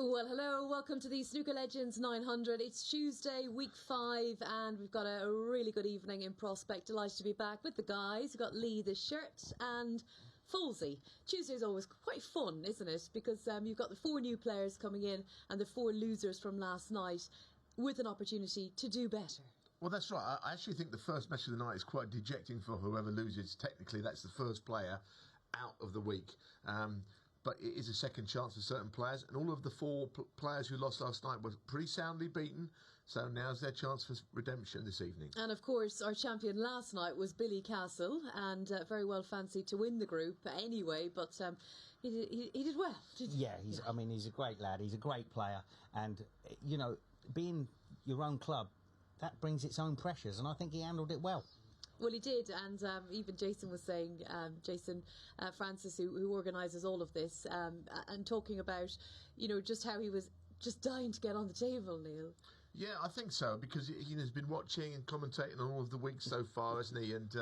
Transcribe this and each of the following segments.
Well, hello, welcome to the Snooker Legends 900. It's Tuesday, week 5, and we've got a really good evening in prospect. Delighted to be back with the guys. We've got Lee the Shirt and Fouldsy. Tuesday's always quite fun, isn't it? Because you've got the 4 new players coming in and the 4 losers from last night with an opportunity to do better. Well, that's right. I actually think the first match of the night is quite dejecting for whoever loses. Technically, that's the first player out of the week. But it is a second chance for certain players, and all of the 4 players who lost last night were pretty soundly beaten, so now's their chance for redemption this evening. And of course, our champion last night was Billy Castle, and very well fancied to win the group anyway, but he did well. I mean, he's a great lad, he's a great player, and, you know, being your own club, that brings its own pressures, and I think he handled it well. Well, he did, and even Jason was saying, Jason Francis, who organises all of this, and talking about, you know, just how he was just dying to get on the table, Neal. Yeah, I think so, because he's been watching and commentating on all of the weeks so far, hasn't he? And,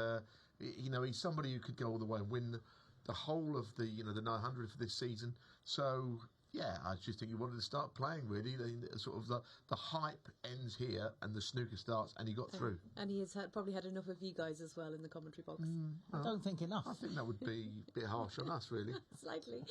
you know, he's somebody who could go all the way and win the whole of the 900 for this season. So, yeah, I just think he wanted to start playing, really. Sort of the hype ends here and the snooker starts, and he got through. And he has probably had enough of you guys as well in the commentary box. I don't think enough. I think that would be a bit harsh on us, really. Slightly.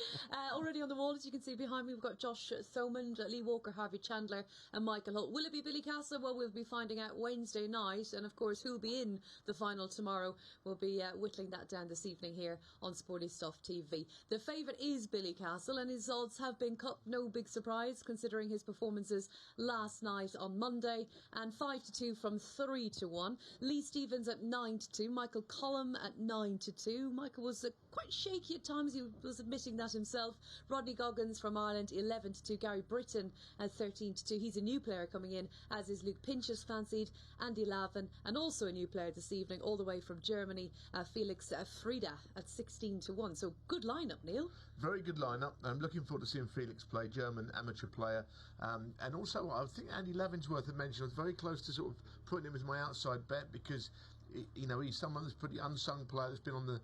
Already on the wall, as you can see behind me, we've got Josh Thomond, Lee Walker, Harvey Chandler and Michael Holt. Will it be Billy Castle? Well, we'll be finding out Wednesday night. And, of course, who'll be in the final tomorrow? We'll be whittling that down this evening here on Sporty Stuff TV. The favourite is Billy Castle, and his odds have been cut. No big surprise considering his performances last night on Monday, and 5-2 from 3-1. Lee Stevens at 9-2. Michael Collum at 9-2. Michael was quite shaky at times. He was admitting that himself. Rodney Goggins from Ireland 11-2. Gary Britton at 13-2. He's a new player coming in, as is Luke Pinchas fancied. Andy Lavin, and also a new player this evening, all the way from Germany, Felix Frida at 16-1. So good lineup, Neal. Very good lineup. I'm looking forward to seeing Felix play, German amateur player, and also I think Andy Lavin's worth a mention. I was very close to sort of putting him as my outside bet, because you know, he's someone that's a pretty unsung player that's been on the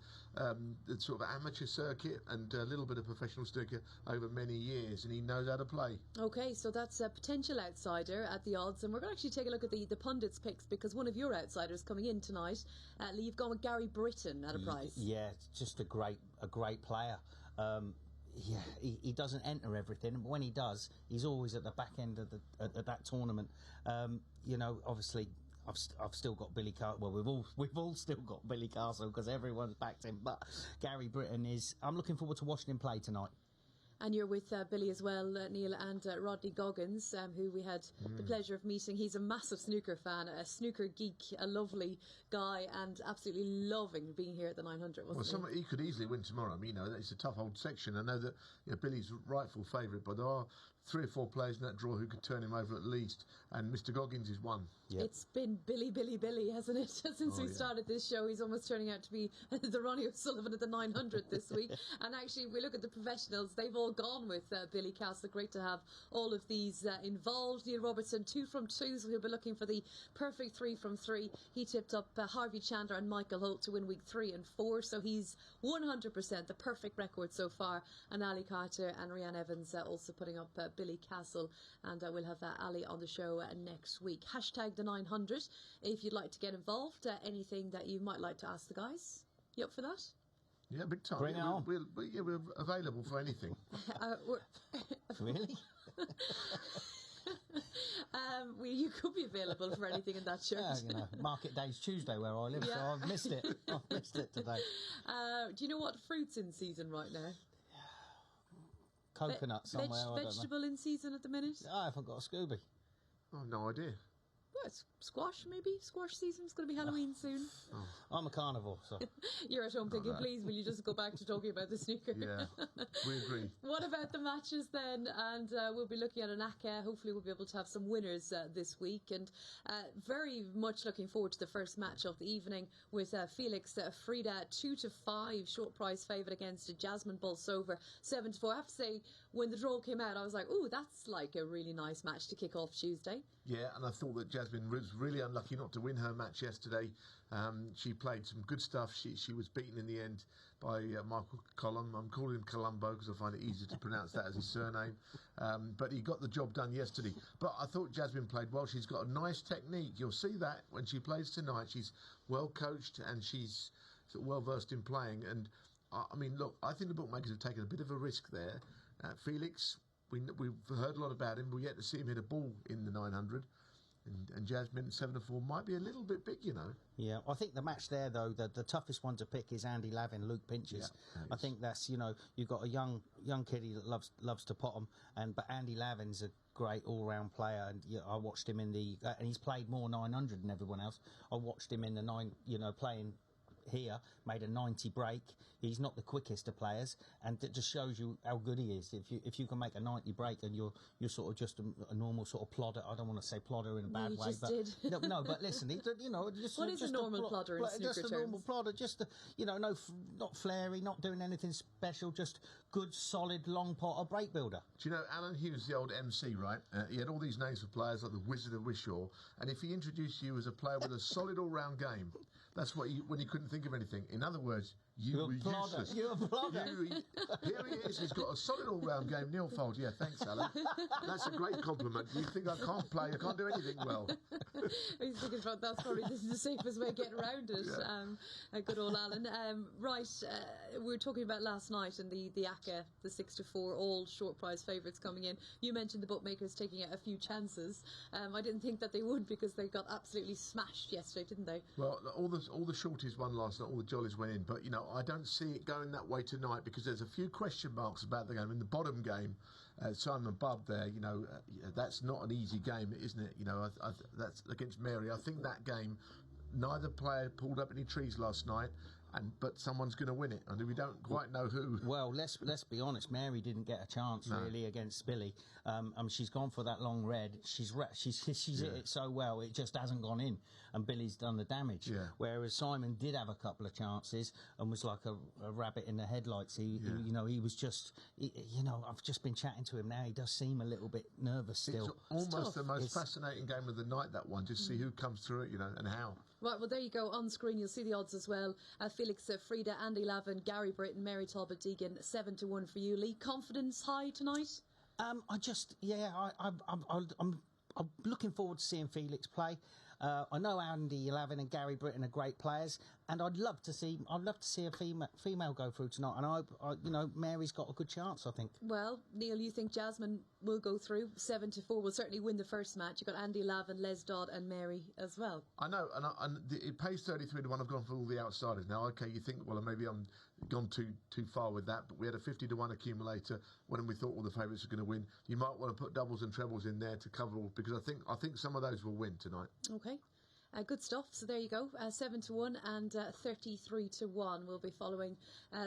sort of amateur circuit and a little bit of professional snooker over many years, and he knows how to play. Okay, so that's a potential outsider at the odds, and we're going to actually take a look at the pundits' picks, because one of your outsiders coming in tonight, Lee, you've gone with Gary Britton at a price. Yeah, just a great player. Yeah, he doesn't enter everything, but when he does, he's always at the back end of that tournament. You know, obviously, I've still got Billy Castle. Well, we've all still got Billy Castle because everyone's backed him. But Gary Britton is. I'm looking forward to watching him play tonight. And you're with Billy as well, Neal, and Rodney Goggins, who we had the pleasure of meeting. He's a massive snooker fan, a snooker geek, a lovely guy, and absolutely loving being here at the 900, wasn't he? He could easily win tomorrow. I mean, you know, it's a tough old section. I know that Billy's rightful favourite, but there are 3 or 4 players in that draw who could turn him over at least, and Mr. Goggins is one. Yep. It's been Billy, hasn't it? Since we started this show, he's almost turning out to be the Ronnie O'Sullivan at the 900 this week. And actually, if we look at the professionals, they've all gone with Billy Castle. Great to have all of these involved. Neil Robertson, 2 from 2, so he'll be looking for the perfect 3 from 3. He tipped up Harvey Chandler and Michael Holt to win week 3 and 4, so he's 100% the perfect record so far. And Ali Carter and Rhiannon Evans also putting up Billy Castle, and we'll have Ali on the show next week. Hashtag the 900 if you'd like to get involved. Anything that you might like to ask the guys. You up for that? Yeah, big time. Bring it on. We're available for anything. Really? You could be available for anything in that shirt. Yeah, you know, market day's Tuesday where I live, so I've missed it. I've missed it today. Do you know what fruit's in season right now? Coconut somewhere. Vegetable in season at the minute? I haven't got a Scooby. Oh, no idea. Well, it's squash, maybe. Squash season. It's going to be Halloween soon. Oh. I'm a carnivore, so. You're at home thinking, please, will you just go back to talking about the snooker? Yeah, we agree. What about the matches then? And we'll be looking at an ACCA. Hopefully we'll be able to have some winners this week. And very much looking forward to the first match of the evening with Felix Frida, 2-5, short price favourite against Jasmine Bolsover, 7-4. I have to say, when the draw came out, I was like, ooh, that's like a really nice match to kick off Tuesday. Yeah, and I thought that Jasmine was really unlucky not to win her match yesterday. She played some good stuff. She was beaten in the end by Michael Colum. I'm calling him Columbo because I find it easier to pronounce that as his surname. But he got the job done yesterday. But I thought Jasmine played well. She's got a nice technique. You'll see that when she plays tonight. She's well coached and she's well versed in playing. And I mean, look, I think the bookmakers have taken a bit of a risk there. Felix, we've heard a lot about him. We're yet to see him hit a ball in the 900. And Jasmine 7-4 might be a little bit big, you know. Yeah, I think the match there, though, the toughest one to pick is Andy Lavin, Luke Pinches. Yeah, I think that's, you know, you've got a young kiddie that loves to pot 'em, but Andy Lavin's a great all-round player, and I watched him in the and he's played more 900 than everyone else. I watched him in the playing here, made a 90 break. He's not the quickest of players, and it just shows you how good he is. If you can make a 90 break and you're sort of just a normal sort of plodder. I don't want to say plodder in a bad way, but no, but listen, just what is a normal plodder in snooker terms? Just a normal plodder, not flary, not doing anything special, just good, solid, long pot, a break builder. Do you know Alan Hughes, the old MC, right? He had all these names for players like the Wizard of Wishaw, and if he introduced you as a player with a solid all-round game, that's what when he couldn't think of anything. In other words, you were useless. You're a plodder. Here he is. He's got a solid all-round game. Neal Foulds. Yeah, thanks, Alan. That's a great compliment. You think I can't play? I can't do anything well. I was thinking about that's probably the safest way of getting around it. Yeah. Good old Alan. We were talking about last night and the ACCA, the 6-4, all short prize favourites coming in. You mentioned the bookmakers taking a few chances. I didn't think that they would because they got absolutely smashed yesterday, didn't they? Well, all the shorties won last night. All the jollies went in, but I don't see it going that way tonight because there's a few question marks about the game. In the bottom game, Simon Bubb there, that's not an easy game, isn't it? That's against Mary. I think that game, neither player pulled up any trees last night. But someone's going to win it, and we don't quite know who. Well, let's be honest. Mary didn't get a chance really against Billy. She's gone for that long red. She's hit it so well, it just hasn't gone in, and Billy's done the damage. Yeah. Whereas Simon did have a couple of chances and was like a rabbit in the headlights. He was just, I've just been chatting to him now. He does seem a little bit nervous still. It's almost the most fascinating game of the night. That one, just see who comes through it, and how. Right, well, there you go. On screen, you'll see the odds as well. Felix Frida, Andy Lavin, Gary Britton, Mary Talbot Deegan, 7-1 for you. Lee, confidence high tonight? I'm looking forward to seeing Felix play. I know Andy Lavin and Gary Britton are great players, and I'd love to see a female go through tonight. And I hope, Mary's got a good chance, I think. Well, Neal, you think Jasmine will go through 7-4? Will certainly win the first match. You've got Andy Lavin, Les Dodd, and Mary as well. I know, and it pays 33-1. I've gone for all the outsiders now. Okay, you think, well, maybe I'm gone too far with that, but we had a 50-1 accumulator when we thought all the favourites were going to win. You might want to put doubles and trebles in there to cover all, because I think some of those will win tonight. Okay. Good stuff. So there you go. 7-1 and 33-1. We'll be following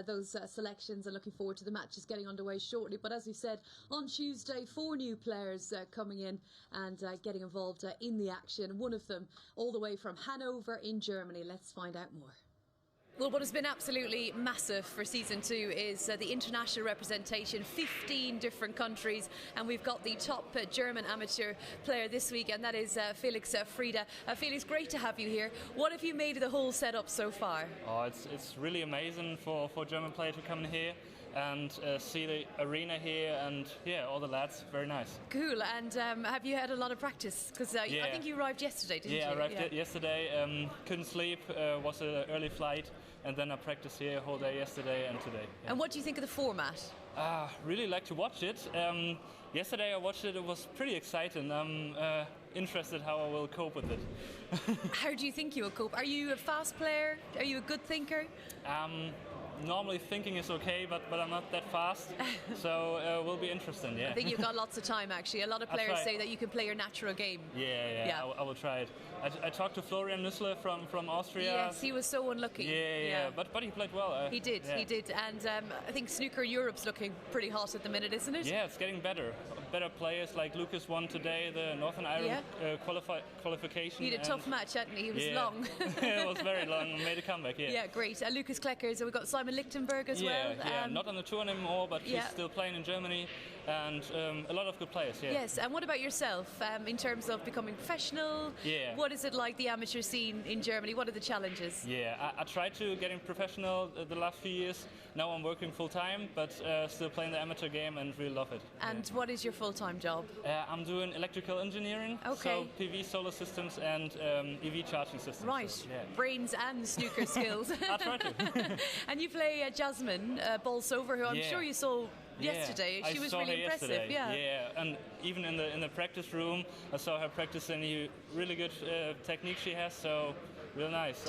those selections and looking forward to the matches getting underway shortly. But as we said, on Tuesday, 4 new players coming in and getting involved in the action. One of them all the way from Hanover in Germany. Let's find out more. Well, what has been absolutely massive for Season 2 is the international representation, 15 different countries, and we've got the top German amateur player this week, and that is Felix Frida. Felix, great to have you here. What have you made of the whole setup so far? Oh, it's really amazing for a German player to come in here and see the arena here, and all the lads, very nice. Cool. And have you had a lot of practice? Because I think you arrived yesterday, didn't you? I arrived yesterday, couldn't sleep, was an early flight, and then I practiced here whole day yesterday and today. Yeah. And what do you think of the format? Really like to watch it. Yesterday I watched it, it was pretty exciting. I'm interested how I will cope with it. How do you think you will cope? Are you a fast player? Are you a good thinker? Normally thinking is okay, but I'm not that fast, so it will be interesting, I think you've got lots of time, actually. A lot of players say that you can play your natural game. Yeah. I will try it. I talked to Florian Nüssler from Austria. Yes, he was so unlucky. Yeah. But he played well. He did. And I think snooker Europe's looking pretty hot at the minute, isn't it? Yeah, it's getting better. Better players like Lucas won today the Northern Ireland qualification. He had a tough match, hadn't he? He was long. It was very long. Made a comeback, Yeah, great. Lucas Kleckers, we've got Simon Lichtenberg as well. Yeah, not on the tour anymore, but he's still playing in Germany. and a lot of good players. Yeah. Yes, and what about yourself in terms of becoming professional? Yeah. What is it like, the amateur scene in Germany? What are the challenges? Yeah, I tried to get in professional the last few years. Now I'm working full time, but still playing the amateur game and really love it. And what is your full-time job? I'm doing electrical engineering, Okay. so PV solar systems and EV charging systems. Right, So, yeah. brains and snooker skills. I try to. And you play Jasmine Bolsover, who I'm Yeah. sure you saw Yeah, yesterday. She I was saw really her impressive. yesterday. Yeah. And even in the practice room, I saw her practicing. Really good technique she has. So real nice.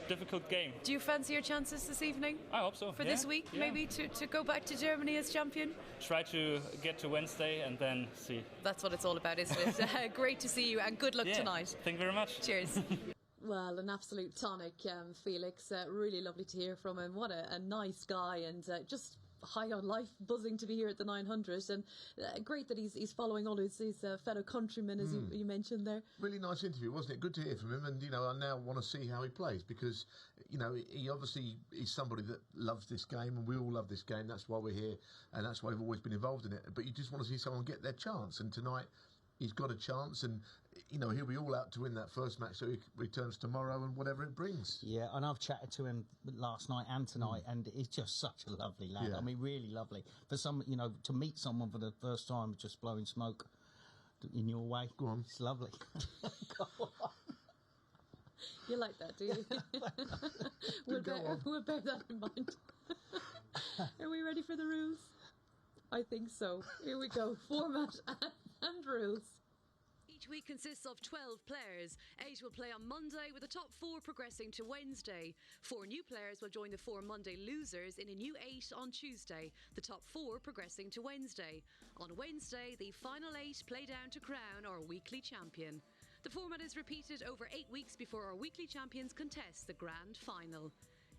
Difficult game. Do you fancy your chances this evening? I hope so. For yeah, this week, yeah. maybe to go back to Germany as champion? Try to get to Wednesday and then see. That's what it's all about, isn't it? Great to see you, and good luck Yeah. tonight. Thank you very much. Cheers. Well, an absolute tonic, Felix. Really lovely to hear from him. What a nice guy, and just high on life, buzzing to be here at the 900. And great that he's following all his fellow countrymen, as you mentioned there. Really nice interview, wasn't it? Good to hear from him, and I now want to see how he plays, because he obviously is somebody that loves this game, and we all love this game. That's why we're here, and that's why we've always been involved in it. But you just want to see someone get their chance, and tonight he's got a chance, and he'll be all out to win that first match, so he returns tomorrow and whatever it brings. Yeah, and I've chatted to him last night and tonight, and he's just such a lovely lad. Yeah. I mean, really lovely. For some, to meet someone for the first time just blowing smoke in your way. Go on. It's lovely. Go on. You like that, do you? We'll bear that in mind. Are we ready for the rules? I think so. Here we go. Format and rules. Each week consists of 12 players. 8 will play on Monday, with the top 4 progressing to Wednesday. 4 new players will join the 4 Monday losers in a new 8 on Tuesday, the top 4 progressing to Wednesday. On Wednesday, the final 8 play down to crown our weekly champion. The format is repeated over 8 weeks before our weekly champions contest the grand final.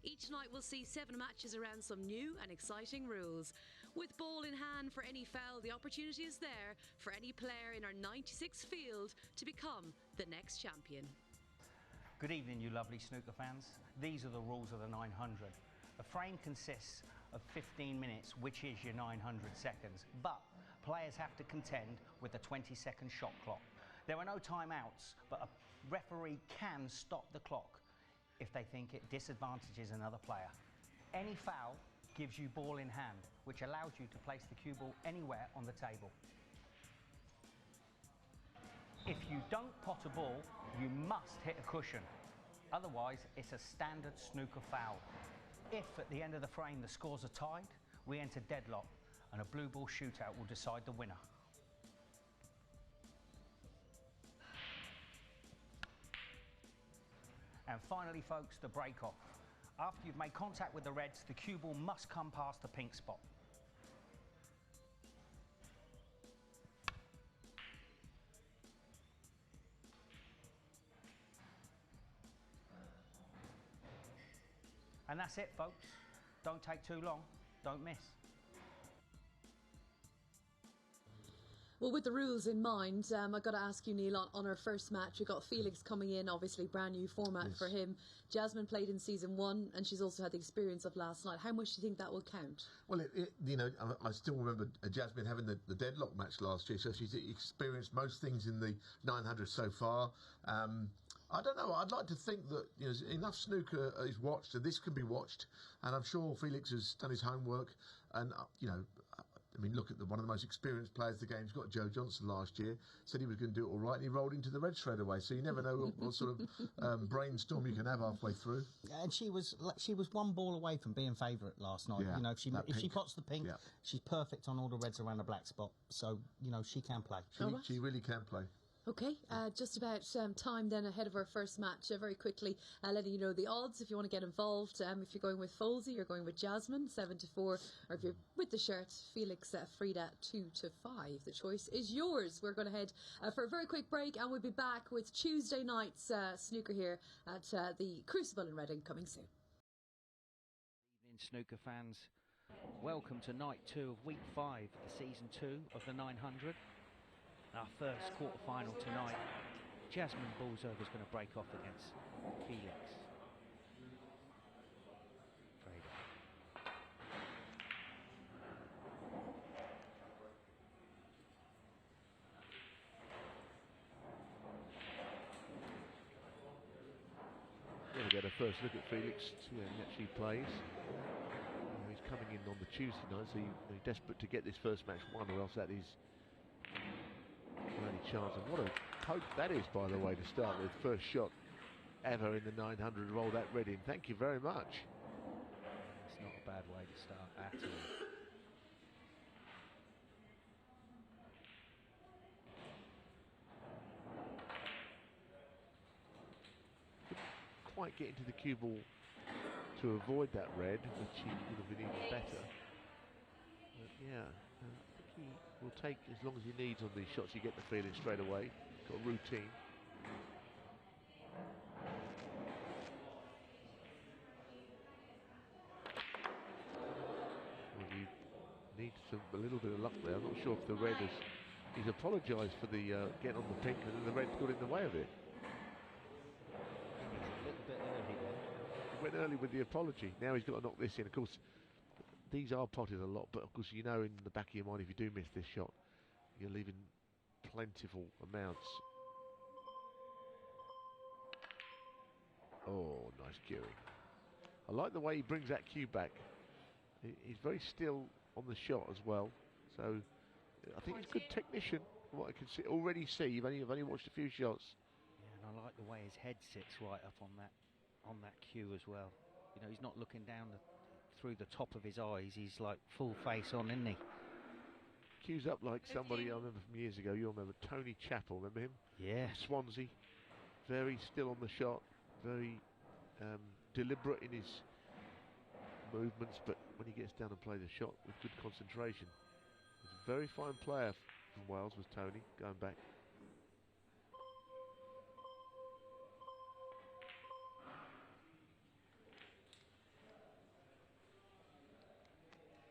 Each night will see 7 matches around some new and exciting rules. With ball in hand for any foul, the opportunity is there for any player in our 96 field to become the next champion. Good evening, you lovely snooker fans. These are the rules of the 900. A frame consists of 15 minutes, which is your 900 seconds, but players have to contend with a 20-second shot clock. There are no timeouts, but a referee can stop the clock if they think it disadvantages another player. Any foul gives you ball in hand, which allows you to place the cue ball anywhere on the table. If you don't pot a ball, you must hit a cushion. Otherwise, it's a standard snooker foul. If at the end of the frame the scores are tied, we enter deadlock, and a blue ball shootout will decide the winner. And finally, folks, the break-off. After you've made contact with the reds, the cue ball must come past the pink spot. And that's it, folks. Don't take too long. Don't miss. Well, with the rules in mind, I've got to ask you, Neal, on our first match, we've got Felix coming in, obviously brand new format for him. Jasmine played in season 1, and she's also had the experience of last night. How much do you think that will count? Well, I still remember Jasmine having the deadlock match last year, so she's experienced most things in the 900 so far. I don't know. I'd like to think that enough snooker is watched, and this can be watched. And I'm sure Felix has done his homework. And I mean, look at one of the most experienced players the game's got, Joe Johnson, last year. Said he was going to do it all right, and he rolled into the red straight away. So you never know what sort of brainstorm you can have halfway through. And she was one ball away from being favourite last night. Yeah, if she pots the pink, she's perfect on all the reds around the black spot. So she can play. She really can play. Okay, just about time then ahead of our first match. Very quickly, letting you know the odds if you want to get involved. If you're going with Foulds, you're going with Jasmine 7-4, or if you're with the shirt, Felix Frida 2-5. The choice is yours. We're going to head for a very quick break, and we'll be back with Tuesday night's snooker here at the Crucible in Reading, coming soon. Good evening, snooker fans. Welcome to night 2 of week 5, season 2 of the 900. Our first quarter-final tonight. Jasmine Bolsover is going to break off against Felix Freda. a first look at Felix, see how he actually plays. He's coming in on the Tuesday night, so he's desperate to get this first match won, or else that is the only chance. And what a poke that is, by the way, to start with. First shot ever in the 900. Roll that red in. Thank you very much. It's not a bad way to start at all. Quite get into the cue ball to avoid that red, which he would have been even better. But yeah, I think he will take as long as he needs on these shots. You get the feeling straight away. Got a routine. Well, you need a little bit of luck there. I'm not sure if the red has. He's apologised for the getting on the pink, and then the red's got in the way of it. Went early with the apology. Now he's got to knock this in. Of course, these are potted a lot, but of course, you know in the back of your mind, if you do miss this shot, you're leaving plentiful amounts. Oh, nice cueing. I like the way he brings that cue back. He's very still on the shot as well. So I think he's a good technician. From what I can already see, you've only watched a few shots. Yeah, and I like the way his head sits right up on that cue as well. You know, he's not looking down through the top of his eyes. He's like full face on, isn't he? Cues up like somebody I remember from years ago. You remember Tony Chappell? Remember him? Yeah. From Swansea. Very still on the shot. Very deliberate in his movements, but when he gets down and plays the shot with good concentration. He's a very fine player from Wales, was Tony, going back.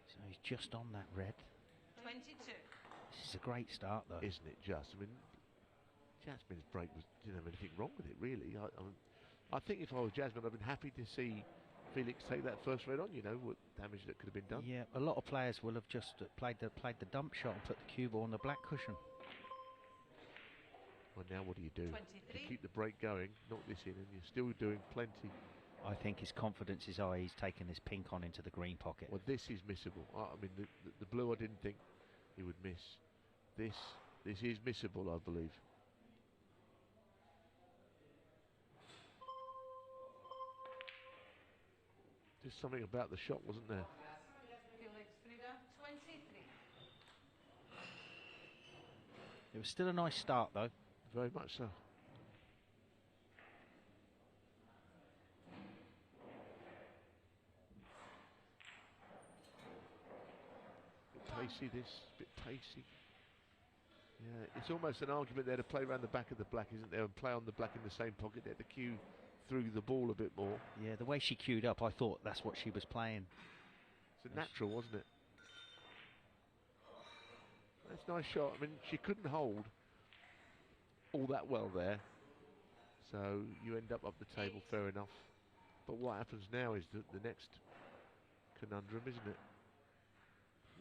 So he's just on that red. 22. This is a great start, though. Isn't it just? I mean, Jasmine's break didn't have anything wrong with it, really. I think if I was Jasmine, I'd been happy to see Felix take that first red on. You know what damage that could have been done. Yeah, a lot of players will have just played the dump shot and put the cue ball on the black cushion. Well, now what do you do? 23. You keep the break going, knock this in, and you're still doing plenty. I think his confidence is high. He's taken this pink on into the green pocket. Well, this is missable. I mean, the blue I didn't think he would miss. This is missable, I believe. Just something about the shot, wasn't there? Felix Frida, 23. It was still a nice start, though. Very much so. Bit pacey, this. Bit pacey. Yeah, it's almost an argument there to play around the back of the black, isn't there? And play on the black in the same pocket there. The cue through the ball a bit more. Yeah, the way she queued up, I thought that's what she was playing. It's a natural, wasn't it? That's a nice shot. I mean, she couldn't hold all that well there. So you end up the table, fair enough. But what happens now is the next conundrum, isn't it?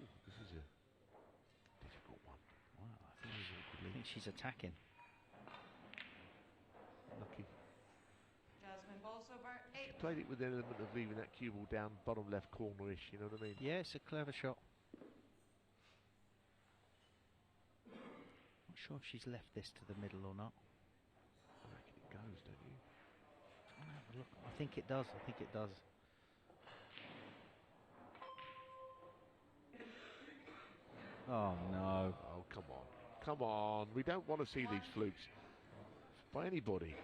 Ooh, this is a difficult one. Wow, I think she's attacking. Lucky. Jasmine Bolsover, 8. She played it with the element of leaving that cue ball down bottom left corner-ish, you know what I mean? Yeah, it's a clever shot. Not sure if she's left this to the middle or not. I reckon it goes, don't you? I'll have a look. I think it does. I think it does. Oh no. Oh, come on. Come on. We don't want to see these flukes by anybody.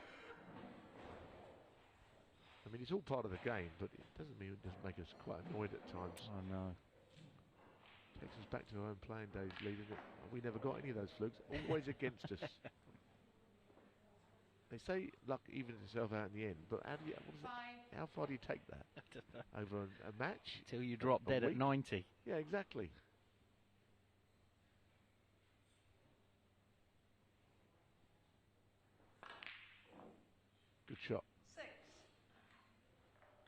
I mean, it's all part of the game, but it doesn't mean it doesn't make us quite annoyed at times. Oh no. Takes us back to our own playing days, leading it. We never got any of those flukes. Always against us. They say luck evens itself out in the end, but how do you, how far do you take that? I don't know. Over a match? Till you drop dead at 90. Yeah, exactly. Good shot. 6.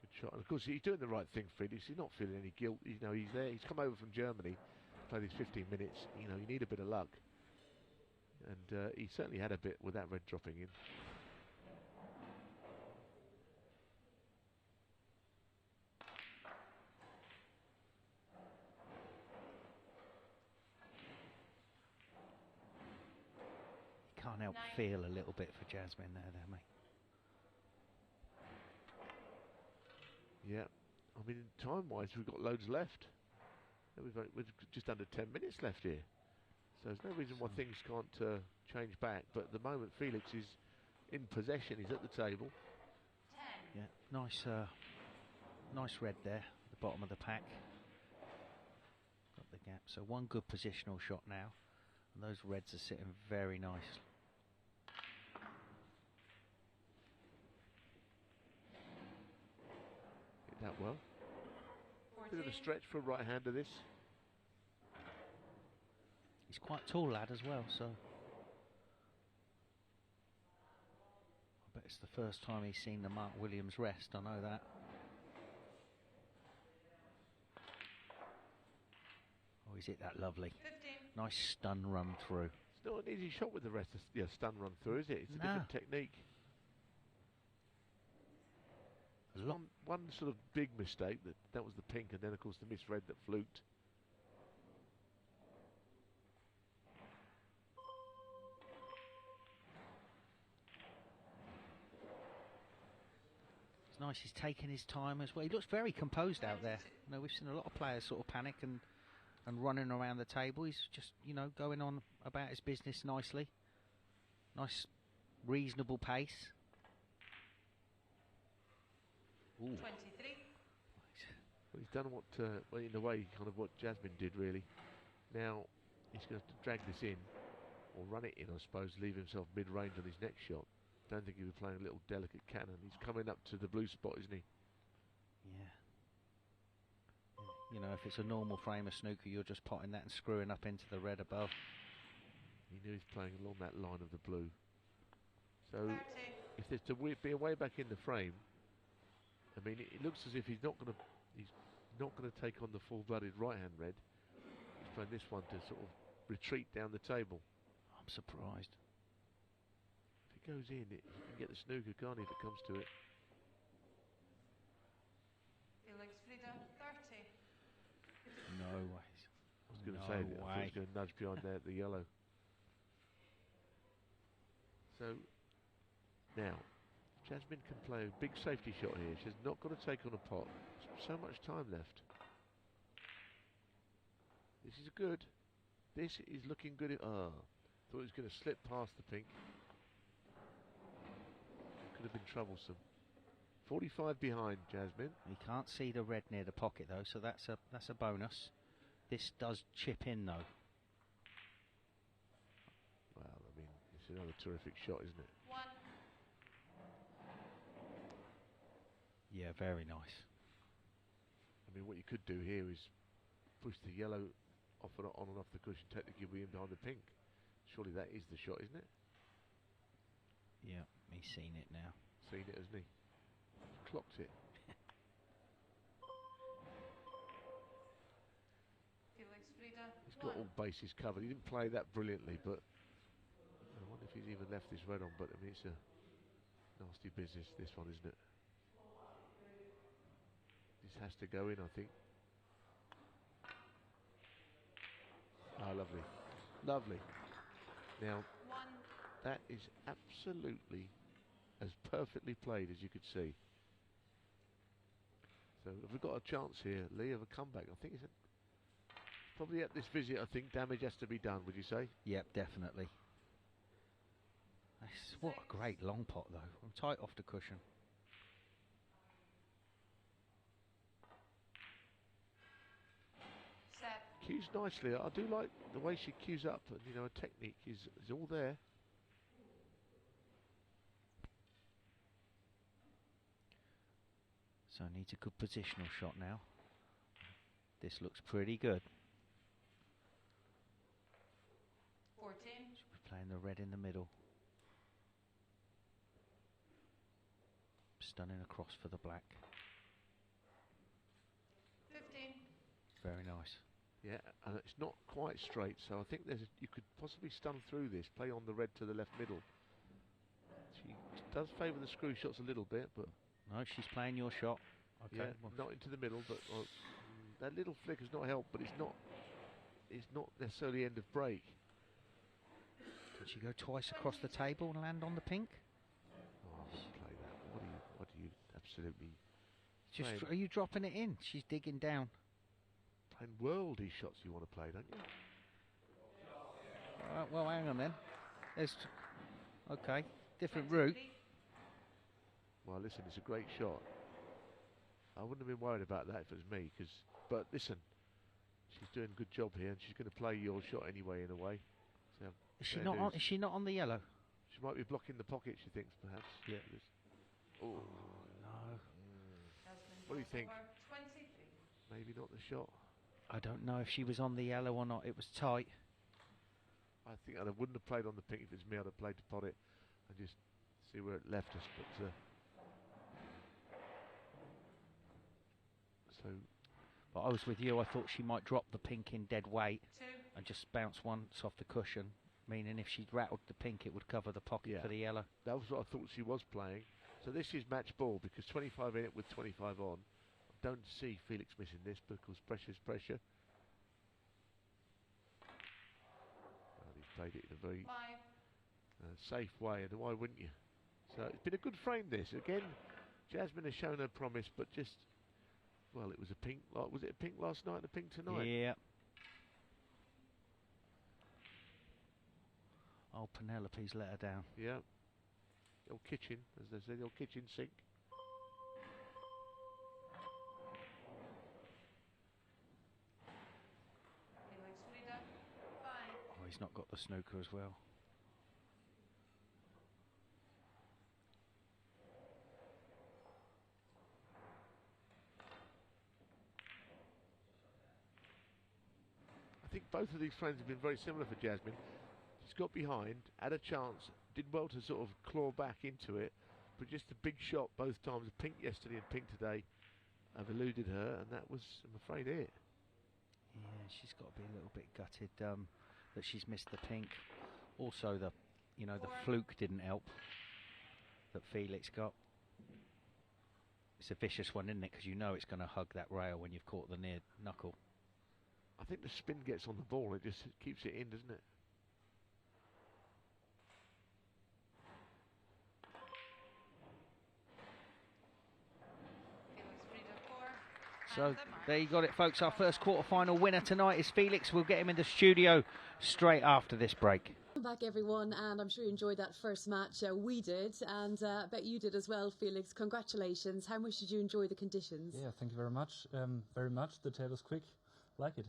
Good shot. And of course, he's doing the right thing, Felix. He's not feeling any guilt. You know, he's there. He's come over from Germany, played his 15 minutes. You know, you need a bit of luck. And he certainly had a bit with that red dropping in. Can't help feel a little bit for Jasmine there, mate. Yeah, I mean, time-wise, we've got loads left. We've just under 10 minutes left here. So there's no reason why things can't change back. But at the moment, Felix is in possession. He's at the table. Yeah, nice, nice red there, at the bottom of the pack. Got the gap. So one good positional shot now, and those reds are sitting very nice. Hit that well. Bit of a stretch for a right-hander, this. He's quite tall lad as well, so I bet it's the first time he's seen the Mark Williams rest, I know that. Oh, he's hit that lovely. 15. Nice stun run through. It's not an easy shot with the rest of stun run through, is it? It's a different technique. One sort of big mistake, that was the pink, and then of course the misread that fluked. It's nice he's taking his time as well. He looks very composed out there. You know, we've seen a lot of players sort of panic and running around the table. He's just, you know, going on about his business nicely. Nice, reasonable pace. Ooh. 23. Well, he's done what, well, in a way, kind of what Jasmine did, really. Now, he's going to have to drag this in, or run it in, I suppose, leave himself mid-range on his next shot. Don't think he'll be playing a little delicate cannon. He's coming up to the blue spot, isn't he? Yeah. You know, if it's a normal frame of snooker, you're just potting that and screwing up into the red above. He knew he's playing along that line of the blue. So, 30. if there's to be a way back in the frame, I mean, it looks as if he's not going to take on the full-blooded right-hand red. He's playing this one to sort of retreat down the table. I'm surprised. If it goes in, you can get the snooker, can't he, if it comes to it? Felix Frida, 30. No ways. I was going to say, I thought he was going to nudge behind there at the yellow. So, now, Jasmine can play a big safety shot here. She's not got to take on a pot. So much time left. This is good. This is looking good. Thought it was going to slip past the pink. Could have been troublesome. 45 behind, Jasmine. He can't see the red near the pocket though, so that's a bonus. This does chip in though. Well, I mean, it's another terrific shot, isn't it? 1. Yeah, very nice. I mean, what you could do here is push the yellow on and off the cushion, take the cube in behind the pink. Surely that is the shot, isn't it? Yeah, he's seen it now. Seen it, hasn't he? Clocked it. Felix Frida, He's got 1. all bases covered. He didn't play that brilliantly, but I wonder if he's even left this red on. But I mean, it's a nasty business, this one, isn't it? This has to go in, I think. Ah, lovely. Lovely. Now, 1. that is absolutely as perfectly played as you could see. So, have we got a chance here, Lee, of a comeback? I think it's probably at this visit, I think damage has to be done, would you say? Yep, definitely. What a great long pot though. I'm tight off the cushion. Cues nicely. I do like the way she cues up, and you know, her technique is all there. So needs a good positional shot now. This looks pretty good. 14. Should be playing the red in the middle. Stunning across for the black. 15. Very nice. Yeah, and it's not quite straight, so I think you could possibly stun through this, play on the red to the left middle. She does favour the screw shots a little bit, but... No, she's playing your shot. Okay. Yeah, not into the middle, but that little flick has not helped, but it's not necessarily end of break. Did she go twice across the table and land on the pink? Oh, I wouldn't play that. What do you absolutely Just playing, are you dropping it in? She's digging down. playing worldy shots you want to play, don't you? Well, hang on then. There's okay, different route. Well, listen, it's a great shot. I wouldn't have been worried about that if it was me, but listen, she's doing a good job here, and she's going to play your shot anyway, in a way. So, Is she not on? Is she not on the yellow? She might be blocking the pocket, she thinks, perhaps. Yeah. Oh, No. what do you think? 23. Maybe not the shot. I don't know if she was on the yellow or not. It was tight. I think I wouldn't have played on the pink if it's me. I'd have played to pot it and just see where it left us. But I was with you. I thought she might drop the pink in dead weight 2. and just bounce once off the cushion, meaning if she'd rattled the pink, it would cover the pocket for the yellow. That was what I thought she was playing. So this is match ball, because 25 in it with 25 on. I don't see Felix missing this because pressure's pressure. Well, he's played it in a very 5. safe way, and why wouldn't you? So it's been a good frame, this. Again, Jasmine has shown her promise, but just, well, it was a pink. Was it a pink last night and a pink tonight? Yeah. Oh, Penelope's let her down. Yeah. The old kitchen, as they say, the old kitchen sink. Felix Frida. 5. Oh, he's not got the snooker as well. I think both of these frames have been very similar for Jasmine. She's got behind, had a chance, did well to sort of claw back into it, but just a big shot both times. Pink yesterday and pink today have eluded her, and that was, I'm afraid, it. Yeah, she's got to be a little bit gutted that she's missed the pink. Also, the fluke didn't help that Felix got. It's a vicious one, isn't it? Because you know it's going to hug that rail when you've caught the near knuckle. I think the spin gets on the ball, it just keeps it in, doesn't it? Felix Frida. 4. So And the mark. there you got it, folks. Our first quarter-final winner tonight is Felix. We'll get him in the studio straight after this break. Welcome back, everyone, and I'm sure you enjoyed that first match. We did, and I bet you did as well, Felix. Congratulations. How much did you enjoy the conditions? Yeah, thank you very much. Very much. The table's quick. Like it.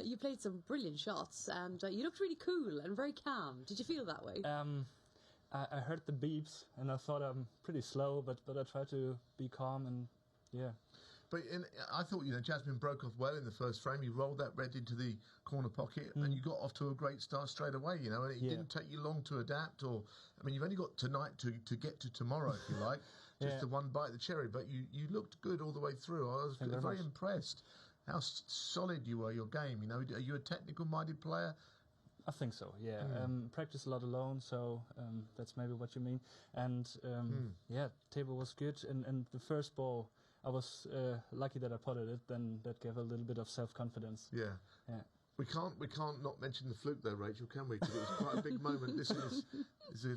You played some brilliant shots, and you looked really cool and very calm. Did you feel that way? I heard the beeps, and I thought I'm pretty slow, but I tried to be calm, and yeah. But I thought, Jasmine broke off well in the first frame. You rolled that red into the corner pocket, and you got off to a great start straight away, and it didn't take you long to adapt. You've only got tonight to get to tomorrow, if you like, just the one bite of the cherry. But you looked good all the way through. I was very impressed how solid you were, your game. Are you a technical-minded player? I think so, yeah. Practice a lot alone, so that's maybe what you mean. And yeah, table was good, and the first ball, I was lucky that I potted it. Then that gave a little bit of self-confidence. Yeah. We can't not mention the fluke though, Rachel, can we? Because it was quite a big moment. This is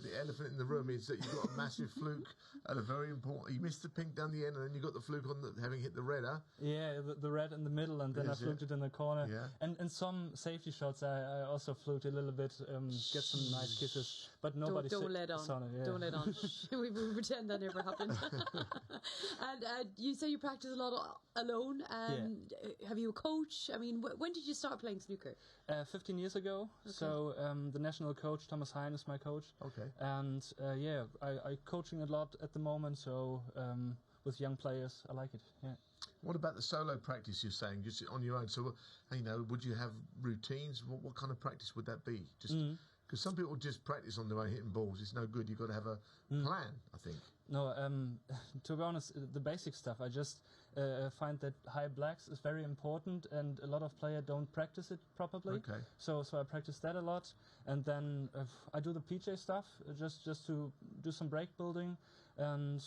the elephant in the room is that you got a massive fluke at a very important. You missed the pink down the end, and then you got the fluke on having hit the red, huh? Yeah, the red in the middle, and then I fluked it in the corner. Yeah. And some safety shots, I also fluked a little bit, get some nice kisses, but nobody Don't let on. saw it. Yeah. Don't let on. we pretend that never happened. And you say you practice a lot alone. Have you a coach? I mean, when did you start playing snooker? 15 years ago. Okay. So the national coach, Thomas Hein, is my coach. Okay. And I coaching a lot at the moment, so with young players, I like it. Yeah. What about the solo practice you're saying, just on your own? So, would you have routines? What kind of practice would that be? Just because some people just practice on their own hitting balls. It's no good. You've got to have a plan, I think. No, to be honest, the basic stuff. I just find that high blacks is very important, and a lot of players don't practice it properly. Okay. So I practice that a lot, and then I do the PJ stuff just to do some break building, and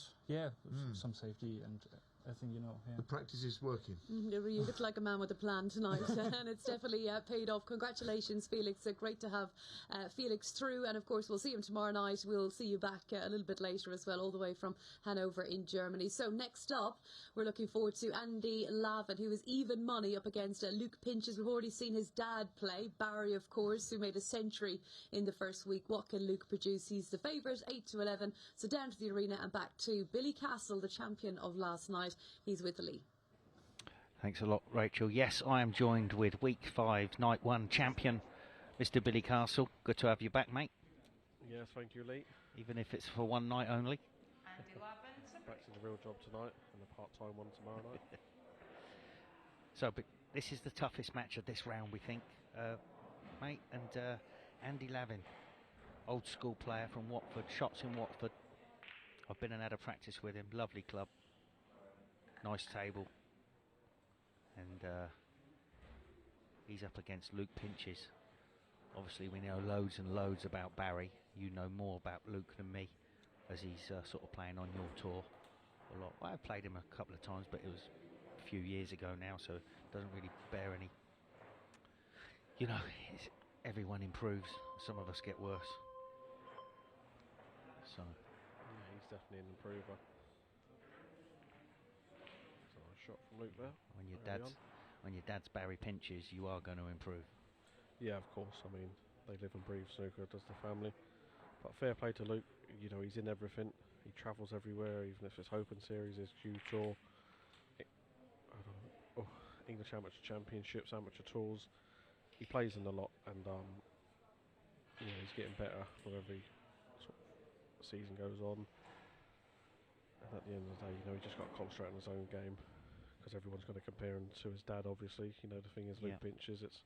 some safety and. I think you know. Yeah. The practice is working. You look like a man with a plan tonight, and it's definitely paid off. Congratulations, Felix. Great to have Felix through, and of course we'll see him tomorrow night. We'll see you back a little bit later as well, all the way from Hanover in Germany. So next up, we're looking forward to Andy Lavin, who is even money up against Luke Pinches. We've already seen his dad play, Barry, of course, who made a century in the first week. What can Luke produce? He's the favourite, 8-11. So down to the arena and back to Billy Castle, the champion of last night. He's with Lee. Thanks a lot, Rachel. Yes, I am joined with Week 5, Night 1 champion, Mr. Billy Castle. Good to have you back, mate. Yes, thank you, Lee. Even if it's for one night only. Back to the real job tonight and the part-time one tomorrow night. So, but this is the toughest match of this round, we think, mate. And Andy Lavin, old school player from Watford, shots in Watford. I've been and had a practice with him. Lovely club, nice table, and he's up against Luke Pinches. Obviously, we know loads and loads about Barry. You know more about Luke than me, as he's sort of playing on your tour a lot. I've played him a couple of times, but it was a few years ago now, so it doesn't really bear any. You know, everyone improves. Some of us get worse. So. Yeah, he's definitely an improver. So a shot from Luke there. When your dad's Barry Pinches, you are going to improve. Yeah, of course. I mean, they live and breathe snooker, does the family. But fair play to Luke. You know, he's in everything. He travels everywhere, even if it's Open Series, his Q Tour, English Amateur Championships, Amateur Tours. He plays in a lot, and you know, he's getting better with every sort of season goes on. And at the end of the day, you know, he just got to concentrate on his own game, because everyone's going to compare him to his dad, obviously. You know, the thing is, Luke Pinches, it's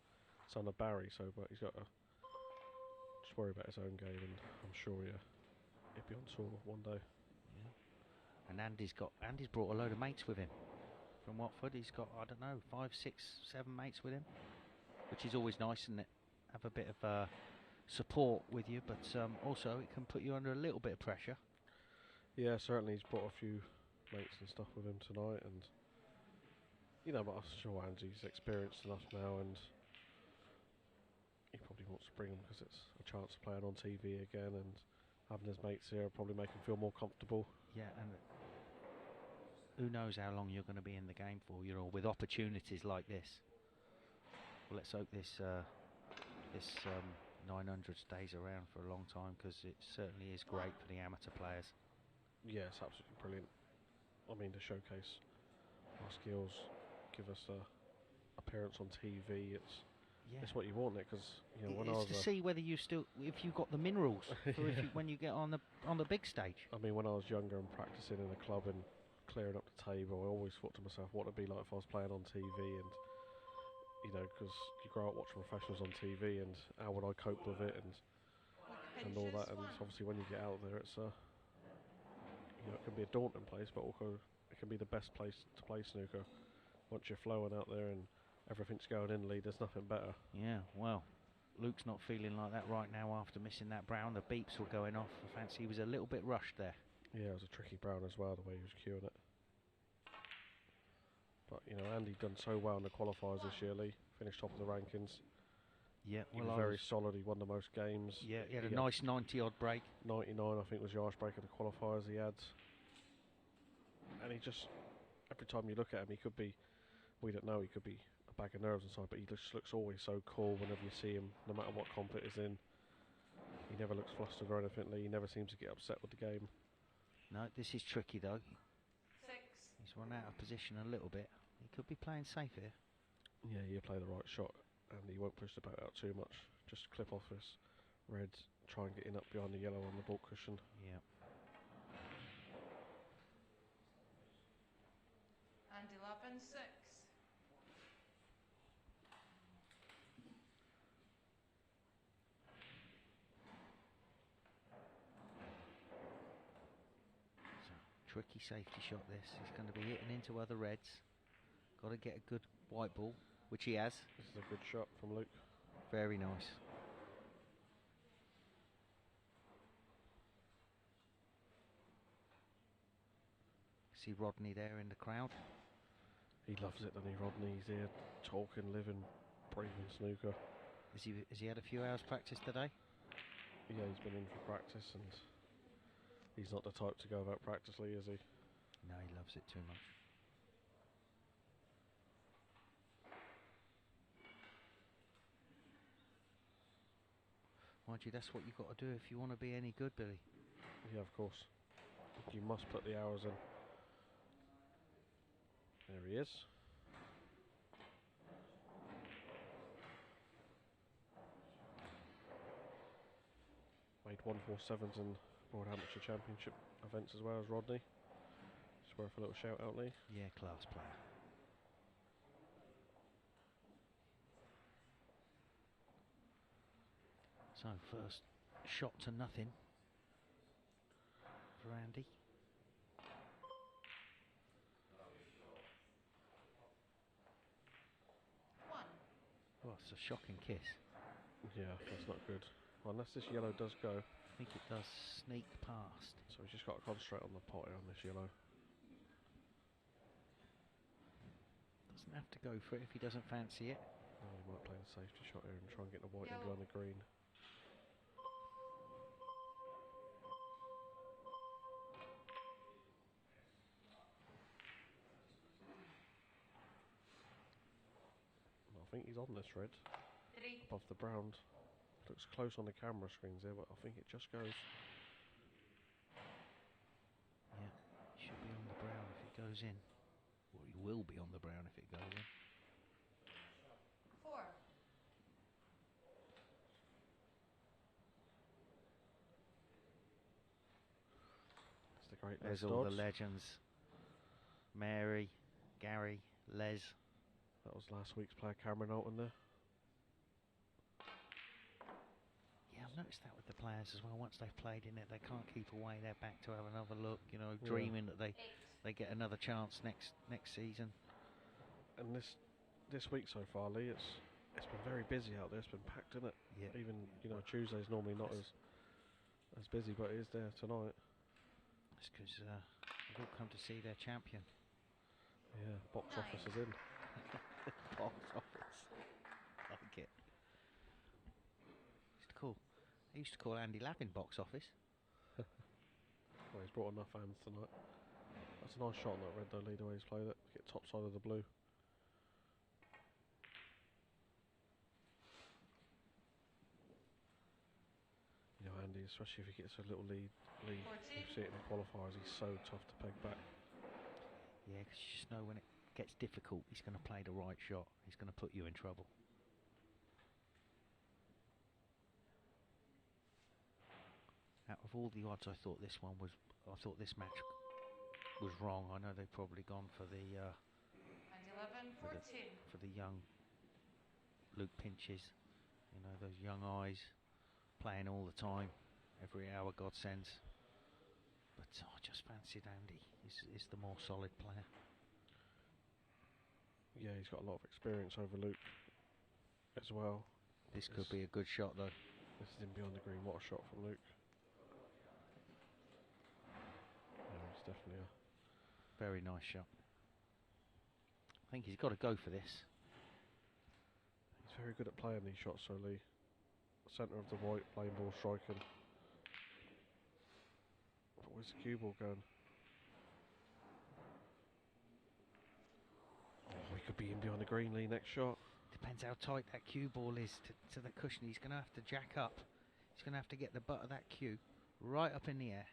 son of Barry, so but he's got to just worry about his own game, and I'm sure he'll be on tour one day. Yeah. And Andy's brought a load of mates with him from Watford. He's got, I don't know, 5, 6, 7 mates with him, which is always nice, isn't it? Have a bit of support with you, but also it can put you under a little bit of pressure. Yeah, certainly. He's brought a few mates and stuff with him tonight, and you know, but I'm sure Andy's experienced enough now, and he probably wants to bring him because it's a chance of playing on TV again, and having his mates here will probably make him feel more comfortable. Yeah, and who knows how long you're going to be in the game for, you know, with opportunities like this. Well, let's hope this 900 stays around for a long time, because it certainly is great for the amateur players. Yeah, it's absolutely brilliant. I mean, to showcase our skills, give us a appearance on TV. It's what you want, it, because you know, it's to see whether you still, if you got the minerals for when you get on the big stage. I mean, when I was younger and practicing in a club and clearing up the table, I always thought to myself, what it'd be like if I was playing on TV, and you know, because you grow up watching professionals on TV, and how would I cope with it, and all that, and obviously when you get out there, it's you know, it can be a daunting place, but also it can be the best place to play snooker. Once you're flowing out there and everything's going in, lead, there's nothing better. Yeah, well, Luke's not feeling like that right now after missing that brown. The beeps were going off. I fancy he was a little bit rushed there. Yeah, it was a tricky brown as well, the way he was cueing it. But, you know, Andy done so well in the qualifiers this year, Lee. Finished top of the rankings. Yeah, he was very solid. He won the most games. Yeah, he had a nice 90-odd break. 99, I think, was the Irish break of the qualifiers he had. And he just, every time you look at him, he could be, we don't know, he could be a bag of nerves inside, but he just looks always so cool whenever you see him, no matter what comp it is in. He never looks flustered or anything, Lee. He never seems to get upset with the game. No, this is tricky, though. 6. He's run out of position a little bit. He could be playing safe here. Yeah, you play the right shot, and he won't push the boat out too much. Just clip off his red, try and get in up behind the yellow on the ball cushion. Yeah. And 11, 6. Tricky safety shot this. He's going to be hitting into other reds. Got to get a good white ball, which he has. This is a good shot from Luke. Very nice. See Rodney there in the crowd. He loves it, doesn't he, Rodney? He's here talking, living, breathing snooker. Has he had a few hours practice today? Yeah, he's been in for practice, and he's not the type to go about practice, Lee, is he? No, he loves it too much. Mind you, that's what you've got to do if you want to be any good, Billy. Yeah, of course. You must put the hours in. There he is. Made 147s in World Amateur Championship events as well as Rodney. Just worth a little shout out, Lee. Yeah, class player. So first shot to nothing for Andy. Oh, it's a shocking kiss. Yeah, that's not good. Well, unless this yellow does go. I think it does sneak past. So he's just got to concentrate on the pot here on this yellow. Doesn't have to go for it if he doesn't fancy it. No, he might play the safety shot here and try and get the white in behind the green. I think he's on this red. Above the brown. Looks close on the camera screens there, but I think it just goes. Yeah, should be on the brown if it goes in. Or he will be on the brown if it goes in. 4. That's the great There's Les all Dodds. the legends. Mary, Gary, Les. That was last week's player, Cameron Alton there. Yeah, I've noticed that with the players as well. Once they've played in it, they can't keep away. They're back to have another look, you know, dreaming that they get another chance next season. And this week so far, Lee, it's been very busy out there. It's been packed, isn't it? Yeah. Even, you know, Tuesday's normally not as busy, but it is there tonight. It's because they've all come to see their champion. Yeah, box office is in. Box office. Like it. They used to call Andy Lappin box office. Well, he's brought enough fans tonight. That's a nice shot on that red though, Lee, the way he's played it. Get top side of the blue. You know, Andy, especially if he gets a little lead, you see it in the qualifiers, he's so tough to peg back. Yeah, because you just know when it gets difficult, he's going to play the right shot. He's going to put you in trouble. Out of all the odds, I thought this match was wrong. I know they've probably gone for the And 11, 14. for the young Luke Pinches. You know, those young eyes playing all the time, every hour God sends. But I just fancied Andy. He's the more solid player. Yeah, he's got a lot of experience over Luke as well. This could be a good shot though. This is in beyond the green. What a shot from Luke. Yeah, it's definitely a Very nice shot. I think he's got to go for this. He's very good at playing these shots, so Lee. Centre of the white, playing ball, striking. But where's the cue ball going? Oh, he could be in behind the green, Lee, next shot. Depends how tight that cue ball is to the cushion. He's going to have to jack up. He's going to have to get the butt of that cue right up in the air.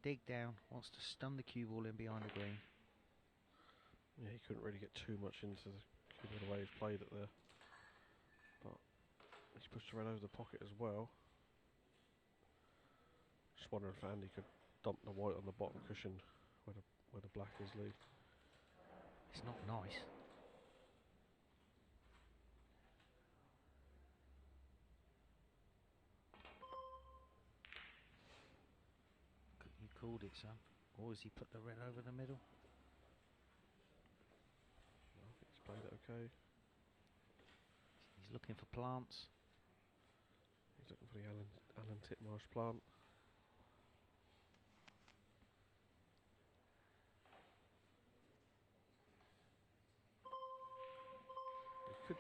Dig down, wants to stun the cue ball in behind the green. Yeah, he couldn't really get too much into the cue ball the way he's played it there. But he's pushed the red over the pocket as well. Just wondering if Andy could dump the white on the bottom cushion where the black is, Lee. It's not nice. You called it, son. Or has he put the red over the middle? I think he's played it okay. He's looking for plants. He's looking for the Alan Titmarsh plant.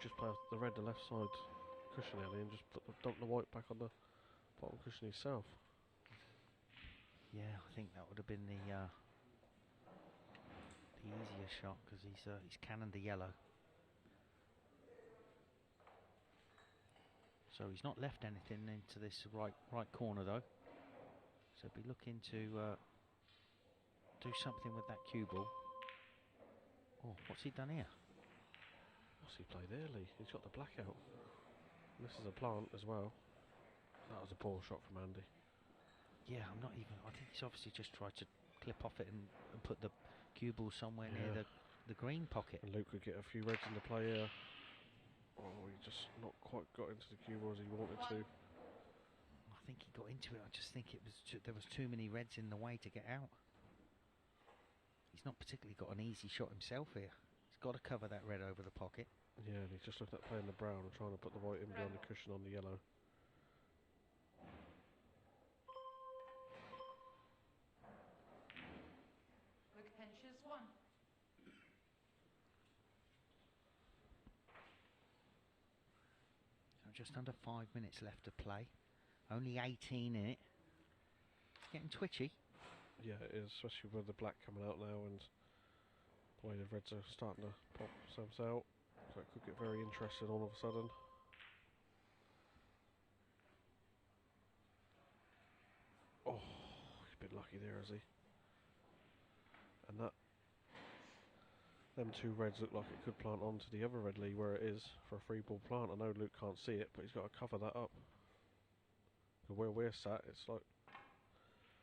just play the red, the left side cushion early, and just dump the white back on the bottom cushion himself. Yeah, I think that would have been the easier shot because he's cannoned the yellow. So he's not left anything into this right corner though. So be looking to do something with that cue ball. Oh, what's he done here? What's he played early? He's got the blackout. And this is a plant as well. That was a poor shot from Andy. Yeah, I'm not even. I think he's obviously just tried to clip off it and put the cue ball somewhere near the green pocket. And Luke could get a few reds in the play here. Oh, he just not quite got into the cue ball as he wanted to. I think he got into it. I just think it was there was too many reds in the way to get out. He's not particularly got an easy shot himself here. He's got to cover that red over the pocket. Yeah, and he's just looking at playing the brown and trying to put the white in behind the cushion on the yellow. Luke pinches 1. So just under 5 minutes left to play. Only 18 in it. It's getting twitchy. Yeah, it is, especially with the black coming out now and the way the reds are starting to pop themselves out. So it could get very interesting all of a sudden. Oh, he's a bit lucky there, is he? And them two reds look like it could plant onto the other red Lee where it is for a free ball plant. I know Luke can't see it, but he's got to cover that up. Where we're sat, it's like...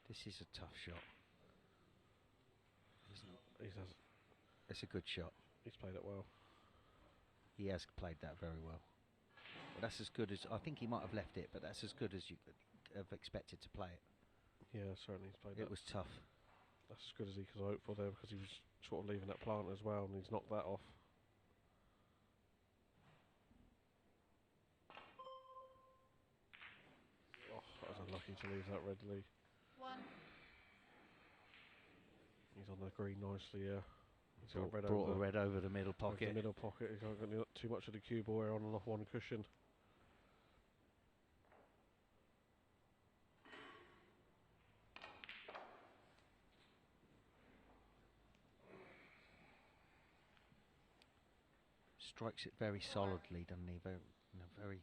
This is a tough shot. It's a good shot. He's played it well. He has played that very well. But that's as good as... I think he might have left it, but that's as good as you could have expected to play it. Yeah, certainly he's played that. It was tough. That's as good as he could hope for there because he was sort of leaving that plant as well and he's knocked that off. Oh, that was unlucky to leave that red Lee. 1. He's on the green nicely, yeah. He's got Brought a red over the middle pocket. The middle pocket. He's not got too much of the cue ball on and off one cushion. Strikes it very solidly, doesn't he? Very.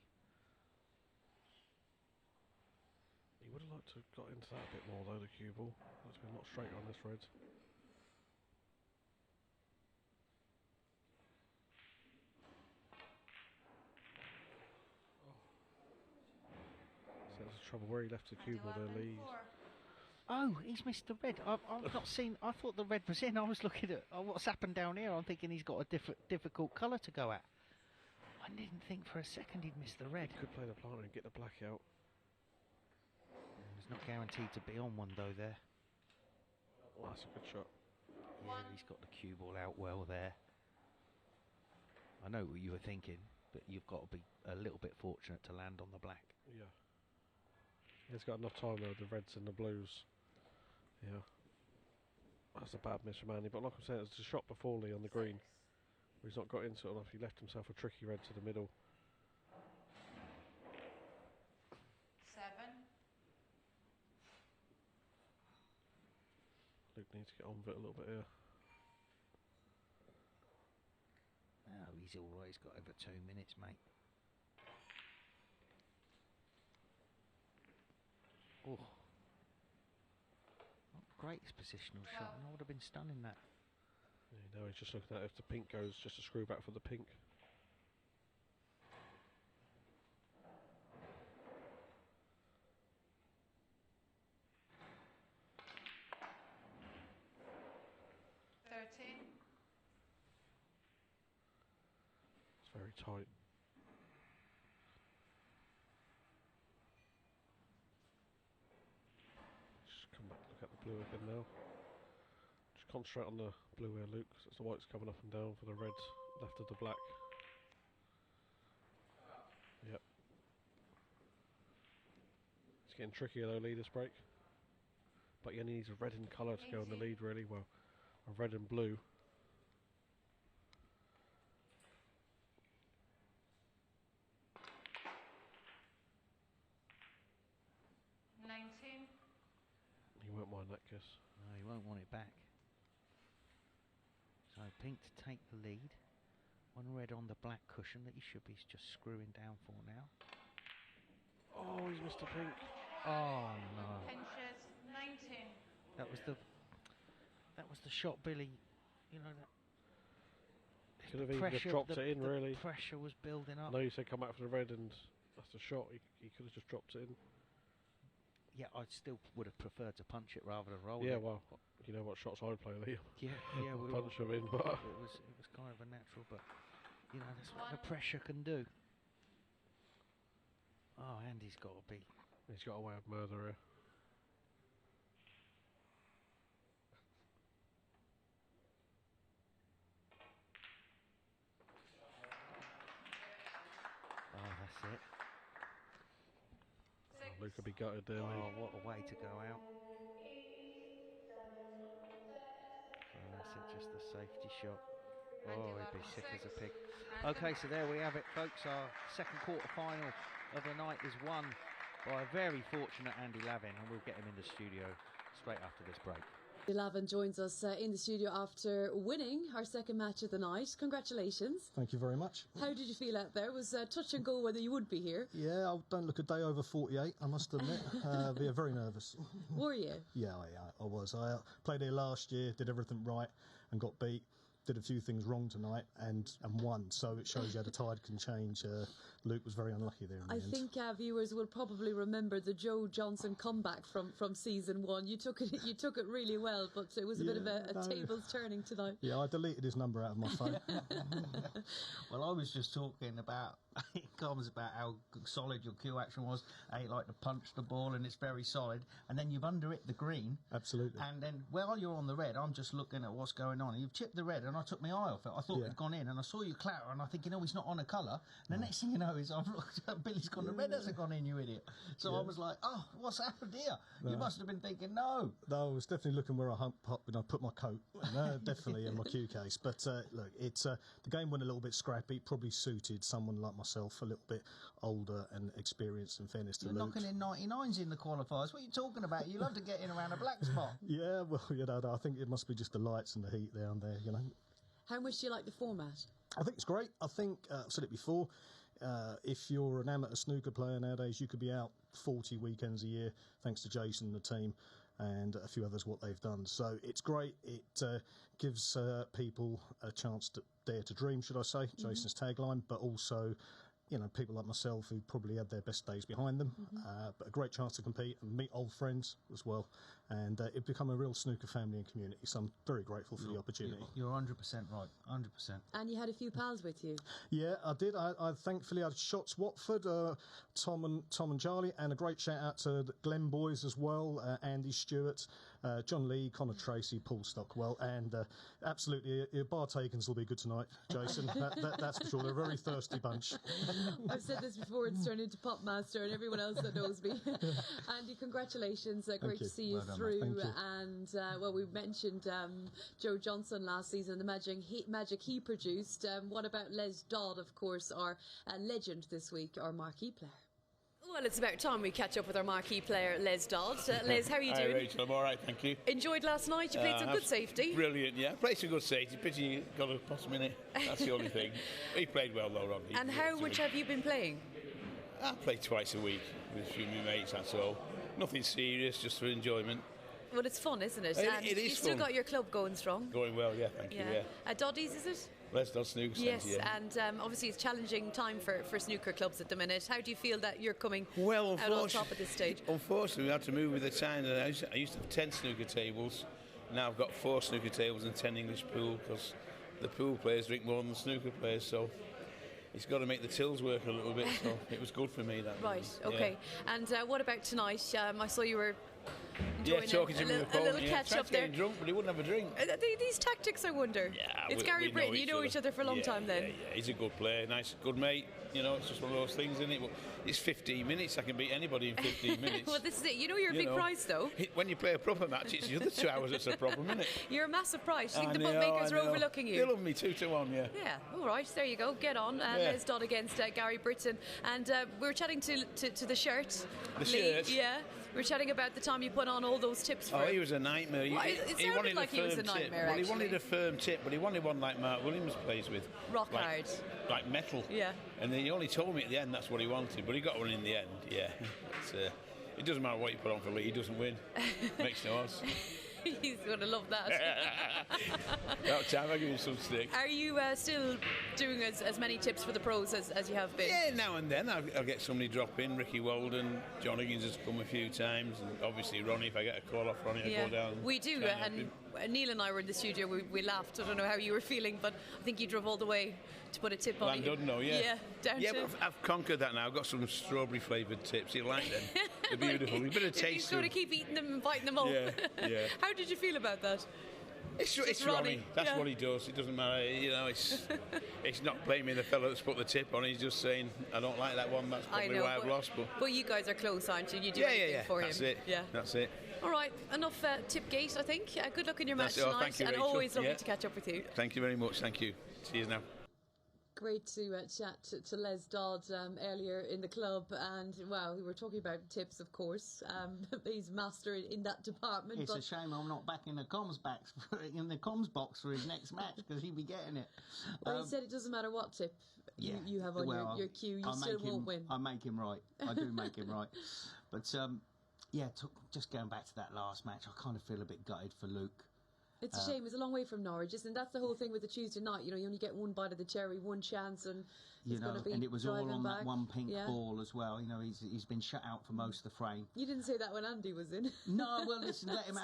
He would have liked to have got into that a bit more though, the cue ball. That's been a lot straighter on this red. So that's the trouble where he left the cue ball there, Lee. Oh, he's missed the red. I've not seen. I thought the red was in. I was looking at what's happened down here. I'm thinking he's got a difficult colour to go at. I didn't think for a second he'd missed the red. He could play the planter and get the black out. He's not guaranteed to be on one though there. Well, that's a good shot. Yeah, he's got the cue ball out well there. I know what you were thinking, but you've got to be a little bit fortunate to land on the black. Yeah. He's got enough time though, the reds and the blues. Yeah. That's a bad miss from Andy, but like I'm saying, it's a shot before Lee on the green. Where he's not got into it enough, he left himself a tricky red to the middle. 7. Luke needs to get on with it a little bit here. Oh, he's alright, he's got over 2 minutes, mate. Oh. Not the greatest positional shot, and I would have been stunning that. Yeah, now he's just looking at if the pink goes, just a screw back for the pink. It's very tight. Just come back, look at the blue again now. Just concentrate on the blue here, Luke, because it's the white's coming up and down for the reds left of the black. Yep. It's getting trickier though, lead this break. But he only needs a red in colour to go in the lead really well. A red and blue. 19. He won't mind that kiss. No, he won't want it back. So pink to take the lead. One red on the black cushion that he should be just screwing down for now. Oh, he's Mr. Pink. Oh no. Pinches 19. That was the shot, Billy. You know that. Could have even just dropped it in, really. The pressure was building up. I know you said come back for the red and that's the shot. He could have just dropped it in. Yeah, I still would have preferred to punch it rather than roll it. Yeah, well, you know what shots I play, Liam. Yeah, we punch them in, but it was kind of a natural, but you know that's what the pressure can do. Oh, Andy's got to be. He's got a way of murder here. Oh, that's it. Oh, Luke will be gutted there. Oh, what a way to go out. And that's it, just the safety shot. Oh, he'd be sick as a pig. Okay, so there we have it, folks. Our second quarter final of the night is won by a very fortunate Andy Lavin, and we'll get him in the studio straight after this break. Lavin joins us in the studio after winning our second match of the night. Congratulations. Thank you very much. How did you feel out there? It was touch and go whether you would be here. Yeah, I don't look a day over 48, I must admit. Yeah, very nervous. Were you? Yeah, I was. I played here last year, did everything right and got beat. Did a few things wrong tonight and won, so it shows you how the tide can change. Luke was very unlucky there in the end. I think viewers will probably remember the Joe Johnson comeback from season 1. You took it really well, but it was a bit of a tables turning tonight. Yeah, I deleted his number out of my phone. Well, I was just talking about comments about how solid your cue action was, how you like to punch the ball and it's very solid, and then you've under hit the green. Absolutely. And then while you're on the red, I'm just looking at what's going on, and you've chipped the red, and I took my eye off it. I thought it'd gone in, and I saw you clatter, and I think, he's not on a colour. And the next thing you know is I've looked at Billy's gone, the red hasn't gone in, you idiot. So I was like, oh, what's happened here? No. You must have been thinking, no. No, I was definitely looking where I put my coat. Definitely in my cue case. But look, it's the game went a little bit scrappy. Probably suited someone like myself, a little bit older and experienced, in fairness to You're Luke. knocking in 99s in the qualifiers. What are you talking about? You love to get in around a black spot. Yeah, well, I think it must be just the lights and the heat down there, How much do you like the format? I think it's great. I think, I've said it before, if you're an amateur snooker player nowadays, you could be out 40 weekends a year, thanks to Jason and the team and a few others, what they've done. So it's great. It gives people a chance to dare to dream, should I say, Jason's tagline, but also, people like myself who probably had their best days behind them, but a great chance to compete and meet old friends as well. And it become a real snooker family and community, so I'm very grateful for the opportunity. You're 100% right, 100%. And you had a few pals with you. Yeah, I did. I thankfully had Shots Watford, Tom and Charlie, and a great shout out to the Glen boys as well, Andy Stewart, John Lee, Connor Tracy, Paul Stockwell, and absolutely, your bar takings will be good tonight, Jason. That's for sure. They're a very thirsty bunch. I've said this before, it's turned into Popmaster and everyone else that knows me. Andy, congratulations. Great to see you through. And, we mentioned Joe Johnson last season, the magic he produced. What about Les Dodd, of course, our legend this week, our marquee player? Well, it's about time we catch up with our marquee player, Les Dodd. Les, how are you doing? Hi, Rachel. I'm all right, thank you. Enjoyed last night? You played some good safety? Brilliant, yeah. Played some good safety. Pity you got a possum in it. That's the only thing. He played well, though, Rodney. And how much have you been playing? I play twice a week with a few of my mates, that's all. Nothing serious, just for enjoyment. Well, it's fun, isn't it? And it is you've still fun. got your club going strong. Going well, yeah, thank you, yeah. Doddy's, is it? Les Dodd Snooker Yes, Centre, yeah. and obviously it's a challenging time for snooker clubs at the minute. How do you feel that you're coming out on top at this stage? Unfortunately, we had to move with the time. I used to have 10 snooker tables. Now I've got 4 snooker tables and 10 English pool, because the pool players drink more than the snooker players, so it's got to make the tills work a little bit, so it was good for me. That Right, okay. Yeah. And what about tonight? I saw you were talking to me on the phone. A little catch up there. Drunk, but he wouldn't have a drink. These tactics, I wonder. Yeah, it's Gary Britton. You know each other for a long time then. Yeah, he's a good player, nice, good mate. It's just one of those things, isn't it? But it's 15 minutes. I can beat anybody in 15 minutes. Well, this is it. You know you're a big prize, though. When you play a proper match, it's the other 2 hours that's a problem, isn't it? You're a massive prize. Do you think the bookmakers are overlooking you? They love me 2-1, yeah. Yeah, all right. There you go. Get on. Les Dodd against Gary Britton. And we were chatting to the shirt. The shirt? Yeah. We were chatting about the time you put on all those tips for Oh, him. he was a nightmare. Well, it He sounded wanted like a he was firm a nightmare, tip. Well, he actually. wanted a firm tip, but he wanted one like Mark Williams plays with. Rock like, hard. Like metal. Yeah. And then he only told me at the end that's what he wanted, but he got one in the end, yeah. It doesn't matter what you put on for Lee, he doesn't win. Makes no odds. He's going to love that. That time I give you some stick. Are you still doing as many tips for the pros as you have been? Yeah, now and then I'll get somebody drop in. Ricky Walden, John Higgins has come a few times, and obviously Ronnie, if I get a call off Ronnie, I go down. We do, and Neal and I were in the studio, we laughed. I don't know how you were feeling, but I think you drove all the way to put a tip on. Llandudno, yeah. Yeah, down to... but I've conquered that now. I've got some strawberry flavoured tips. You like them? They're beautiful. A bit of taste. You've got to keep eating them and biting them up. Yeah. How did you feel about that? It's Ronnie. That's what he does. It doesn't matter. You know, it's not blaming the fellow that's put the tip on. He's just saying, I don't like that one. That's probably why I've lost. But you guys are close, aren't you? You do anything for him. That's it. Yeah. That's it. All right, enough Tipgate, I think. Good luck in your match tonight. Thank you, and Rachel. Always lovely to catch up with you. Thank you very much. Thank you. See you now. Great to chat to Les Dodd earlier in the club, and we were talking about tips, of course. He's master in that department. It's a shame I'm not back in the comms box for his next match, because he'd be getting it. Well, he said it doesn't matter what tip you have on your cue, you still won't win. I make him right. I do make him right. But just going back to that last match, I kind of feel a bit gutted for Luke. It's a shame. It's a long way from Norwich, isn't it? That's the whole thing with the Tuesday night. You know, you only get one bite of the cherry, one chance, and and it was all on that one pink ball as well. You know, he's been shut out for most of the frame. You didn't say that when Andy was in. No, well, listen, let him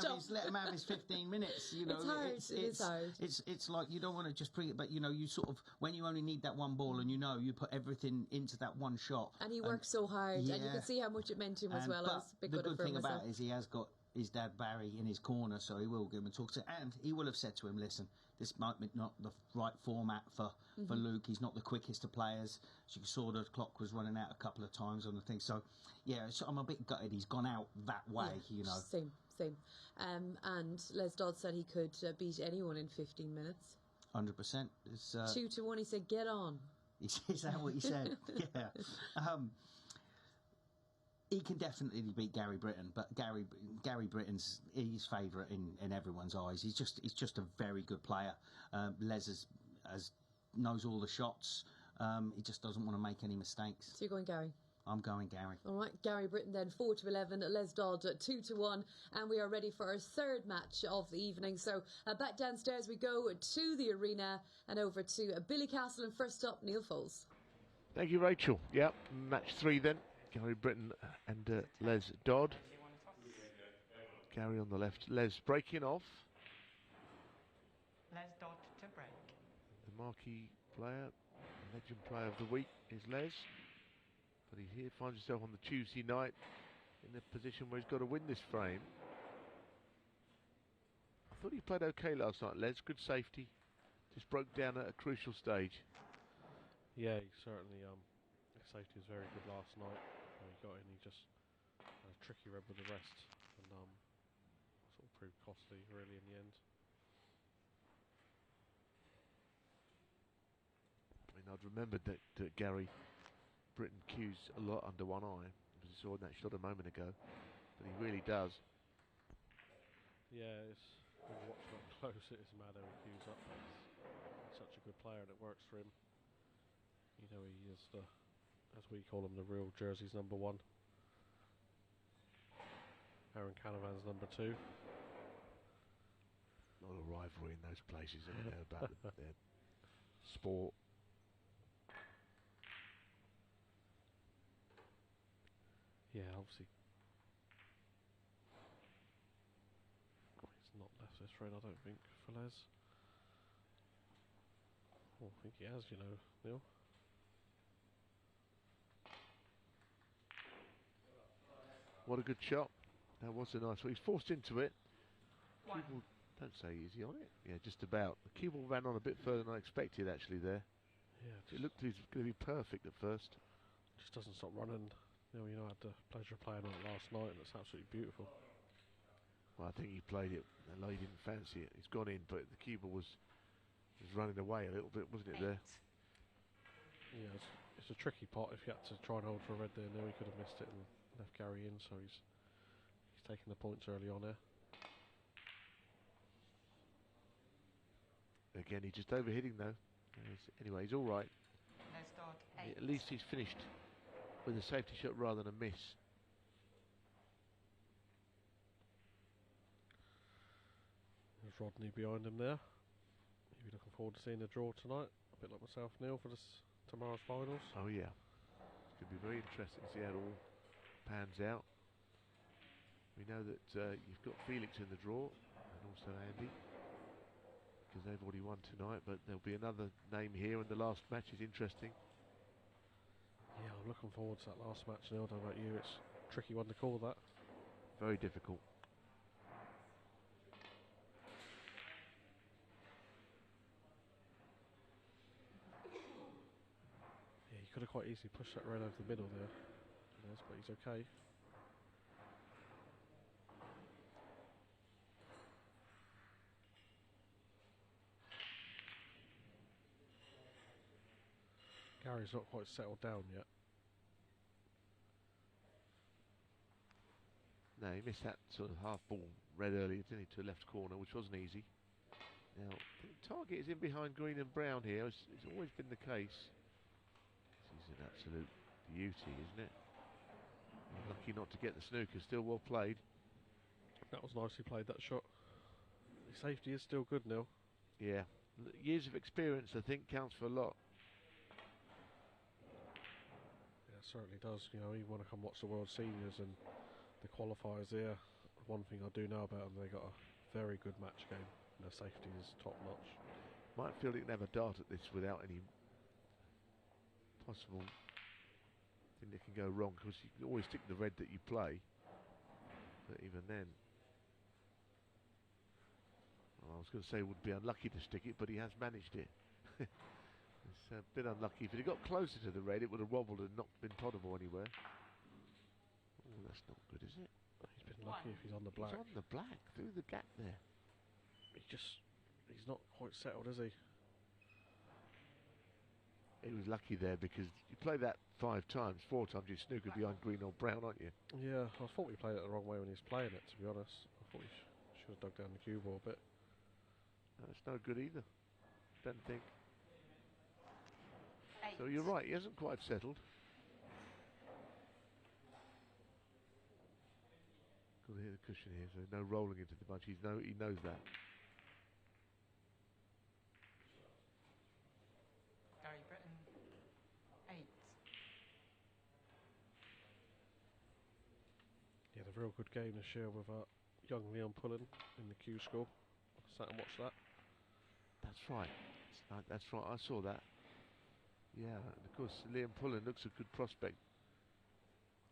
have his 15 minutes. You know, it's hard. It's like you don't want to just bring it, but you know, you sort of when you only need that one ball, and you put everything into that one shot. And he worked so hard, and you can see how much it meant to him as well. But the good thing about it is he has got his dad Barry in his corner, so he will give him a talk to, and he will have said to him, listen, this might be not the right format for Luke. He's not the quickest of players. As you saw, the clock was running out a couple of times on the thing. So I'm a bit gutted he's gone out that way. You know, same. And Les Dodd said he could beat anyone in 15 minutes. 100%. 2-1. He said, "Get on." Is that what he said? Yeah. He can definitely beat Gary Britton, but Gary Britton's his favourite in everyone's eyes. He's just a very good player. Les knows all the shots. He just doesn't want to make any mistakes. So you're going Gary? I'm going Gary. All right, Gary Britton then 4-11, Les Dodd 2-1, and we are ready for our third match of the evening. So back downstairs we go to the arena and over to Billy Castle, and first up, Neal Foulds. Thank you, Rachel. Yep, match 3 then. Gary Britton and Les Dodd. Gary on the left. Les breaking off. Les Dodd to break. The marquee player, legend player of the week is Les. But he finds himself on the Tuesday night in a position where he's got to win this frame. I thought he played okay last night, Les. Good safety. Just broke down at a crucial stage. Yeah, he certainly his safety was very good last night. He got in, he just had a tricky rub with the rest, and sort of proved costly really in the end. I mean, I'd remembered that Gary Britton cues a lot under one eye, as we saw in that shot a moment ago, but he really does. Yeah, when you watch him up close, it is mad how he cues up. He's such a good player, and it works for him. You know, he is the, as we call him, the real Jersey's number 1. Aaron Canavan's number 2. A lot of rivalry in those places, isn't there, about their sport. Yeah, obviously. He's not left this thread, I don't think, for Les. Oh, I think he has, you know, Neal. What a good shot. That was a nice one. He's forced into it. Cue ball, don't say easy on it. Yeah, just about. The cue ball ran on a bit further than I expected, actually, there. Yeah, it looked like it was going to be perfect at first. Just doesn't stop running. You know, I had the pleasure of playing on it last night, and it's absolutely beautiful. Well, I think he played it, although he didn't fancy it. He's gone in, but the cue ball was running away a little bit, wasn't it, there? Yeah, it's a tricky pot. If you had to try and hold for a red there, Neal, he could have missed it and left Gary in, so he's taking the points early on here. Again, he's just overhitting though. Anyway, he's all right. No start, 8. At least he's finished with a safety shot rather than a miss. There's Rodney behind him there. He'll be looking forward to seeing the draw tonight. A bit like myself, Neil, for tomorrow's finals. Oh yeah, it's going to be very interesting to see how it all pans out. We know that you've got Felix in the draw and also Andy, because they've already won tonight, but there'll be another name here, and the last match is interesting. Yeah, I'm looking forward to that last match, Neil. I don't know about you, it's a tricky one to call that. Very difficult. Yeah, he could have quite easily pushed that red over the middle there, yes, but he's okay. Gary's not quite settled down yet. No, he missed that sort of half ball red earlier, didn't he, to left corner, which wasn't easy. Now, the target is in behind green and brown here. It's always been the case. This is an absolute beauty, isn't it? Lucky not to get the snooker. Still well played. That was nicely played, that shot. The safety is still good, Neil. Yeah. Years of experience, I think, counts for a lot. Yeah, it certainly does. You know, you want to come watch the World Seniors and the qualifiers there. One thing I do know about them, they got a very good match game. Their safety is top notch. Might feel you can have a dart at this without any possible thing that can go wrong, because you can always stick the red that you play, but even then, well, I was going to say it would be unlucky to stick it, but he has managed it. It's a bit unlucky. If it had got closer to the red, it would have wobbled and not been potable anywhere. Oh, that's not good, is it? He's been lucky if he's on the black. He's on the black, through the gap there. He's not quite settled, is he? He was lucky there, because you play that 5 times, 4 times you snooker behind green or brown, aren't you? Yeah, I thought we played it the wrong way when he was playing it, to be honest. I thought we should have dug down the cue ball a bit. No, it's no good either, don't think. 8. So you're right, he hasn't quite settled. Got to hit the cushion here, so no rolling into the bunch. He knows that. Gary Britton, 8. He had a real good game this year with young Leon Pullen in the Q school. I sat and watched that. That's right. That's right. I saw that. Yeah, and of course Liam Pullen looks a good prospect.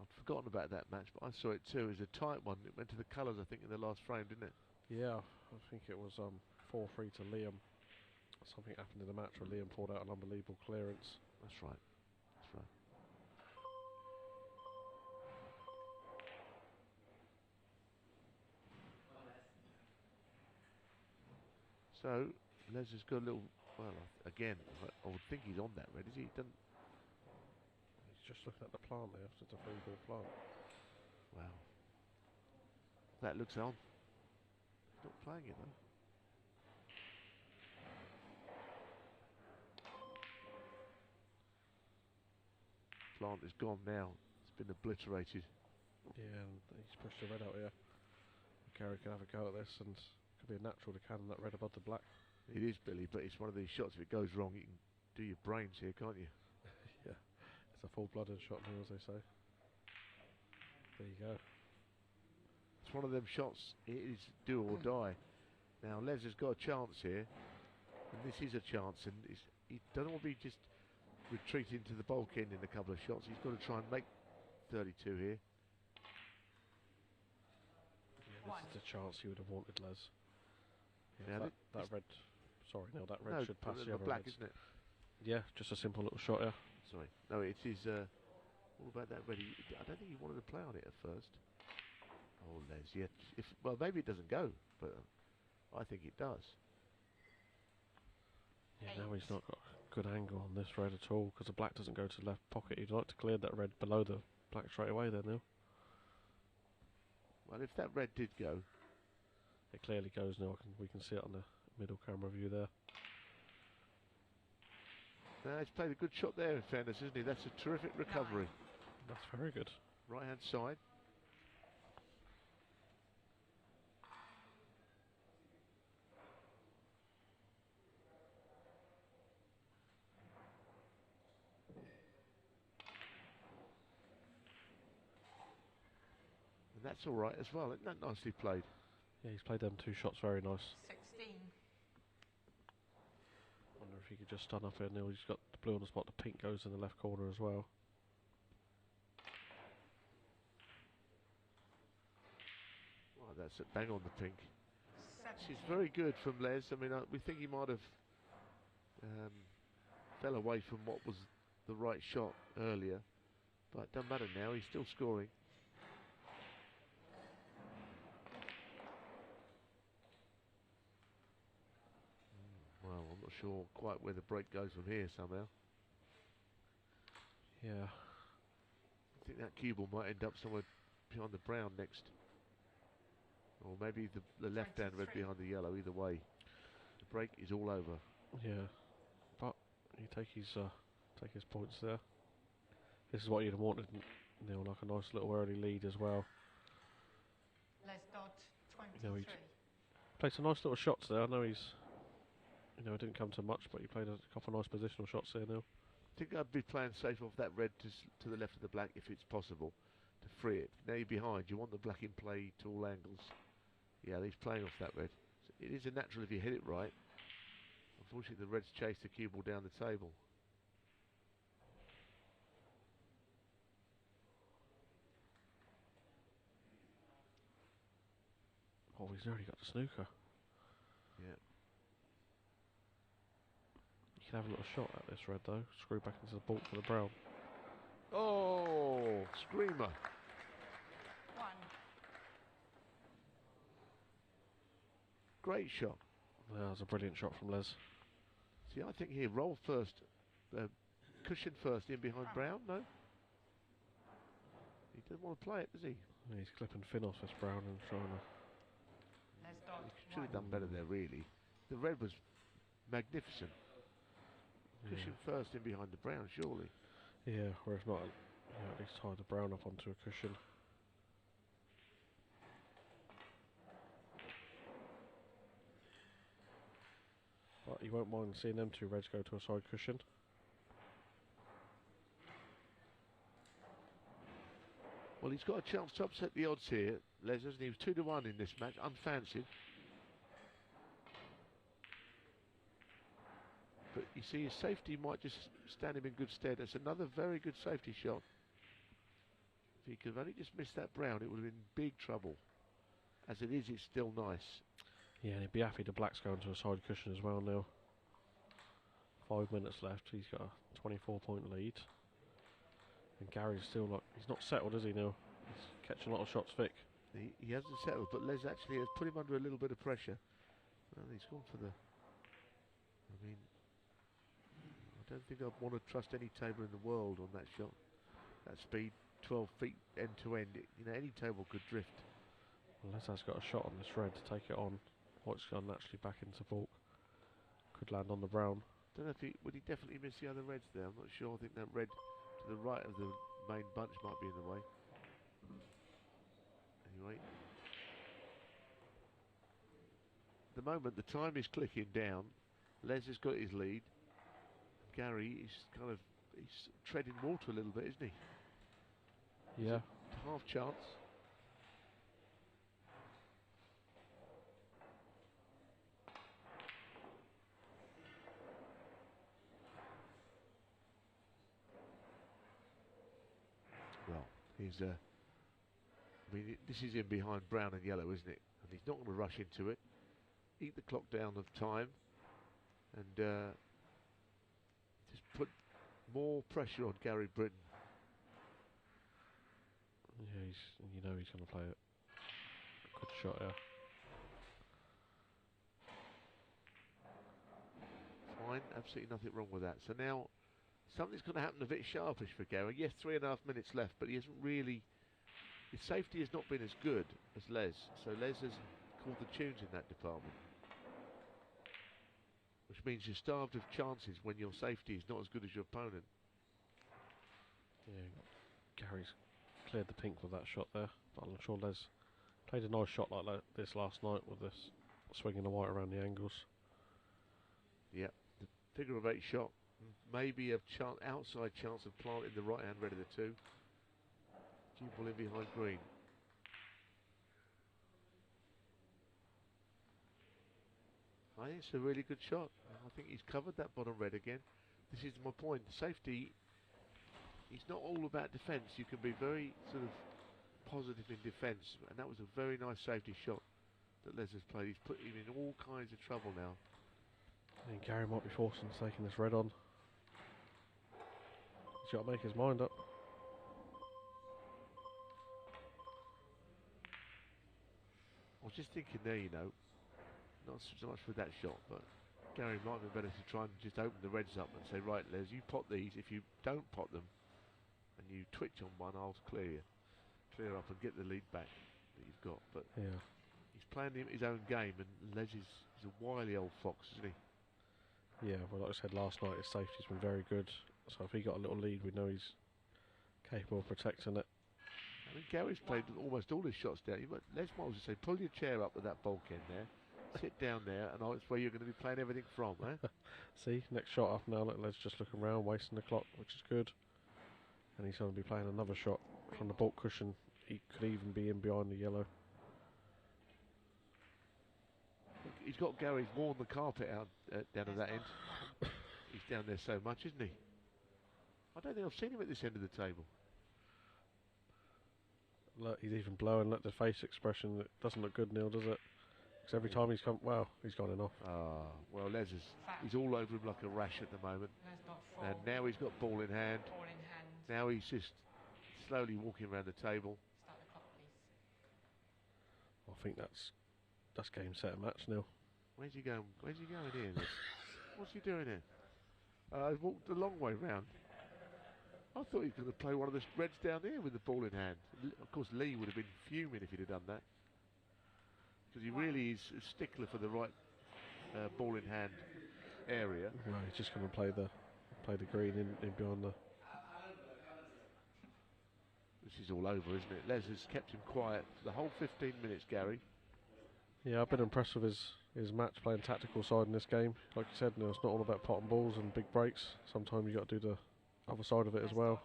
I'd forgotten about that match, but I saw it too. It was a tight one. It went to the colours, I think, in the last frame, didn't it? Yeah, I think it was 4-3 to Liam. Something happened in the match where Liam pulled out an unbelievable clearance. That's right. That's right. So Les has got a little. Well, again, I would think he's on that red. Is he? He's just looking at the plant there. It's a very good plant. Wow. That looks on. He's not playing it though. Plant is gone now. It's been obliterated. Yeah, and he's pushed the red out here. Gary can have a go at this, and could be a natural to cannon that red above the black. It is, Billy, but it's one of these shots. If it goes wrong, you can do your brains here, can't you? Yeah, it's a full-blooded shot now, as they say. There you go. It's one of them shots. It is do or die. Now Les has got a chance here, and this is a chance, and he doesn't want to be just retreating to the bulk end in a couple of shots. He's got to try and make 32 here. Yeah, this is a chance he would have wanted, Les. Yeah, that red. Sorry, no, that red no, should pass the other black, reds. isn't it? Yeah, just a simple little shot here. Sorry, no, it is all about that red. I don't think he wanted to play on it at first. Oh, Les, yeah. Well, maybe it doesn't go, but I think it does. Yeah, now he's not got a good angle on this red at all, because the black doesn't go to the left pocket. He'd like to clear that red below the black straight away there, Neil. Well, if that red did go, it clearly goes now. We can see it on the middle camera view there. he's played a good shot there, in fairness, isn't he? That's a terrific recovery. That's very good. Right hand side. And that's all right as well. Isn't that nicely played? Yeah, he's played them 2 shots very nice. 16. Wonder if he could just stun up here, Neal. He's got the blue on the spot. The pink goes in the left corner as well. Well, that's a bang on the pink. 17. She's very good from Les. I mean, we think he might have fell away from what was the right shot earlier, but it doesn't matter now. He's still scoring. Well, I'm not sure quite where the break goes from here somehow. Yeah. I think that cue ball might end up somewhere behind the brown next. Or maybe the left-hand red behind the yellow. Either way, the break is all over. Yeah. But you take his points there. This is what you'd have wanted, Neal, like a nice little early lead as well. Les Dodd, You know, 23. he played some nice little shots there. I know he's, it didn't come to much, but he played a couple of nice positional shots there, Neal. I think I'd be playing safe off that red to the left of the black if it's possible to free it. Now you're behind. You want the black in play to all angles. Yeah, he's playing off that red. So it is a natural if you hit it right. Unfortunately, the red's chased the cue ball down the table. Oh, he's already got the snooker. Yeah. You can have a little shot at this red though. Screw back into the baulk for the brown. Oh, screamer. 1. Great shot. Yeah, that was a brilliant shot from Les. See, I think here, roll first. Cushion first in behind brown, no? He doesn't want to play it, does he? Yeah, he's clipping Finn off this brown and trying to... Les Dodd, He should have done better there, really. The red was magnificent. Cushion first in behind the brown, surely. Yeah, or if not, at least tie the brown up onto a cushion. But you won't mind seeing them 2 reds go to a side cushion. Well, he's got a chance to upset the odds here, Les, hasn't he? He was 2-1 in this match, unfancied. But you see, his safety might just stand him in good stead. That's another very good safety shot. If he could have only just missed that brown, it would have been big trouble. As it is, it's still nice. Yeah, and he'd be happy the black's going to a side cushion as well now. 5 minutes left. He's got a 24-point lead. And Gary's still like, he's not settled, is he, now? He's catching a lot of shots thick. He hasn't settled, but Les actually has put him under a little bit of pressure. Well, he's gone for the... I mean, I don't think I'd want to trust any table in the world on that shot. That speed, 12 feet end to end. Any table could drift. Well, Les has got a shot on this red to take it on. What's gone naturally back into baulk. Could land on the brown. Don't know if would he definitely miss the other reds there. I'm not sure. I think that red to the right of the main bunch might be in the way. Anyway, at the moment the time is clicking down. Les has got his lead. Gary is he's treading water a little bit, isn't he? Yeah. Half chance. Well, he's I mean, this is in behind brown and yellow, isn't it? And he's not going to rush into it. Eat the clock down of time, and just put more pressure on Gary Britton. Yeah, he's going to play it. Good shot, yeah. Fine, absolutely nothing wrong with that. So now something's going to happen a bit sharpish for Gary. Yes, 3.5 minutes left, but he hasn't really His safety has not been as good as Les, so Les has called the tunes in that department. Which means you're starved of chances when your safety is not as good as your opponent. Yeah, Gary's cleared the pink with that shot there, but I'm sure Les played a nice shot like this last night with this swinging the white around the angles. Yeah, the figure of 8 shot, maybe a outside chance of planting the right hand red of the 2. Cue ball in behind green. I think it's a really good shot. I think he's covered that bottom red again. This is my point. Safety, it's not all about defence. You can be very sort of positive in defence, and that was a very nice safety shot that Les has played. He's put him in all kinds of trouble now. I think Gary might be forced into taking this red on. He's got to make his mind up. I was just thinking there, you know, not so much for that shot, but Gary might be better to try and just open the reds up and say, right, Les, you pot these. If you don't pot them and you twitch on one, I'll clear up and get the lead back that you've got. But yeah, he's playing his own game, and Les is a wily old fox, isn't he? Yeah, well, like I said last night, his safety's been very good. So if he got a little lead, we know he's capable of protecting it. I mean, Gary's played almost all his shots down. Les might as well say, pull your chair up with that bulkhead there, sit down there, and that's where you're going to be playing everything from, eh? See, next shot up now, Les just looking around, wasting the clock, which is good. And he's going to be playing another shot from the bulk cushion. He could even be in behind the yellow. He's got Gary's worn the carpet out down at that end. He's down there so much, isn't he? I don't think I've seen him at this end of the table. Look, he's even blowing. Look, the face expression. It doesn't look good, Neil, does it? Because every time he's come, well, he's gone enough. Ah, well, he's all over him like a rash at the moment. And now he's got ball in hand. Now he's just slowly walking around the table. I think that's game, set, and match, Neil. Where's he going? Where's he going here? What's he doing here? He walked a long way round. I thought he was going to play one of the reds down there with the ball in hand. Of course, Lee would have been fuming if he'd have done that, because he really is a stickler for the right ball in hand area. No, he's just going to play the green in behind the. This is all over, isn't it? Les has kept him quiet for the whole 15 minutes, Gary. Yeah, I've been impressed with his match playing tactical side in this game. Like you said, Neil, it's not all about potting balls and big breaks. Sometimes you got to do the other side of it as well.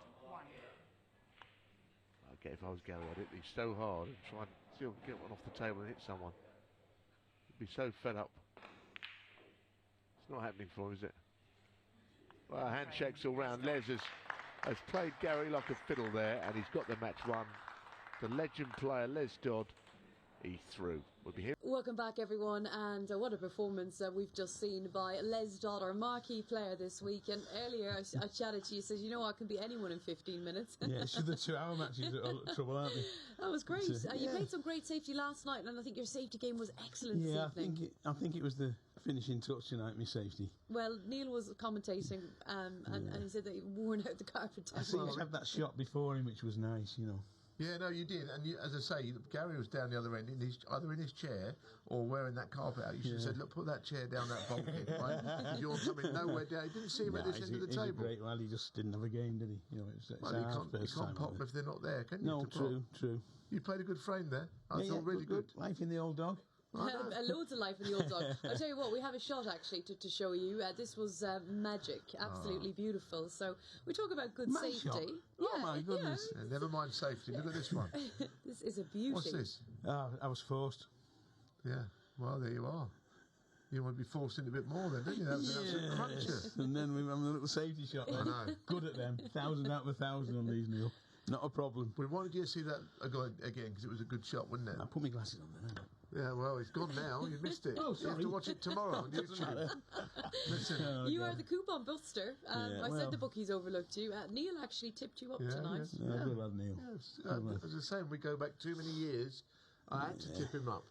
I'd get if I was Gary, I'd hit these so hard and try and see if I can get one off the table and hit someone. He'd be so fed up. It's not happening for him, is it? Well, handshakes all round. Les has played Gary like a fiddle there, and he's got the match won. The legend player, Les Dodd, he's through. We'll be here. Welcome back, everyone, and what a performance we've just seen by Les Dodd, our marquee player this week. And earlier I chatted to you, said, you know, I can be anyone in 15 minutes. Yeah, it's the 2-hour matches that are trouble, aren't they? That was great. You played some great safety last night, and I think your safety game was excellent this evening. I think it was the finishing touch tonight, my safety. Well, Neal was commentating, and he said that he worn out the carpet. I think he had that shot before him, which was nice, you know. Yeah, no, you did, and as I say, Gary was down the other end, either in his chair or wearing that carpet out. You should have said, "Look, put that chair down that bulkhead, right? Because you're coming nowhere down." He didn't see him at this end of the table. He's a great lad. He just didn't have a game, did he? You know, it's well, you can't pop if they're not there, can you? No, true. You played a good frame there. I thought really good. Life in the old dog. Loads of life in the old dog. I'll tell you what, we have a shot actually to show you. This was magic, absolutely beautiful. So we talk about good safety. Shot. Oh my goodness! Yeah, never mind safety. Look at this one. This is a beauty. What's this? I was forced. Yeah. Well, there you are. You want to be forced in a bit more then, didn't you? That was an absolute cruncher. And then we have a little safety shot there. I know. Good at them. 1,000 out of 1,000 on these, Neil. Not a problem. We wanted you to see that again because it was a good shot, wasn't it? I put my glasses on there. Yeah, well, it's gone now. You missed it. Oh, sorry. You have to watch it tomorrow on YouTube. Listen, you are the coupon buster. I said the bookies overlooked you. Neal actually tipped you up tonight. Good lad, Neil. As I say, we go back too many years. I had to tip him up.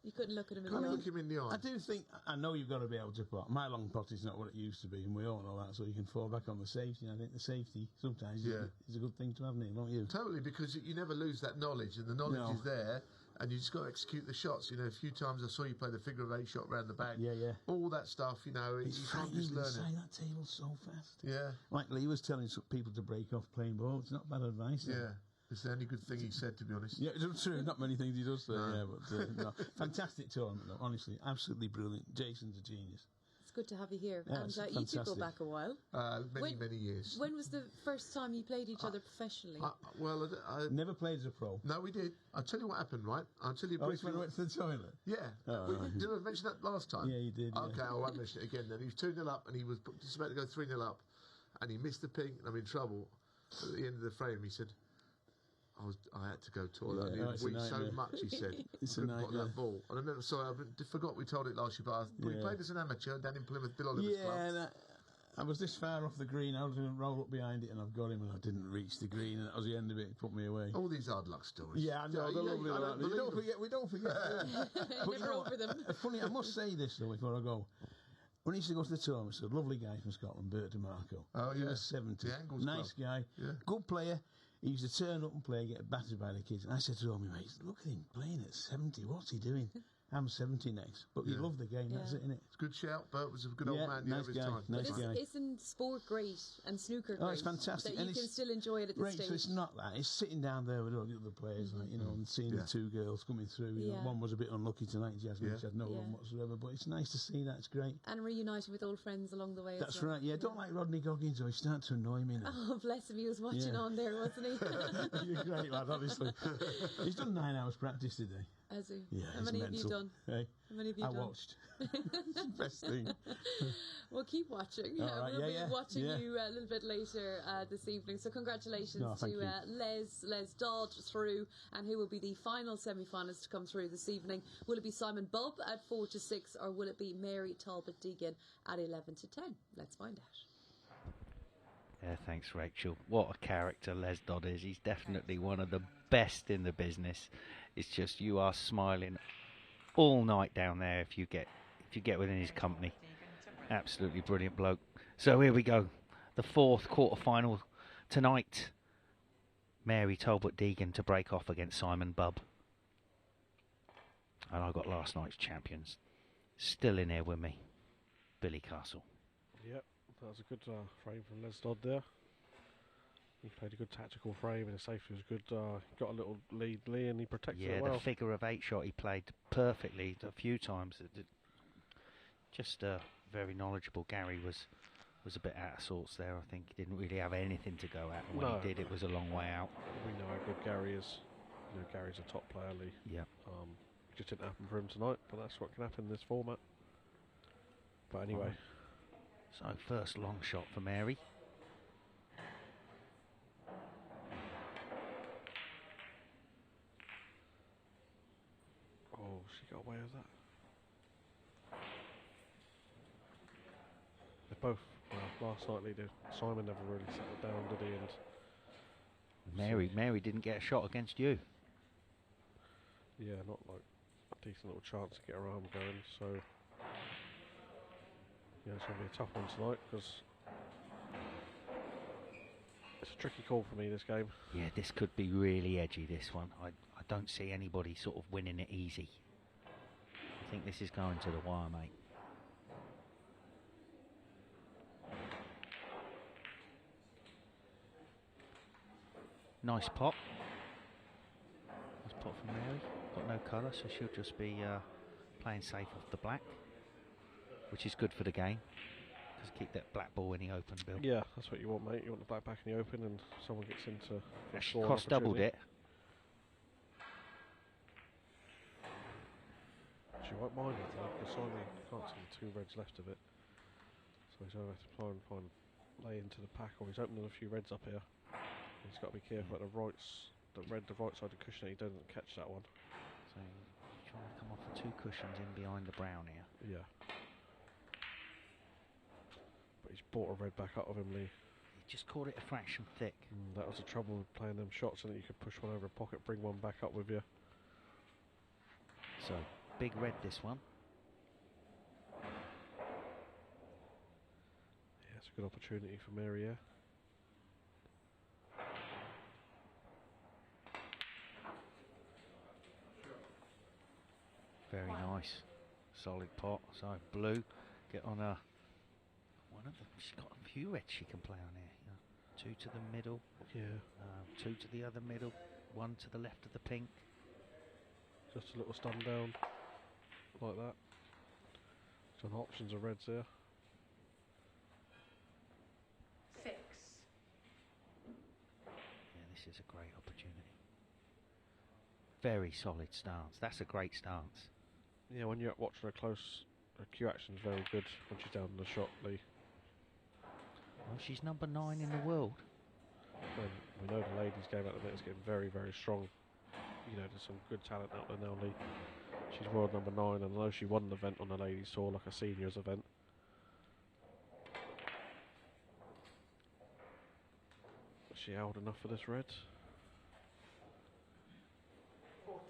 You couldn't look at him in Can't the eye. look him in the eye. I do think, I know you've got to be able to pot. My long pot is not what it used to be, and we all know that, so you can fall back on the safety. And I think the safety sometimes is a good thing to have, Neil, don't you? Totally, because you never lose that knowledge, and the knowledge is there, and you just got to execute the shots. You know, a few times I saw you play the figure of 8 shot round the back. Yeah, yeah. All that stuff, you know, It's you can't just learn it. that table's so fast. Yeah. Like Lee was telling some people to break off playing ball. It's not bad advice. Yeah. It's the only good thing he said, to be honest. Yeah, it's true. Not many things he does say, no. Fantastic tournament, though, honestly. Absolutely brilliant. Jason's a genius. It's good to have you here. Yeah, And it's you two go fantastic. back a while. Many years. When was the first time you played each other professionally? Well, I never played as a pro. No, we did. I'll tell you what happened, right? I'll tell you Oh, it's briefly. when I went to the toilet? Yeah. Oh, right. Did I mention that last time? Yeah, you did. Okay, yeah. I won't mention it again then. He was 2-0 up and he was just about to go 3-0 up and he missed the ping and I'm in trouble. At the end of the frame, he said, I had to go toilet. Yeah, I it's a needed wee so nightmare. much, he said. It's a couldn't pot nightmare. that ball. And I remember, sorry, I forgot we told it last year, but we played as an amateur down in Plymouth, Bill Oliver's club. Yeah, I was this far off the green. I was going to roll up behind it, and I've got him, and I didn't reach the green, and that was the end of it. It put me away. All these hard luck stories. Yeah, I know. They're lovely, I aren't they? We don't forget. But Never over them. Funny, I must say this though before I go. When I used to go to the tournament, a lovely guy from Scotland, Bert DeMarco. Oh, He yeah. was 70. The Angles Nice Club. guy. Yeah. Good player. He used to turn up and play, get battered by the kids. And I said to all my mates, look at him playing at 70. What's he doing? I'm 70 next. But you love the game, that's it, innit? It's a good shout. Bert was a good old man. nice of his guy, time. nice guy. Isn't sport great and snooker great? Oh, it's fantastic. That And you can it's still enjoy it at this Right, stage. so it's not that. It's sitting down there with all the other players, like, you know, and seeing the two girls coming through. You know, one was a bit unlucky tonight, Jasmine. She had no run whatsoever, but it's nice to see that. It's great. And reuniting with old friends along the way. That's as well. right. Yeah, don't like Rodney Goggins, though. He's starting to annoy me now. Oh, bless him. He was watching on there, wasn't he? You're a great lad, honestly. He's done 9 hours practice today. Has he? Yeah, How it's many have you mental. done? Hey? How many have you I done? watched. Best thing. Well, keep watching. All right, We'll be yeah, watching yeah. you a little bit later this evening. So congratulations No, thank to you. Les Dodd through, and who will be the final semi-finalists to come through this evening. Will it be Simon Bubb at 4-6, or will it be Mary Talbot Deegan at 11-10? Let's find out. Yeah, thanks, Rachel. What a character Les Dodd is. He's definitely one of the best in the business. It's just you are smiling all night down there if you get within his company. Absolutely brilliant bloke. So here we go. The 4th quarter-final tonight. Mary Talbot Deegan to break off against Simon Bubb. And I got last night's champions still in here with me. Billy Castle. Yep, that was a good frame from Les Dodd there. He played a good tactical frame and his safety was good. Got a little lead, Lee, and he protected it well. The figure of 8 shot he played perfectly a few times. Just very knowledgeable. Gary was a bit out of sorts there. I think he didn't really have anything to go at. And when he did, it was a long way out. We know how good Gary is. You know, Gary's a top player, Lee. Yeah. Just didn't happen for him tonight, but that's what can happen in this format. But anyway. So first long shot for Mary. Oh, she got away with that. They both, last night they did. Simon never really settled down, did he? And Mary didn't get a shot against you. yeah, not like a decent little chance to get her arm going. So yeah, it's going to be a tough one tonight because it's a tricky call for me, this game. Yeah, this could be really edgy, this one. I don't see anybody sort of winning it easy. I think this is going to the wire, mate. Nice pot. Nice pot from Mary. Got no colour, so she'll just be playing safe off the black, which is good for the game. Just keep that black ball in the open, Bill. Yeah, that's what you want, mate. You want the black back in the open and someone gets into a She scoring cross doubled opportunity. it. She won't mind it though, because Simon can't see the 2 reds left of it. So he's going to have to try and find lay into the pack, or he's opening a few reds up here. He's got to be careful at the right side of the cushion, he doesn't catch that one. So he's trying to come off the 2 cushions in behind the brown here. Yeah. But he's brought a red back up of him, Lee. He just caught it a fraction thick. That was the trouble with playing them shots, and that you could push one over a pocket, bring one back up with you. So big red, this one. Yeah, it's a good opportunity for Mary, yeah. Very nice. Solid pot. So blue, get on a... One of them. She's got a few reds she can play on here. You know, 2 to the middle. Yeah. 2 to the other middle. 1 to the left of the pink. Just a little stun down, like that. Some options of reds there. 6. Yeah, this is a great opportunity. Very solid stance. That's a great stance. Yeah, when you're watching her close, her cue action's very good when she's down in the shot, Lee. Well, she's number 9 in the world. And we know the ladies' game at the minute is getting very, very strong. You know, there's some good talent out there now, Lee. She's world number 9, and I know she won an event on the ladies' tour, like a seniors event. Is she held enough for this red? 14.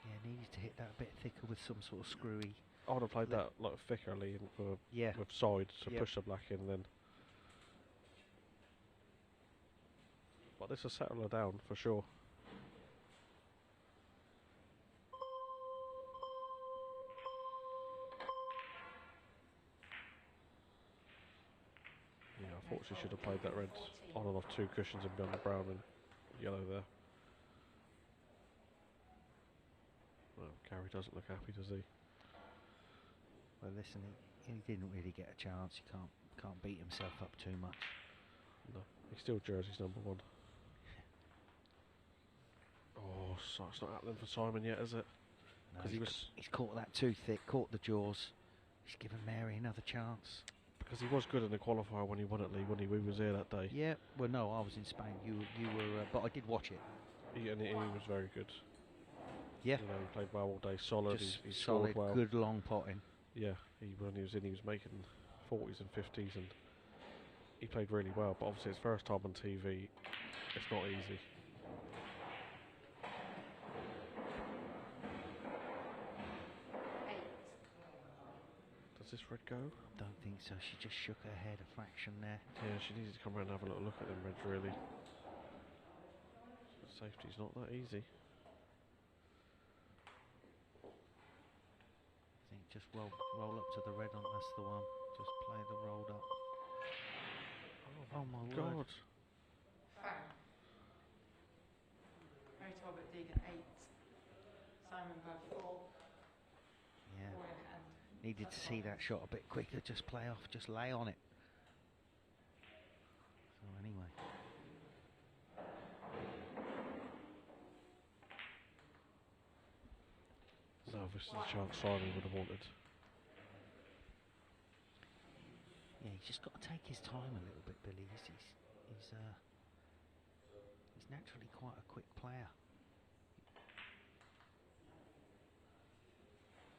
Yeah, needed to hit that a bit thicker with some sort of screwy. I would have played that like thicker, Lee, and yeah, with sides to push the black in then. But this will settle her down for sure. Yeah, I thought she should have played that red on and off 2 cushions and beyond the brown and yellow there. Well, Gary doesn't look happy, does he? Well, listen, he didn't really get a chance. He can't beat himself up too much. No, he's still Jersey's number 1. Oh, so it's not happening for Simon yet, is it? Because No, he's caught that too thick, caught the jaws. He's given Mary another chance. Because he was good in the qualifier when he won at Lee, when he was here that day. Yeah, well, no, I was in Spain. You were, but I did watch it. And he was very good. Yeah. You know, he played well all day, solid. Just he solid, scored well. good long potting. Yeah, when he was in, he was making 40s and 50s, and he played really well. But obviously, his first time on TV, it's not easy. Does this red go? Don't think so. She just shook her head a fraction there. Yeah, she needed to come around and have a little look at them reds, really. Safety's not that easy. I think just roll up to the red on. That's the one. Just play the rolled up. Oh my God. word. Fair. Mary Talbot Deegan 8. Simon Bird 4. Yeah. 4 in hand. Needed to see that shot a bit quicker. Just play off. Just lay on it. So anyway. So this is a chance Simon would have wanted. Yeah, he's just got to take his time a little bit, Billy. He's naturally quite a quick player.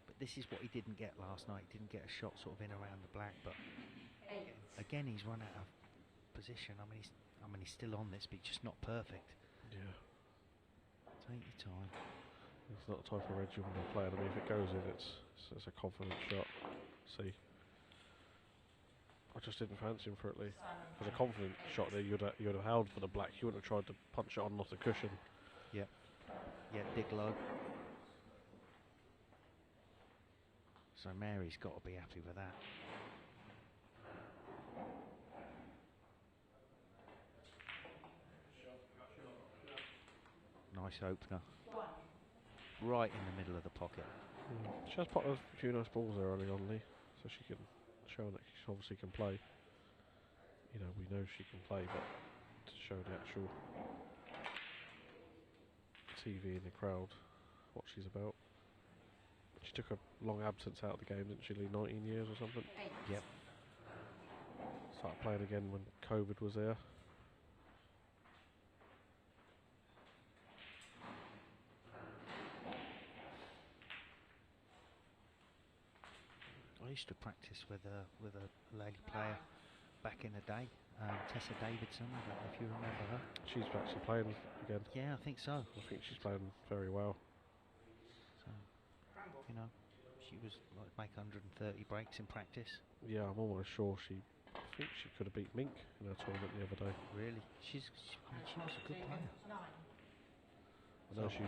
But this is what he didn't get last night. He didn't get a shot sort of in around the black. But again, he's run out of position. I mean, he's still on this, but he's just not perfect. Yeah. Take your time. It's not the type of red you want to play. I mean, if it goes in, it's a confident shot. See. I just didn't fancy him for it, Lee. For the confident shot there, you'd have held for the black. You wouldn't have tried to punch it on and off the cushion. Yeah. Yeah, dig low. So Mary's got to be happy with that. Nice opener. Right in the middle of the pocket. She has put a few nice balls there early on, Lee, so she can show that she obviously can play. You know, we know she can play, but to show the actual TV in the crowd what she's about. She took a long absence out of the game, didn't she, Lee? 19 years or something? Yep. Started playing again when COVID was there. I used to practice with a lady player back in the day, Tessa Davidson. I don't know if you remember her. She's actually playing again. Yeah, I think so. I think she's playing very well. So, you know, she was like make 130 breaks in practice. Yeah, I'm almost sure I think she could have beat Mink in her tournament the other day. Really? She was a good player. I know she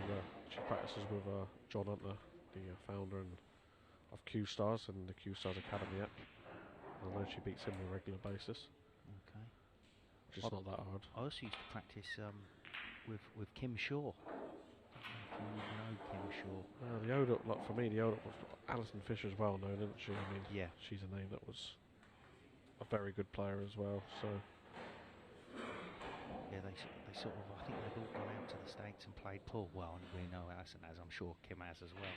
practices with John Hunter, the founder of Q Stars and the Q Stars Academy app. I know she beats him on a regular basis. Okay. Which is not that hard. I also used to practice with Kim Shaw. I don't know if you know Kim Shaw. The Yoda, like for me, the Yoda was Alison Fisher's well known, isn't she? I mean, yeah, she's a name that was a very good player as well. So yeah, they sort of, I think they've all gone out to the States and played pool. Well, we know Alison has. I'm sure Kim has as well.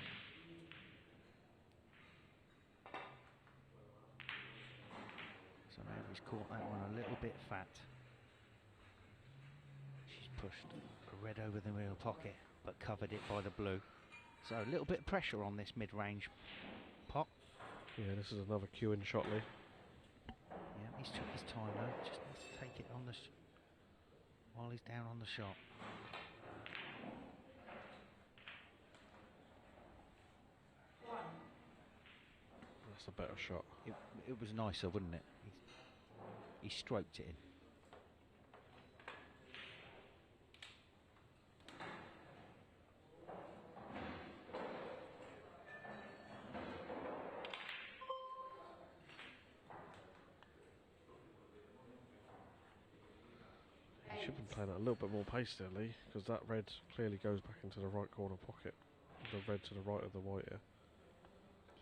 So Mary's caught that one a little bit fat. She's pushed a red over the middle pocket, but covered it by the blue. So a little bit of pressure on this mid-range pot. yeah, this is another queuing shot, Lee. Yeah, he's took his time though. Just needs to take it on the while he's down on the shot. That's a better shot. It was nicer, wouldn't it? He stroked it in. You should have been playing at a little bit more pace there, Lee, because that red clearly goes back into the right corner pocket. The red to the right of the white here.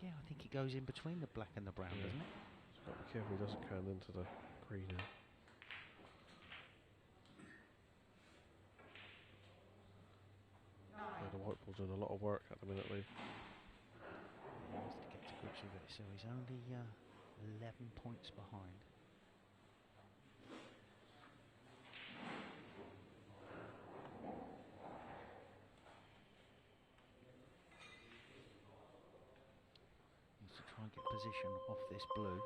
Yeah, I think it goes in between the black and the brown, doesn't it? He's got to be careful he doesn't can into the green here. Yeah, the white ball's doing a lot of work at the minute, Lee. He needs to get to grips with it, so he's only 11 points behind. Needs to try and get position off this blue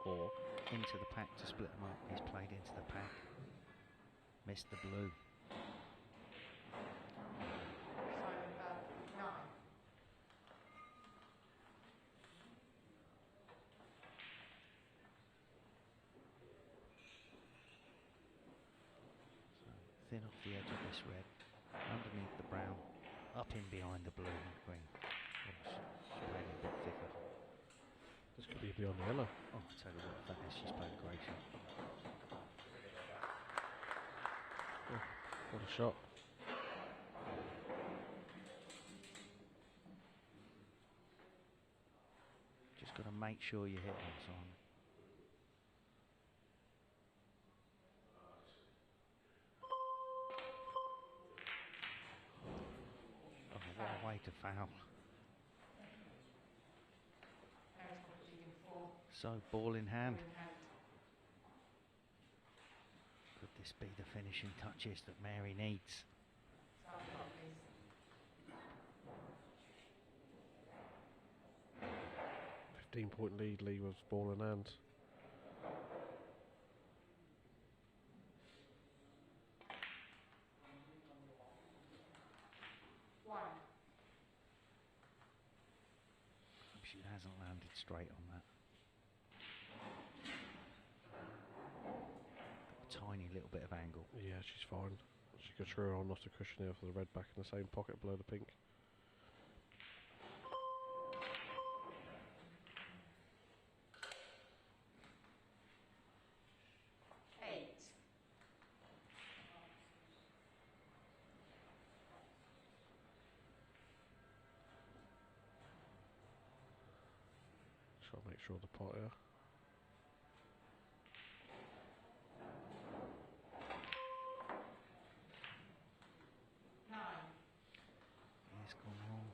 or into the pack to split them up. He's played into the pack, missed the blue. Thin off the edge of this red, underneath the brown, up in behind the blue and green. Red a bit thicker. This could be beyond the yellow. Oh, I tell you what, that is, she's played a great shot. Oh, what a shot. Just got to make sure you hit them, Simon. What a way to foul. So, ball in hand. Could this be the finishing touches that Mary needs? 15-point lead, Lee was ball in hand. She hasn't landed straight on that. Got a tiny little bit of angle. Yeah, she's fine. She could throw her on off the cushion here for the red back in the same pocket below the pink. I'll make sure the pot here. It's gone wrong.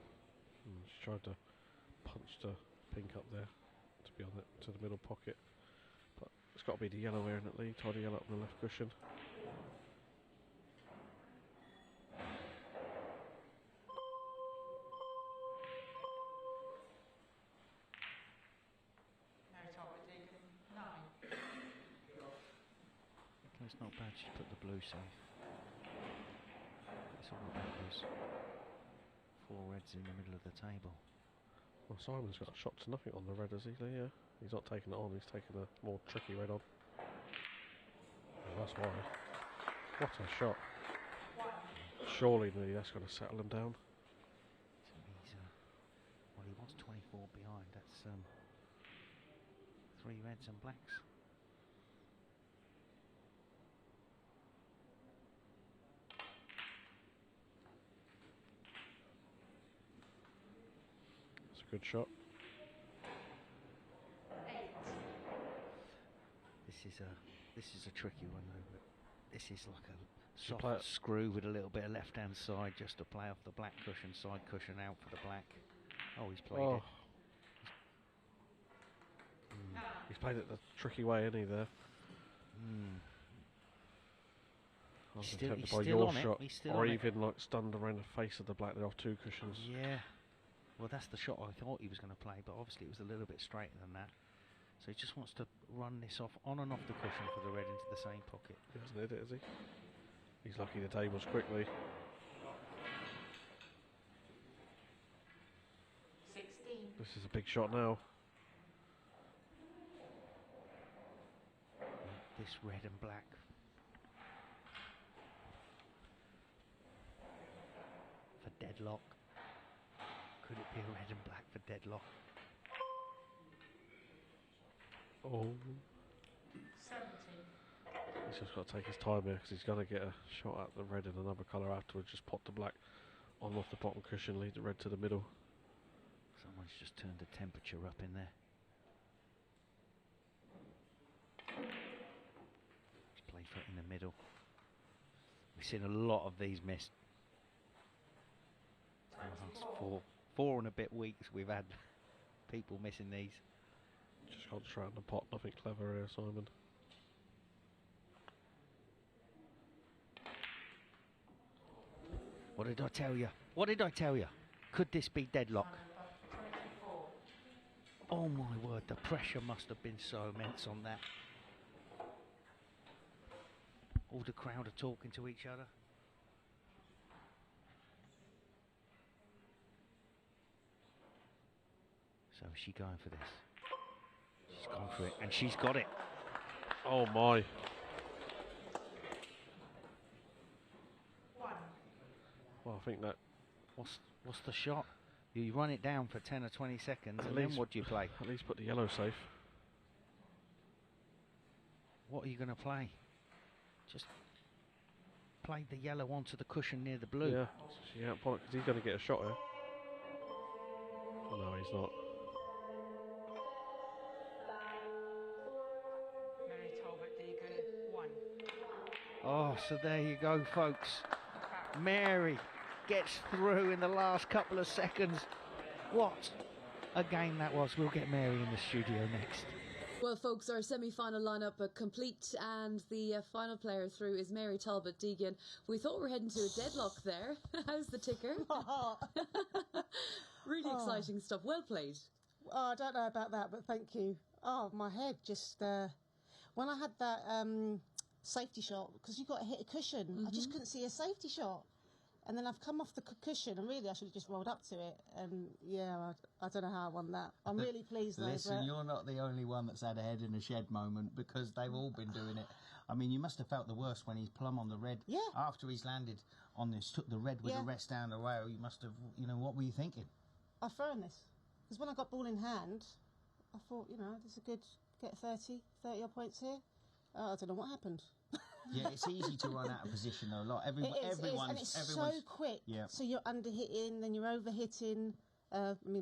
She tried to punch the pink up there to be on it to the middle pocket, but it's got to be the yellow here in it, Lee. Tie the yellow up on the left cushion. It's not bad, she's put the blue safe. It's all about those 4 reds in the middle of the table. Well, Simon's got a shot to nothing on the red, has he? Yeah. He's not taking it on, he's taking a more tricky red on. Oh, that's why. What a shot. Surely that's going to settle him down. He's, well, he was 24 behind. That's 3 reds and blacks. It's a good shot. This is a tricky one though. But this is like a soft screw with a little bit of left-hand side just to play off the black cushion, side cushion out for the black. Oh, he's played it. He's played it the tricky way, isn't he, there? I was tempted by your shot, or even like stunned around the face of the black there off 2 cushions. Yeah. Well, that's the shot I thought he was going to play, but obviously it was a little bit straighter than that. So he just wants to run this off on and off the cushion for the red into the same pocket. He hasn't hit it, has he? He's lucky the table's quickly. 16. This is a big shot now. This red and black. For deadlock. Could it be a red and black for deadlock? Oh. 17. He's just got to take his time here because he's going to get a shot at the red in another colour afterwards. Just pop the black on off the bottom cushion, lead the red to the middle. Someone's just turned the temperature up in there. Just play for it in the middle. We've seen a lot of these missed. Last four and a bit weeks we've had people missing these. Just concentrate on the pot, nothing clever here, Simon. What did I tell you? What did I tell you? Could this be deadlock? Oh my word, the pressure must have been so immense on that. All the crowd are talking to each other. So is she going for this? She's gone for it, and she's got it. Oh my. Well, I think that... What's the shot? You run it down for 10 or 20 seconds, and then what do you play? At least put the yellow safe. What are you going to play? Just play the yellow onto the cushion near the blue. Yeah, she out because he's going to get a shot here. Oh, no, he's not. Mary Talbot, Deegan, 1. Oh, so there you go, folks. Mary gets through in the last couple of seconds. What a game that was. We'll get Mary in the studio next. Well, folks, our semi-final lineup complete, and the final player through is Mary Talbot Deegan. We thought we were heading to a deadlock there. How's the ticker? Really exciting stuff. Well played. Oh, I don't know about that, but thank you. Oh, my head just... when I had that safety shot, because you've got to hit a cushion, I just couldn't see a safety shot. And then I've come off the cushion, and really I should have just rolled up to it. And yeah, I don't know how I won that. I'm really pleased though. Listen, you're not the only one that's had a head in a shed moment, because they've all been doing it. I mean, you must have felt the worst when he's plumb on the red. Yeah. After he's landed on this, took the red with the rest down the rail, you must have, what were you thinking? I've thrown this. Because when I got ball in hand, I thought, this is a good, get 30 odd points here. I don't know what happened. Yeah, it's easy to run out of position though. Like everyone's, and it's so quick. Yeah. So you're under hitting, then you're over hitting.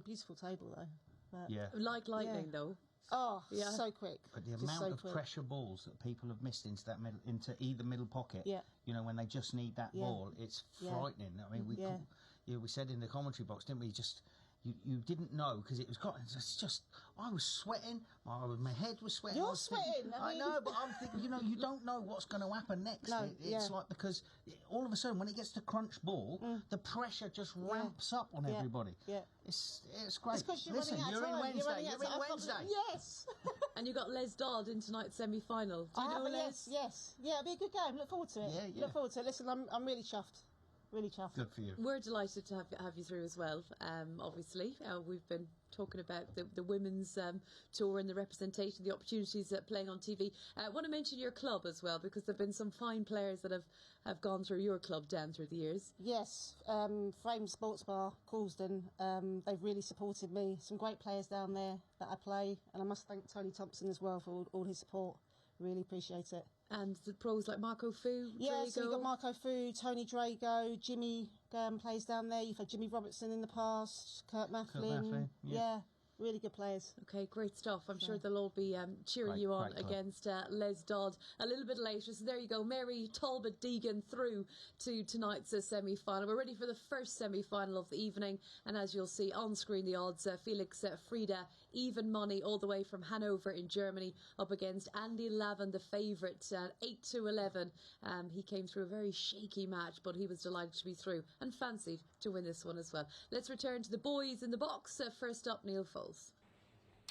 Beautiful table though. But Like lightning though. Oh, so quick. But the amount of pressure balls that people have missed into that into either middle pocket. Yeah. When they just need that ball, it's frightening. I mean, we said in the commentary box, didn't we? Just. You didn't know because it was just I was sweating, my head was sweating. You're sweating. I know, but I'm thinking, you don't know what's going to happen next. No, it's like, because all of a sudden when it gets to crunch ball, the pressure just ramps up on everybody. Yeah, it's great. It's Listen, you're in Wednesday. You're in Wednesday. Yes. And you got Les Dodd in tonight's semi-final. Do you know Les? Yes. Yeah, it'll be a good game. Look forward to it. Yeah. Look forward to it. Listen, I'm really chuffed. Really chuffed. Good for you. We're delighted to have you through as well. Obviously, we've been talking about the women's tour and the representation, the opportunities that playing on TV. I want to mention your club as well, because there have been some fine players that have gone through your club down through the years. Yes, Frame Sports Bar, Coulsdon, they've really supported me. Some great players down there that I play, and I must thank Tony Thompson as well for all his support. Really appreciate it. And the pros like Marco Fu, yeah, Drago. so you've got Marco Fu, Tony Drago, Jimmy plays down there. You've had Jimmy Robertson in the past, Kurt Mafflin. Yeah, really good players. Okay, great stuff. I'm sure they'll all be cheering you on against Les Dodd a little bit later. So there you go, Mary Talbot Deegan through to tonight's semi-final. We're ready for the first semi-final of the evening, and as you'll see on screen, the odds: Felix Frieda, even money all the way from Hanover in Germany, up against Andy Lavin, the favourite, 8-11. He came through a very shaky match, but he was delighted to be through and fancied to win this one as well. Let's return to the boys in the box. First up, Neal Foulds.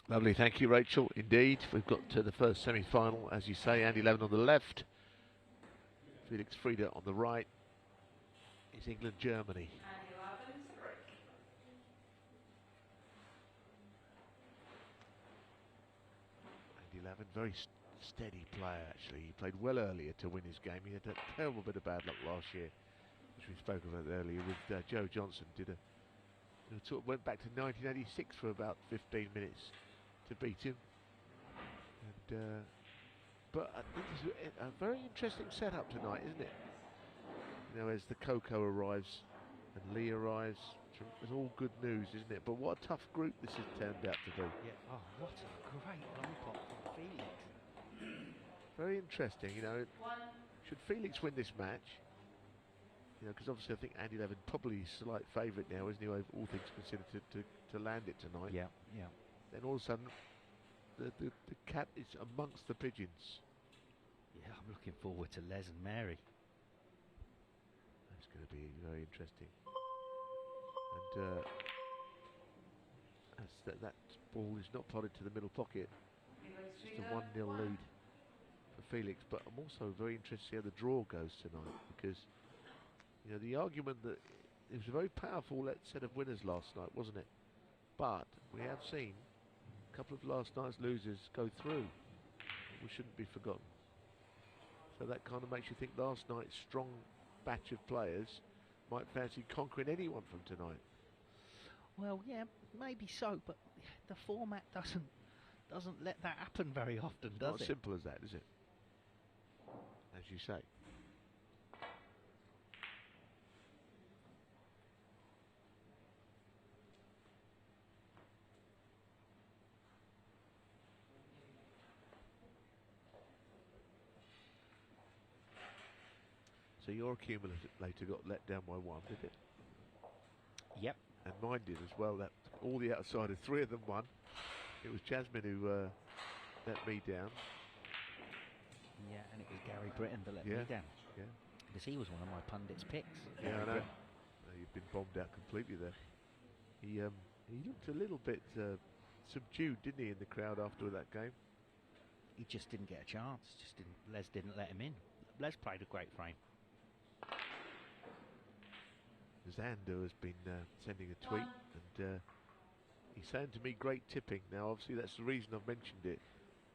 Lovely, thank you, Rachel. Indeed, we've got to the first semi-final, as you say. Andy Lavin on the left, Felix Frieda on the right. It's England-Germany. Andy Lavin, very steady player, actually. He played well earlier to win his game. He had a terrible bit of bad luck last year, which we spoke about earlier with Joe Johnson. Went back to 1986 for about 15 minutes to beat him. But I think it's a very interesting setup tonight, isn't it? You know, as the Coco arrives and Lee arrives, it's all good news, isn't it? But what a tough group this has turned out to be. Yeah. Oh, what a great long pot from Felix. Very interesting, you know. Should Felix win this match? You know, because obviously I think Andy Lavin probably slight favourite now, isn't he? All things considered, to land it tonight. Yeah, yeah. Then all of a sudden, the cat is amongst the pigeons. Yeah, I'm looking forward to Les and Mary. That's going to be very interesting. And that ball is not potted to the middle pocket. Just a 1-0 lead for Felix. But I'm also very interested to see how the draw goes tonight, because you know, the argument that it was a very powerful set of winners last night, wasn't it? But we have seen a couple of last night's losers go through. We shouldn't be forgotten. So that kind of makes you think last night's strong batch of players might fancy conquering anyone from tonight. Well, yeah, maybe so, but the format doesn't let that happen very often, does it? Not as simple as that, is it? As you say. So your accumulator got let down by 1, did it? Yep. And mine did as well. That all the outsiders, 3 of them won. It was Jasmine who let me down. Yeah, and it was Gary Britton that let me down. Yeah. Because he was one of my pundits' picks. Yeah, I know. You've been bombed out completely there. He looked a little bit subdued, didn't he, in the crowd after that game? He just didn't get a chance. Les didn't let him in. Les played a great frame. Xander has been sending a tweet, and he's saying to me, great tipping. Now, obviously, that's the reason I've mentioned it.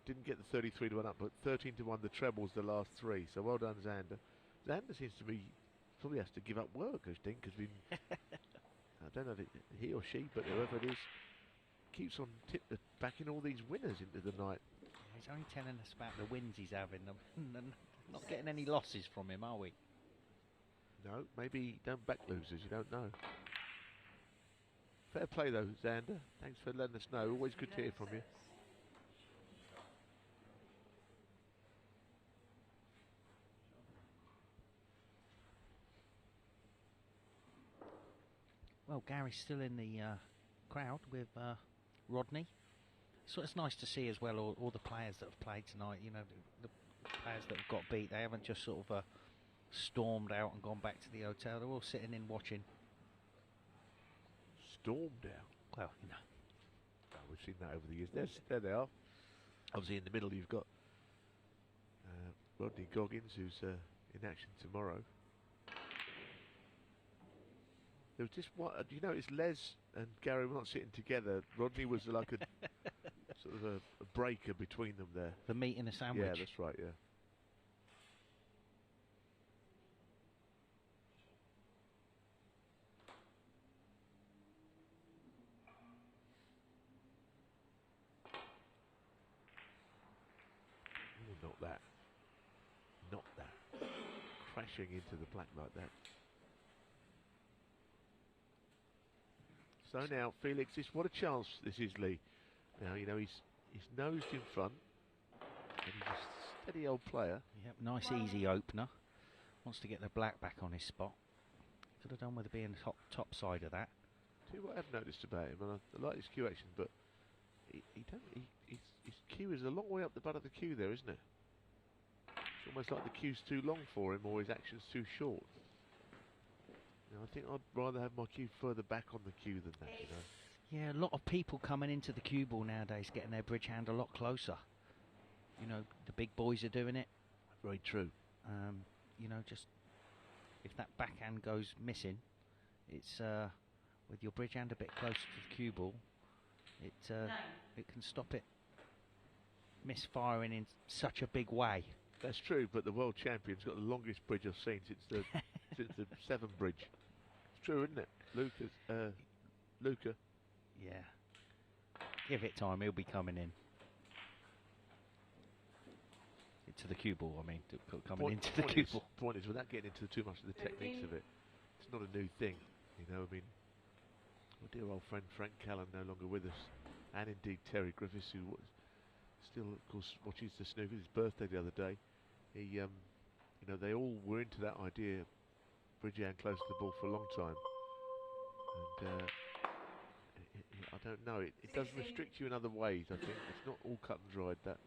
Didn't get the 33-1 up, but 13-1 the trebles the last 3. So well done, Xander. Xander seems to be probably has to give up work, I think, because I don't know if he or she, but whoever it is, keeps on backing all these winners into the night. He's only telling us about the wins he's having, and not getting any losses from him, are we? No, maybe don't back losers, you don't know. Fair play though, Xander. Thanks for letting us know. Always good to hear from you. Well, Gary's still in the crowd with Rodney. So it's nice to see as well all the players that have played tonight. You know, the players that have got beat. They haven't just sort of stormed out and gone back to the hotel. They're all sitting in watching. Stormed out? Well, you know. Oh, we've seen that over the years. There they are. Obviously in the middle you've got Rodney Goggins, who's in action tomorrow. There was just one. You know, it's Les and Gary were not sitting together. Rodney was like a sort of a breaker between them there. The meat in a sandwich. Yeah, that's right. Yeah. Ooh, not that. Not that. Crashing into the black like that. So now, Felix, what a chance this is, Lee. Now, you know, he's nosed in front, and he's a steady old player. Yep, nice easy opener. Wants to get the black back on his spot. Could have done with it being top side of that. Tell you what I've noticed about him, and I like his cue action, but his cue is a long way up the butt of the cue there, isn't it? It's almost like the cue's too long for him, or his action's too short. You know, I think I'd rather have my cue further back on the cue than that, you know. Yeah, a lot of people coming into the cue ball nowadays getting their bridge hand a lot closer. You know, the big boys are doing it. Very true. You know, just if that backhand goes missing, it's with your bridge hand a bit closer to the cue ball, it can stop it misfiring in such a big way. That's true, but the world champion's got the longest bridge I've seen since the since the Severn Bridge. It's true, isn't it, Luca? Yeah. Give it time, he'll be coming in. Into the cue ball, I mean, coming into the cue ball. Point is, without getting into too much of the techniques of it, it's not a new thing, you know. I mean, my dear old friend Frank Callan no longer with us, and indeed Terry Griffiths, who still, of course, watches the snooker. His birthday the other day. He, you know, they all were into that idea, bridge hand close to the ball for a long time, and I don't know. It does restrict you in other ways. I think it's not all cut and dried. That.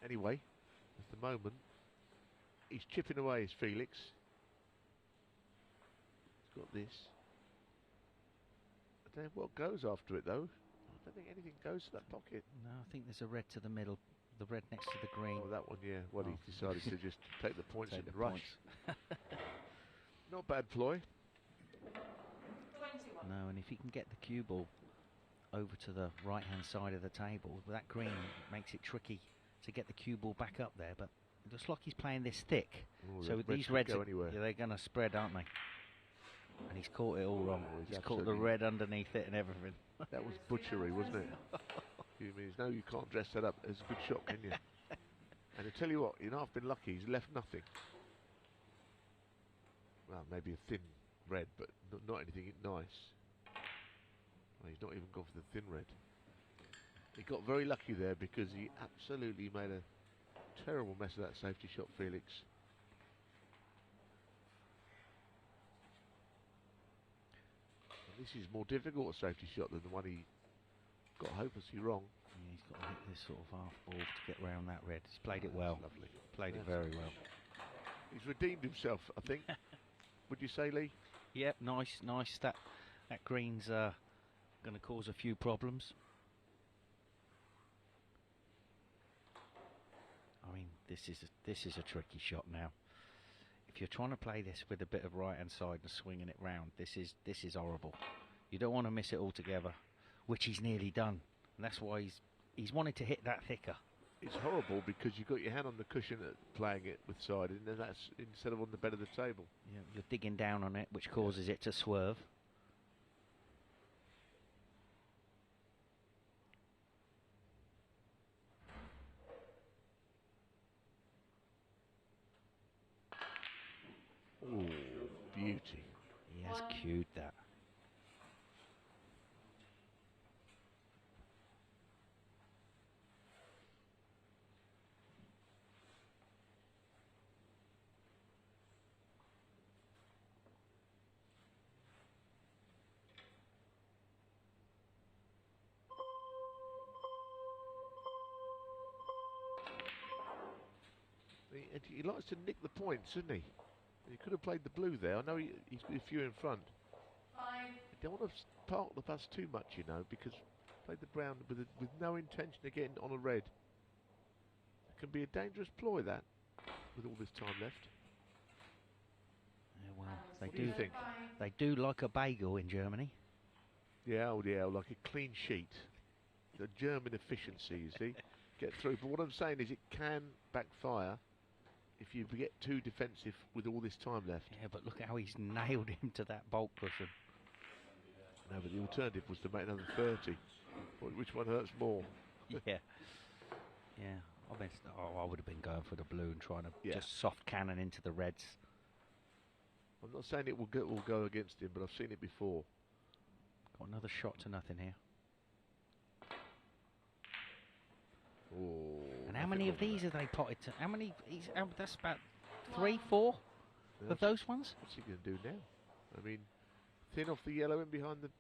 Anyway, at the moment, he's chipping away as Felix. He's got this. I don't know what goes after it though. I don't think anything goes to that pocket. No, I think there's a red to the middle. The red next to the green. Oh, that one, yeah. Well, he's decided to just take the points and rush. Not bad ploy. 21. No, and if he can get the cue ball over to the right-hand side of the table, that green makes it tricky to get the cue ball back up there. But it looks like he's playing this thick. Ooh, so these reds, they're going to spread, aren't they? And he's caught it all wrong. He's caught the red underneath it and everything. That was butchery, wasn't it? You mean, no, you can't dress that up as a good shot, can you? And I tell you what, you know, I've been lucky. He's left nothing. Well, maybe a thin red, but not anything nice. Well, he's not even gone for the thin red. He got very lucky there because he absolutely made a terrible mess of that safety shot, Felix. And this is more difficult a safety shot than the one he got hopelessly wrong. Yeah, he's got to hit this sort of half ball to get round that red. He's played it well. Lovely. Played it very well. He's redeemed himself, I think. Would you say, Lee? Yep, nice. That green's going to cause a few problems. I mean, this is a tricky shot now. If you're trying to play this with a bit of right hand side and swinging it round, this is horrible. You don't want to miss it altogether, which he's nearly done, and that's why he's wanted to hit that thicker. It's horrible because you've got your hand on the cushion playing it with side, and then that's instead of on the bed of the table. Yeah, you're digging down on it, which causes it to swerve. Oh, beauty. He has cued that. He likes to nick the points, doesn't he? He could have played the blue there. I know he's a few in front. 5. You don't want to park the bus too much, you know, because played the brown with no intention of getting on a red. It can be a dangerous ploy, that, with all this time left. Yeah, well, They What do you think? They do like a bagel in Germany. Yeah, oh yeah, like a clean sheet. The German efficiency, you see, get through. But what I'm saying is it can backfire if you get too defensive with all this time left. Yeah, but look how he's nailed him to that bolt cushion. No, but the alternative was to make another 30. Which one hurts more? Yeah. Yeah. I would have been going for the blue and trying to just soft cannon into the reds. I'm not saying it will go against him, but I've seen it before. Got another shot to nothing here. Oh, and how many of these have they potted to? How many? That's about 3, 4 of those ones. What's he going to do now? I mean, thin off the yellow in behind the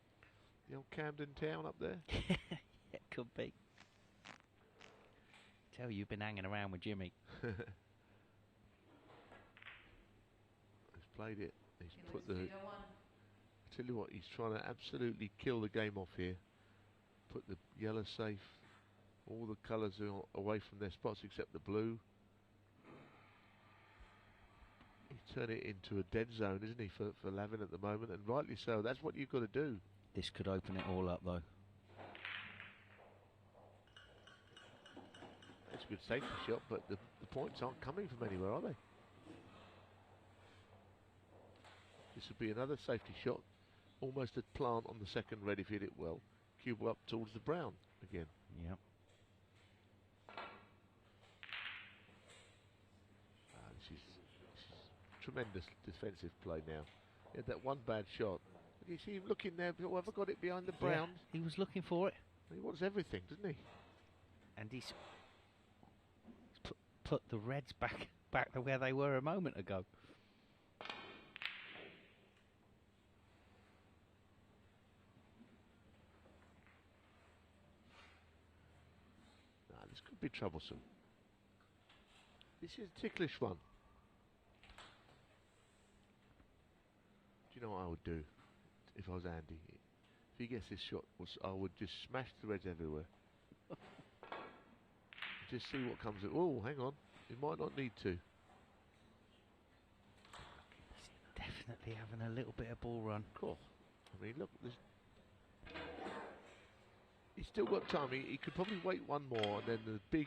old Camden Town up there. It could be. Tell you've been hanging around with Jimmy. He's played it. He's put the. I tell you what, he's trying to absolutely kill the game off here. Put the yellow safe. All the colours are away from their spots except the blue. He's turned it into a dead zone, isn't he, for Lavin at the moment, and rightly so. That's what you've got to do. This could open it all up, though. It's a good safety shot, but the points aren't coming from anywhere, are they? This would be another safety shot. Almost a plant on the second red if you hit it well. Cube up towards the brown again. Yep. This is tremendous defensive play now. He had that one bad shot. You see him looking there. Whoever got it behind the brown. Yeah, he was looking for it. He wants everything, doesn't he? And he's put the reds back to where they were a moment ago. This could be troublesome. This is a ticklish one. Do you know what I would do if I was Andy? If he gets this shot, I would just smash the reds everywhere. Just see what comes. Oh, hang on. He might not need to. He's definitely having a little bit of ball run. Cool. I mean, look. He's still got time. He could probably wait one more, and then the big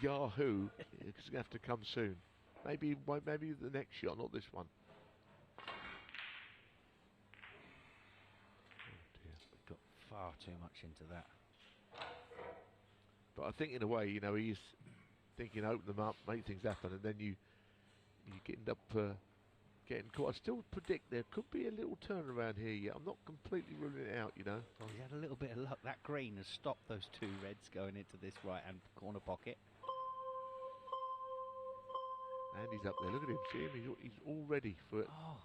Yahoo is going to have to come soon. Maybe the next shot, not this one. Got far too much into that. But I think in a way, you know, he's thinking open them up, make things happen, and then you end up getting caught. I still predict there could be a little turnaround here yet. I'm not completely ruling it out, you know. Well, he had a little bit of luck. That green has stopped those two reds going into this right-hand corner pocket. And he's up there. Look at him. See him? He's all ready for it. Oh,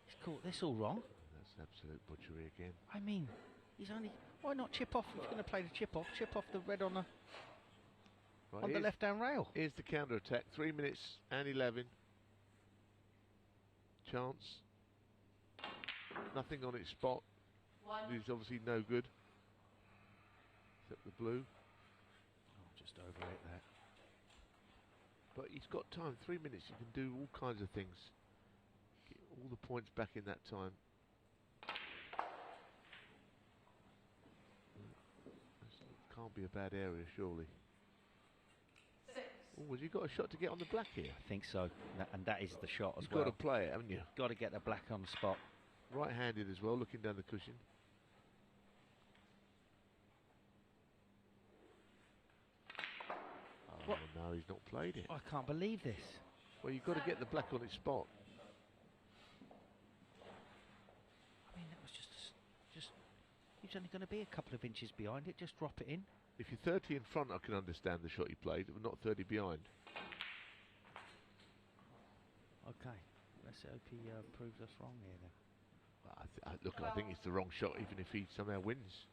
he's caught this all wrong. That's absolute butchery again. I mean, he's only... Why not chip off? If you're going to play the chip off the red on the left-hand rail. Here's the counter-attack. 3 minutes and 11. Chance. Nothing on its spot. He's obviously no good. Except the blue. Oh, just overrate that. But he's got time. 3 minutes. You can do all kinds of things. Get all the points back in that time. Can't be a bad area, surely. 6. Oh, has he got a shot to get on the black here? I think so. And that is the shot as You've well. got to play it, haven't you? Got to get the black on the spot. Right-handed as well, looking down the cushion. Oh, no, he's not played it. I can't believe this. Well, you've got to get the black on its spot. I mean, that was just he's only going to be a couple of inches behind it. Just drop it in. If you're 30 in front, I can understand the shot he played, but not 30 behind. Okay, let's hope he proves us wrong here then. Look, I think it's the wrong shot, even if he somehow wins.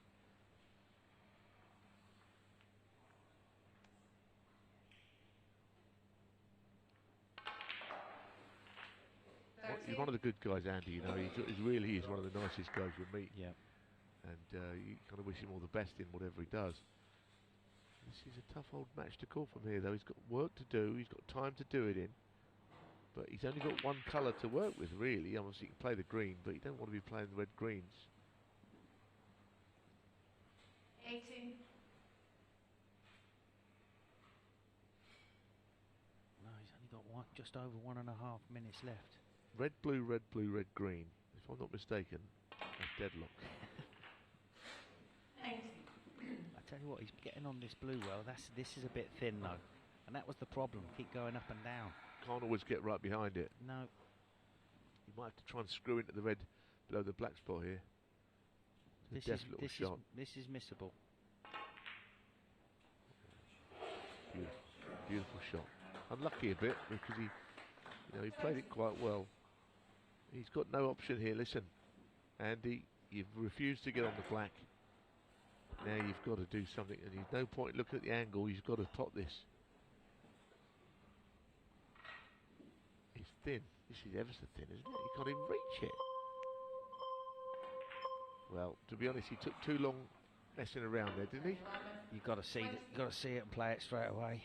He's one of the good guys, Andy. You know, he really is one of the nicest guys you'll meet. Yeah. And you kind of wish him all the best in whatever he does. This is a tough old match to call from here, though. He's got work to do. He's got time to do it in. But he's only got one colour to work with, really. Obviously, you can play the green, but you don't want to be playing the red-greens. 18. No, he's only got just over 1.5 minutes left. Red, blue, red, blue, red, green. If I'm not mistaken, that's deadlock. I tell you what, he's getting on this blue well. This is a bit thin though, and that was the problem. Keep going up and down. Can't always get right behind it. No. You might have to try and screw into the red below the black spot here. This is missable. Beautiful, beautiful shot. Unlucky a bit because he played it quite well. He's got no option here. Listen, Andy, you've refused to get on the black. Now you've got to do something, and there's no point looking at the angle. You've got to pot this. It's thin. This is ever so thin, isn't it? You can't even reach it. Well, to be honest, he took too long messing around there, didn't he? You've got to see it. You've got to see it and play it straight away.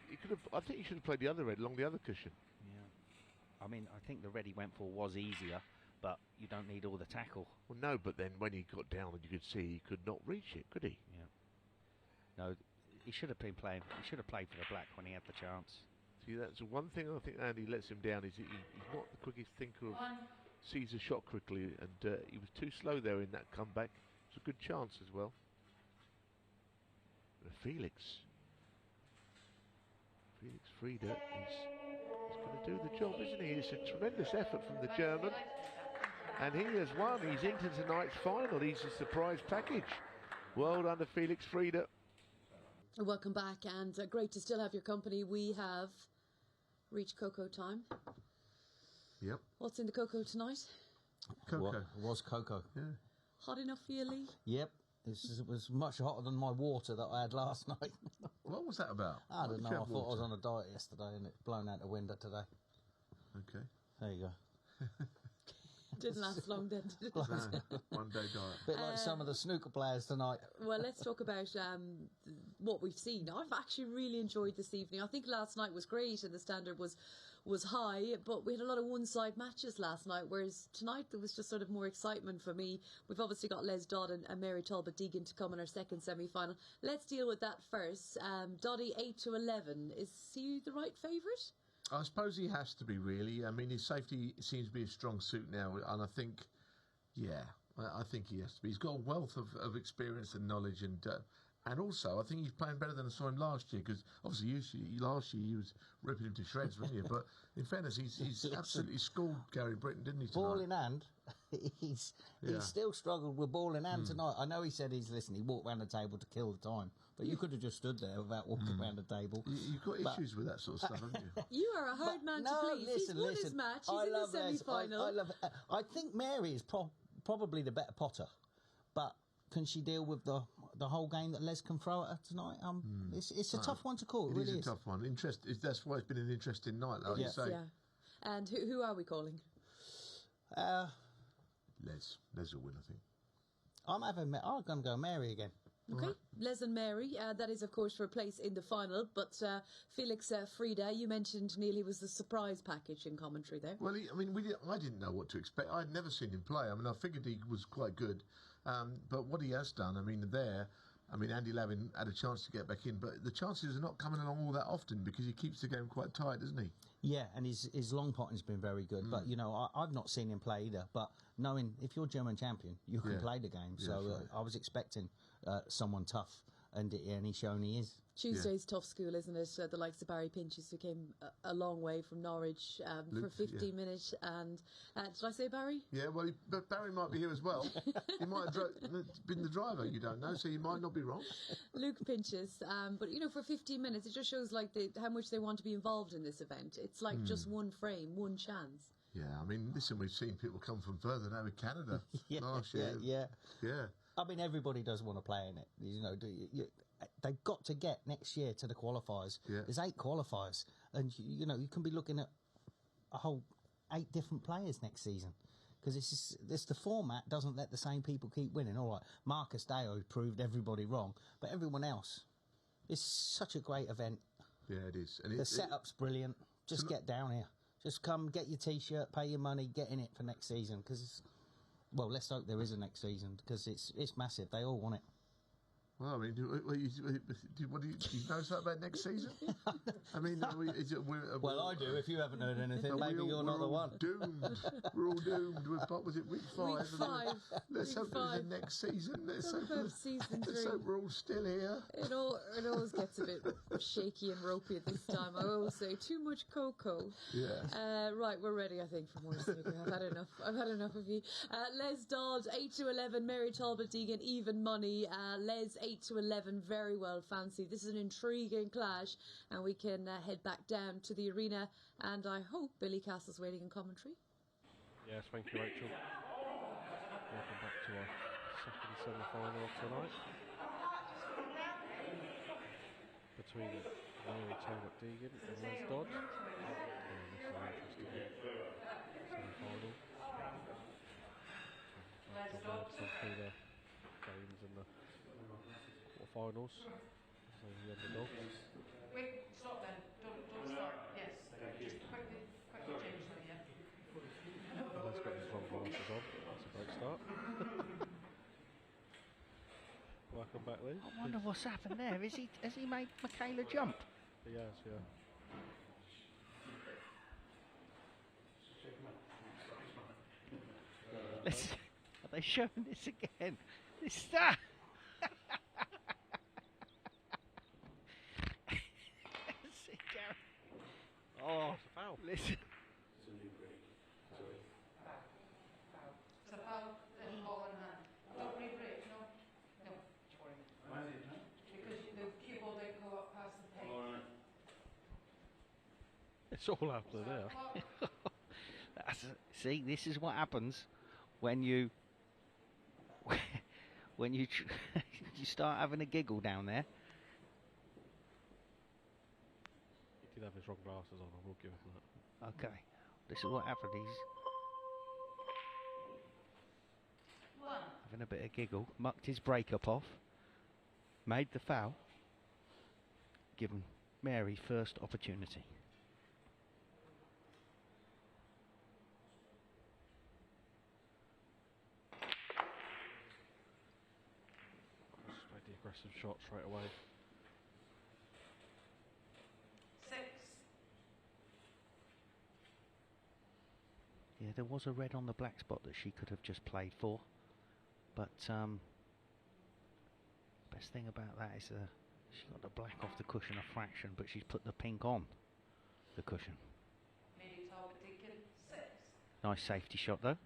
He could have. I think he should have played the other red along the other cushion. Yeah. I mean, I think the red he went for was easier, but you don't need all the tackle. Well, no, but then when he got down, and you could see he could not reach it, could he? Yeah. No, he should have been playing. He should have played for the black when he had the chance. See, that's the one thing I think Andy lets him down is he's not the quickest thinker of sees a shot quickly, and he was too slow there in that comeback. It's a good chance as well. Felix Frieda he's going to do the job, isn't he? It's a tremendous effort from the German, and he has won. He's into tonight's final. He's a surprise package. Well done to Felix Frieda. Welcome back, and great to still have your company. We have reached cocoa time. Yep. What's in the cocoa tonight? Cocoa. What was cocoa? Yeah. Hot enough for you, Lee? Yep. It was much hotter than my water that I had last night. What was that about? I don't know. I thought I was on a diet yesterday and it's blown out the window today. Okay. There you go. Didn't last long then, did it? No, one day diet. Bit like some of the snooker players tonight. Well, let's talk about what we've seen. I've actually really enjoyed this evening. I think last night was great and the standard was high, but we had a lot of one-side matches last night, whereas tonight there was just sort of more excitement for me. We've obviously got Les Dodd and Mary Talbot Deegan to come in our second semi-final. Let's deal with that first. Doddy 8-11. Is he the right favourite? I suppose he has to be, really. I mean, his safety seems to be a strong suit now, and I think, yeah, I think he has to be. He's got a wealth of experience and knowledge, and also I think he's playing better than I saw him last year, because obviously last year he was ripping him to shreds, wasn't he? But in fairness, he's absolutely schooled Gary Britton, didn't he, tonight? Ball in hand. He's still struggled with ball in hand tonight. I know he said he walked around the table to kill the time, but you could have just stood there without walking around the table. You've got issues with that sort of stuff, haven't you? You are a hard man to please. He's won his match. He's in the semi-final. I think Mary is probably the better potter, but can she deal with the whole game that Les can throw at her tonight? It's a tough one to call. It really is a tough one. That's why it's been an interesting night, like you say. Yeah. And who are we calling? Les will win, I think. I'm going to go Mary again. Okay, right. Les and Mary. That is, of course, for a place in the final. But Felix Frieda, you mentioned, Neal, he was the surprise package in commentary there. Well, I didn't know what to expect. I'd never seen him play. I mean, I figured he was quite good. But what he has done, Andy Lavin had a chance to get back in, but the chances are not coming along all that often because he keeps the game quite tight, doesn't he? Yeah, and his long potting's been very good. But, I've not seen him play either. But knowing if you're German champion, you can play the game. So right. I was expecting someone tough, and he's shown he is. Tuesday's tough school, isn't it? The likes of Barry Pinches, who came a long way from Norwich for 15 minutes. And did I say Barry? Yeah, well, but Barry might be here as well. He might have been the driver, you don't know, so you might not be wrong. Luke Pinches. But, for 15 minutes, it just shows how much they want to be involved in this event. It's like just one frame, one chance. Yeah, listen, we've seen people come from further now with Canada last year. Yeah. I mean, everybody does want to play in it. They've got to get next year to the qualifiers. Yeah. There's 8 qualifiers, and you can be looking at a whole 8 different players next season because the format doesn't let the same people keep winning. All right, Marcus Deo proved everybody wrong, but everyone else, it's such a great event. Yeah, it is. And the setup's brilliant. Just get down here. Just come, get your T-shirt, pay your money, get in it for next season. Because, well, let's hope there is a next season because it's massive. They all want it. Well, I mean, do you know something about next season? I mean, well, I do. If you haven't heard anything, maybe you're not the one. Doomed. We're all doomed. What was it, week 5? Week 5. Let's hope it's the next season. Let's hope we're all still here. It always gets a bit shaky and ropey at this time. I always say too much cocoa. Yeah. Right, we're ready. I think for more snooker. I've had enough. I've had enough of you. Les Dodd 8-11. Mary Talbot Deegan even money. Les 8-11, very well fancied. This is an intriguing clash, and we can head back down to the arena, and I hope Billy Castle's waiting in commentary. Yes, thank you, Rachel. Welcome back to our second semi-final of tonight between Mary Talbot Deegan and Les Dodd. This is an interesting semi-final. Through the games and the finals. So the underdogs. Wait, stop then. Don't start. Yes. Just quickly change them, yeah. Let's get his long glasses on. That's a great start. Welcome back, Lee. I wonder what's happened there. Has he made Michaela jump? He has, yeah. Listen, are they showing this again? This that. Oh, it's a foul. Listen. It's a foul, then ball in hand. Don't re-break, no? No. Why is it, no? Because the cue ball didn't go up past the peg. It's all happening there. See, this is what happens when you you start having a giggle down there. He did have his wrong glasses on, I will give him that. Okay, this is what happened. He's having a bit of giggle, mucked his breakup off, made the foul, given Mary first opportunity. Straight the aggressive shot straight away. 6. Yeah, there was a red on the black spot that she could have just played for, but best thing about that is she got the black off the cushion a fraction, but she's put the pink on the cushion. Maybe Talbot Deacon 6. Nice safety shot though.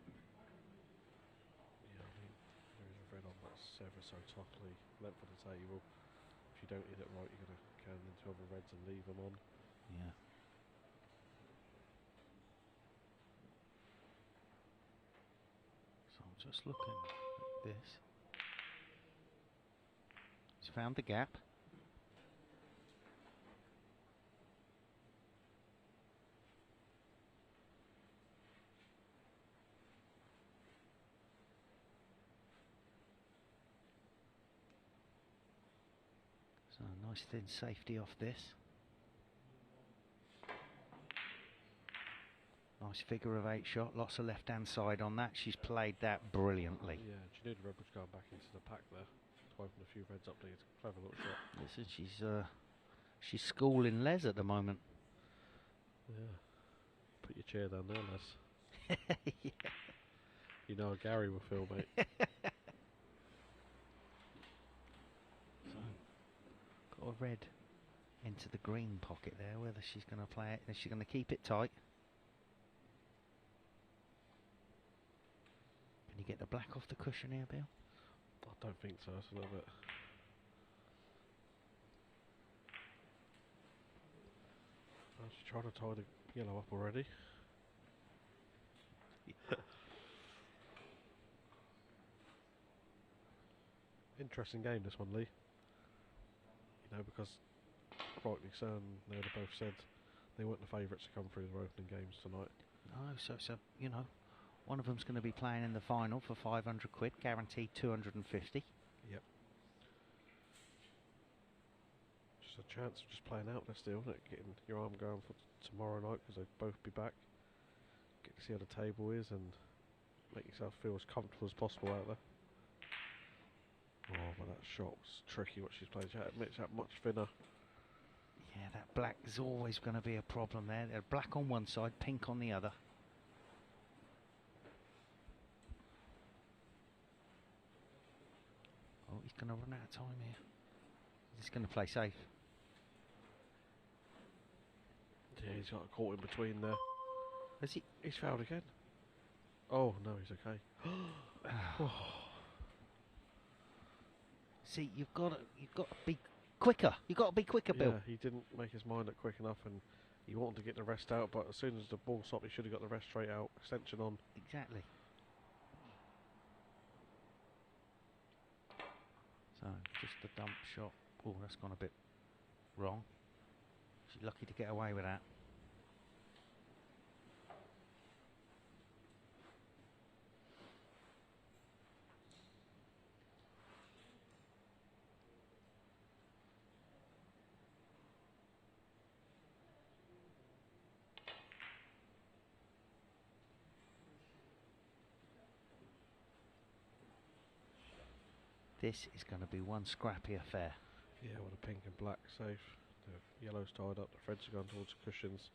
Yeah, I mean, there is a red on that's ever so tightly length of the table. If you don't hit it right, you're going to can into other reds and leave them on. Yeah. So I'm just looking at this. He's found the gap. So a nice thin safety off this. Nice figure of 8 shot, lots of left hand side on that. She's played that brilliantly. Yeah, Janita Redbridge going back into the pack there to open a few reds up there. It's a clever little shot. Listen, she's schooling Les at the moment. Yeah. Put your chair down there, Les. Yeah. You know how Gary will feel, mate. So, got a red into the green pocket there. Whether she's going to play it, is she going to keep it tight? Can you get the black off the cushion here, Bill? I don't think so. It's a little bit. Oh, she's trying to tie the yellow up already. Interesting game, this one, Lee. You know, because rightly so, and they both said they weren't the favourites to come through their opening games tonight. No, so you know, one of them's going to be playing in the final for 500 quid, guaranteed 250. Yep. Just a chance of just playing out this deal, isn't it? Getting your arm going for tomorrow night because they'll both be back. see how the table is and make yourself feel as comfortable as possible out there. Oh, but that shot was tricky what she's played. She had to make that much thinner. Yeah, that black is always going to be a problem there. They're black on one side, pink on the other. Oh, he's going to run out of time here. He's going to play safe. Yeah, he's got caught in between there. Has he? He's fouled again. Oh, no, he's okay. See, you've got to be quicker. You've got to be quicker, Bill. Yeah, he didn't make his mind up quick enough, and he wanted to get the rest out, but as soon as the ball stopped, he should have got the rest straight out. Extension on. Exactly. So, just the dump shot. Oh, that's gone a bit wrong. She's lucky to get away with that. This is going to be one scrappy affair. Yeah, with the pink and black safe. The yellow's tied up, the threads are going towards the cushions.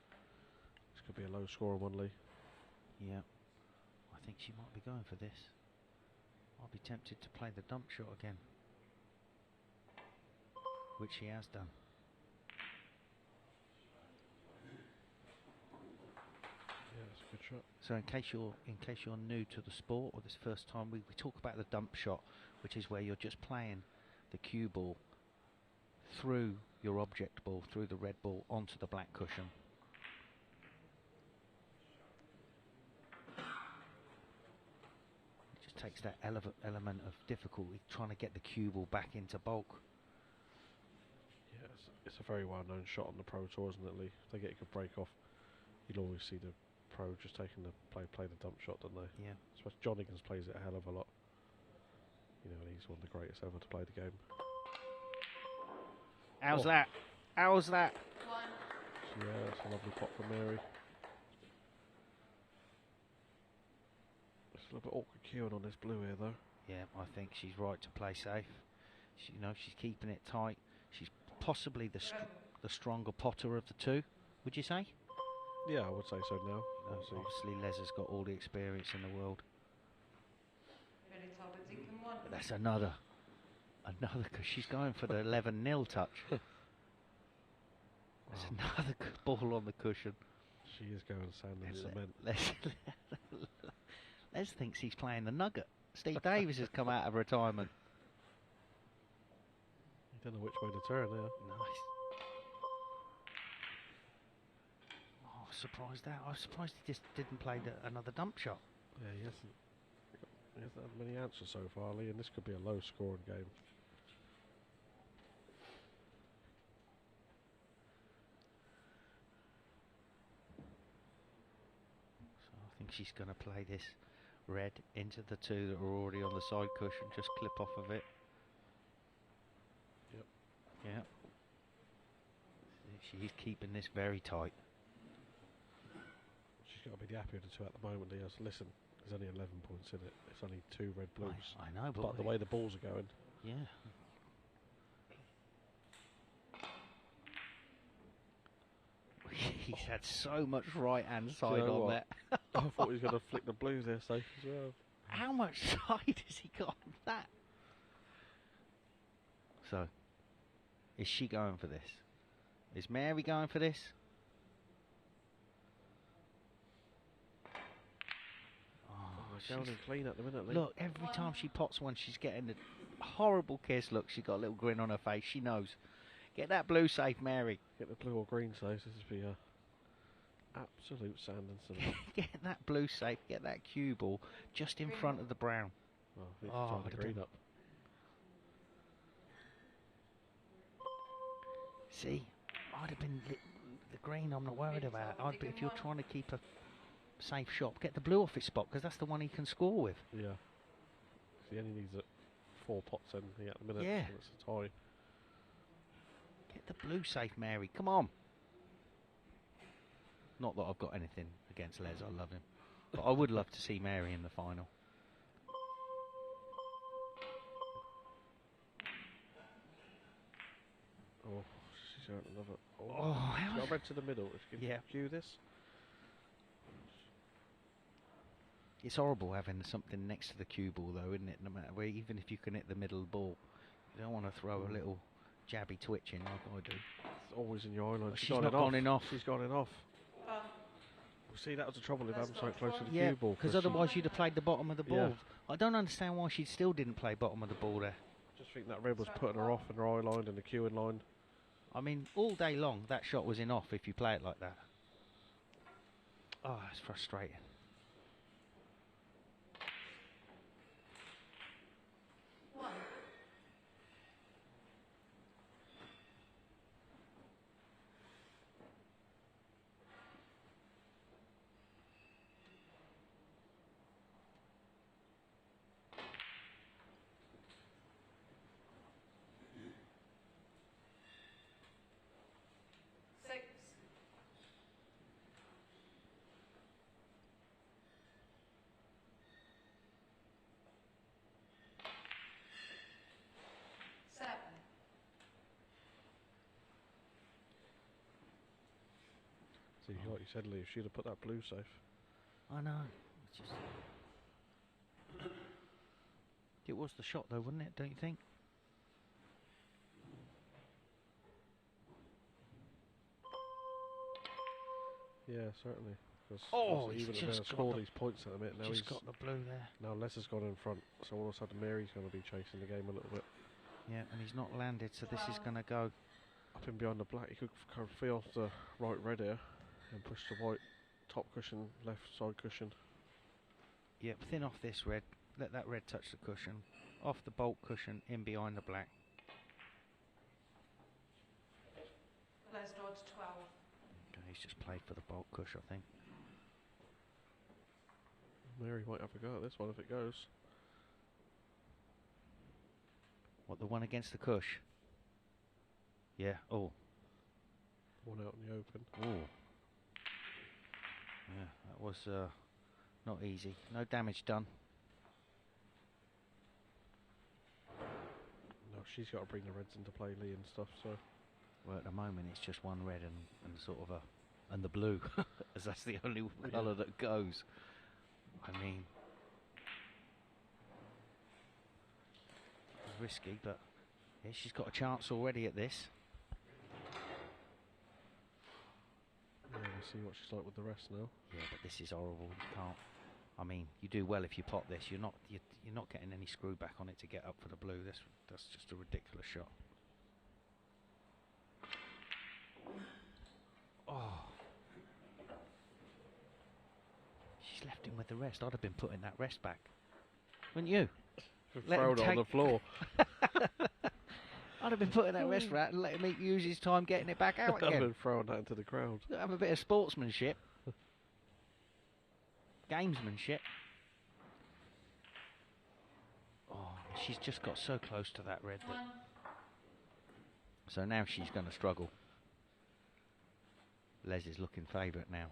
This could be a low score on one, Lee. Yeah, I think she might be going for this. I'll be tempted to play the dump shot again, which she has done. Yeah, that's a good shot. So in case you're new to the sport, or this first time, we talk about the dump shot, which is where you're just playing the cue ball through your object ball, through the red ball, onto the black cushion. It just takes that element of difficulty trying to get the cue ball back into bulk. Yeah, it's a very well-known shot on the Pro Tour, isn't it, Lee? If they get a good break off, you'll always see the pro just taking the play the dump shot, don't they? Yeah. Especially John Higgins plays it a hell of a lot. You know, he's one of the greatest ever to play the game. How's that? How's that? Yeah, that's a lovely pot for Mary. It's a little bit awkward queuing on this blue here, though. Yeah, I think she's right to play safe. She, she's keeping it tight. She's possibly the stronger potter of the two, would you say? Yeah, I would say so now. Obviously, Les has got all the experience in the world. But that's another, because she's going for the 11-0 touch. That's another good ball on the cushion. She is going sand and cement. Les thinks he's playing the nugget. Steve Davis has come out of retirement. You don't know which way to turn now. Nice. Oh, I was surprised that. I was surprised he just didn't play another dump shot. Yeah, he hasn't had many answers so far, Lee, and this could be a low-scoring game. So I think she's going to play this red into the two that are already on the side cushion, just clip off of it. Yep. Yeah. She's keeping this very tight. She's got to be the happier of the two at the moment, Lee. Listen, there's only 11 points in it. It's only 2 red blues. I know, but the way the balls are going. Yeah. He's had so much right hand side on that. I thought he was going to flick the blues there safe as well. How much side has he got on that? So, is she going for this? Is Mary going for this? Down and clean at the minute, Lee. Look, every time she pots one, she's getting a horrible kiss. Look, she's got a little grin on her face. She knows. Get that blue safe, Mary. Get the blue or green safe. This would be a absolute sand and cement. Get that blue safe. Get that cue ball just in front of the brown. Oh, the green up. See, I'd have been the green. I'm not worried about. If you're trying to keep a safe shot, get the blue off his spot, because that's the one he can score with. Yeah. He only needs 4 pots in at the minute. Yeah. So it's a tie. Get the blue safe, Mary. Come on. Not that I've got anything against Les. I love him. But I would love to see Mary in the final. Oh, she's out another. Oh, how got red to the middle. If you can cue this. It's horrible having something next to the cue ball, though, isn't it? No matter where, even if you can hit the middle ball, you don't want to throw a little jabby twitch in like I do. It's always in your eye line. She's not gone in off. She's gone in off. Well, see, that was the trouble if I'm so close to the Yeah, cue ball. because otherwise you'd have played the bottom of the ball. Yeah. I don't understand why she still didn't play bottom of the ball there. I just think that red was putting her off in her eye line and the cueing line. I mean, all day long, that shot was in off if you play it like that. Oh, it's frustrating. See, like you said, Lee, if she'd have put that blue safe. I know. It's just... It was the shot, though, wasn't it? Don't you think? Yeah, certainly. Oh, he's even just to score these points at the minute. Now just he's got the blue there. Now Les has gone in front, so all of a sudden Mary's going to be chasing the game a little bit. Yeah, and he's not landed, so this is going to go up in behind the black. He could kind of feel the right red here and push the white top cushion, left side cushion. Yep, thin off this red. Let that red touch the cushion. Off the bolt cushion, in behind the black. Les Dodd 12. Okay, he's just played for the bolt cushion, I think. Mary might have a go at this one if it goes. What, the one against the cush? Yeah, oh. One out in the open. Oh. Yeah, that was not easy. No damage done. No, she's got to bring the reds into play, Lee, and stuff, so... Well, at the moment it's just one red and sort of a... and the blue, as that's the only colour that goes. I mean... It's risky, but... Yeah, she's got a chance already at this. Yeah, we'll see what she's like with the rest now. Yeah, but this is horrible. You can't... I mean, you do well if you pot this. You're not getting any screw back on it to get up for the blue. That's just a ridiculous shot. Oh. She's left him with the rest. I'd have been putting that rest back. Wouldn't you? Thrown it on the floor. I'd have been putting that rest rat and let him use his time getting it back out I'd have again. been throwing that into the crowd. Have a bit of sportsmanship. Gamesmanship. Oh, she's just got so close to that red. So now she's going to struggle. Les is looking favourite now.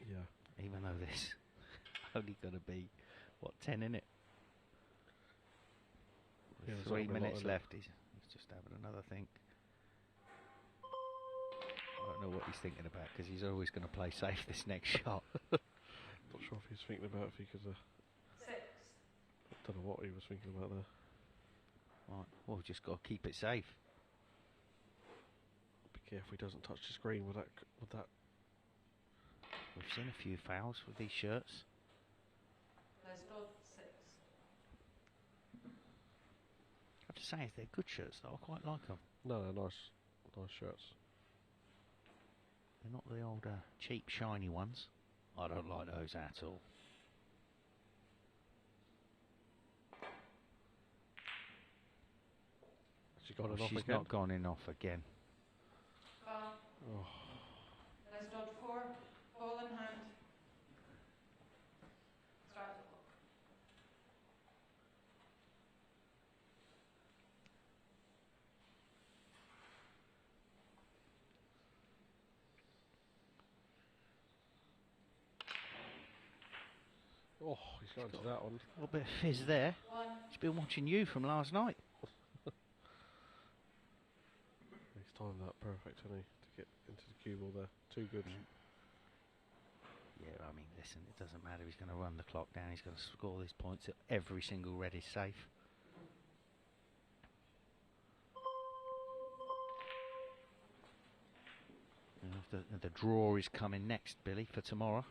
Yeah. Even though there's only going to be, what, 10 in it? Yeah, 3 minutes left. He's just having another think. I don't know what he's thinking about because he's always going to play safe this next shot. Not sure if he's thinking about if he could... 6. I don't know what he was thinking about there. Right, well, just got to keep it safe. Be careful he doesn't touch the screen with that. We've seen a few fouls with these shirts. Les Dodd 6. I have to say, they're good shirts though. I quite like them. No, nice shirts. They're not the old cheap shiny ones. I don't like those at all. She's gone in off She's again. not gone in off again. Oh. Les Dodd 4. Ball in hand. Start the clock. Oh, he's going to that one. A little bit of fizz there. He's been watching you from last night. He's timed that perfect, hasn't he, to get into the cue ball there. Too good. Yeah, I mean, listen, it doesn't matter. He's going to run the clock down. He's going to score these points at every single red is safe. And if the draw is coming next, Billy, for tomorrow.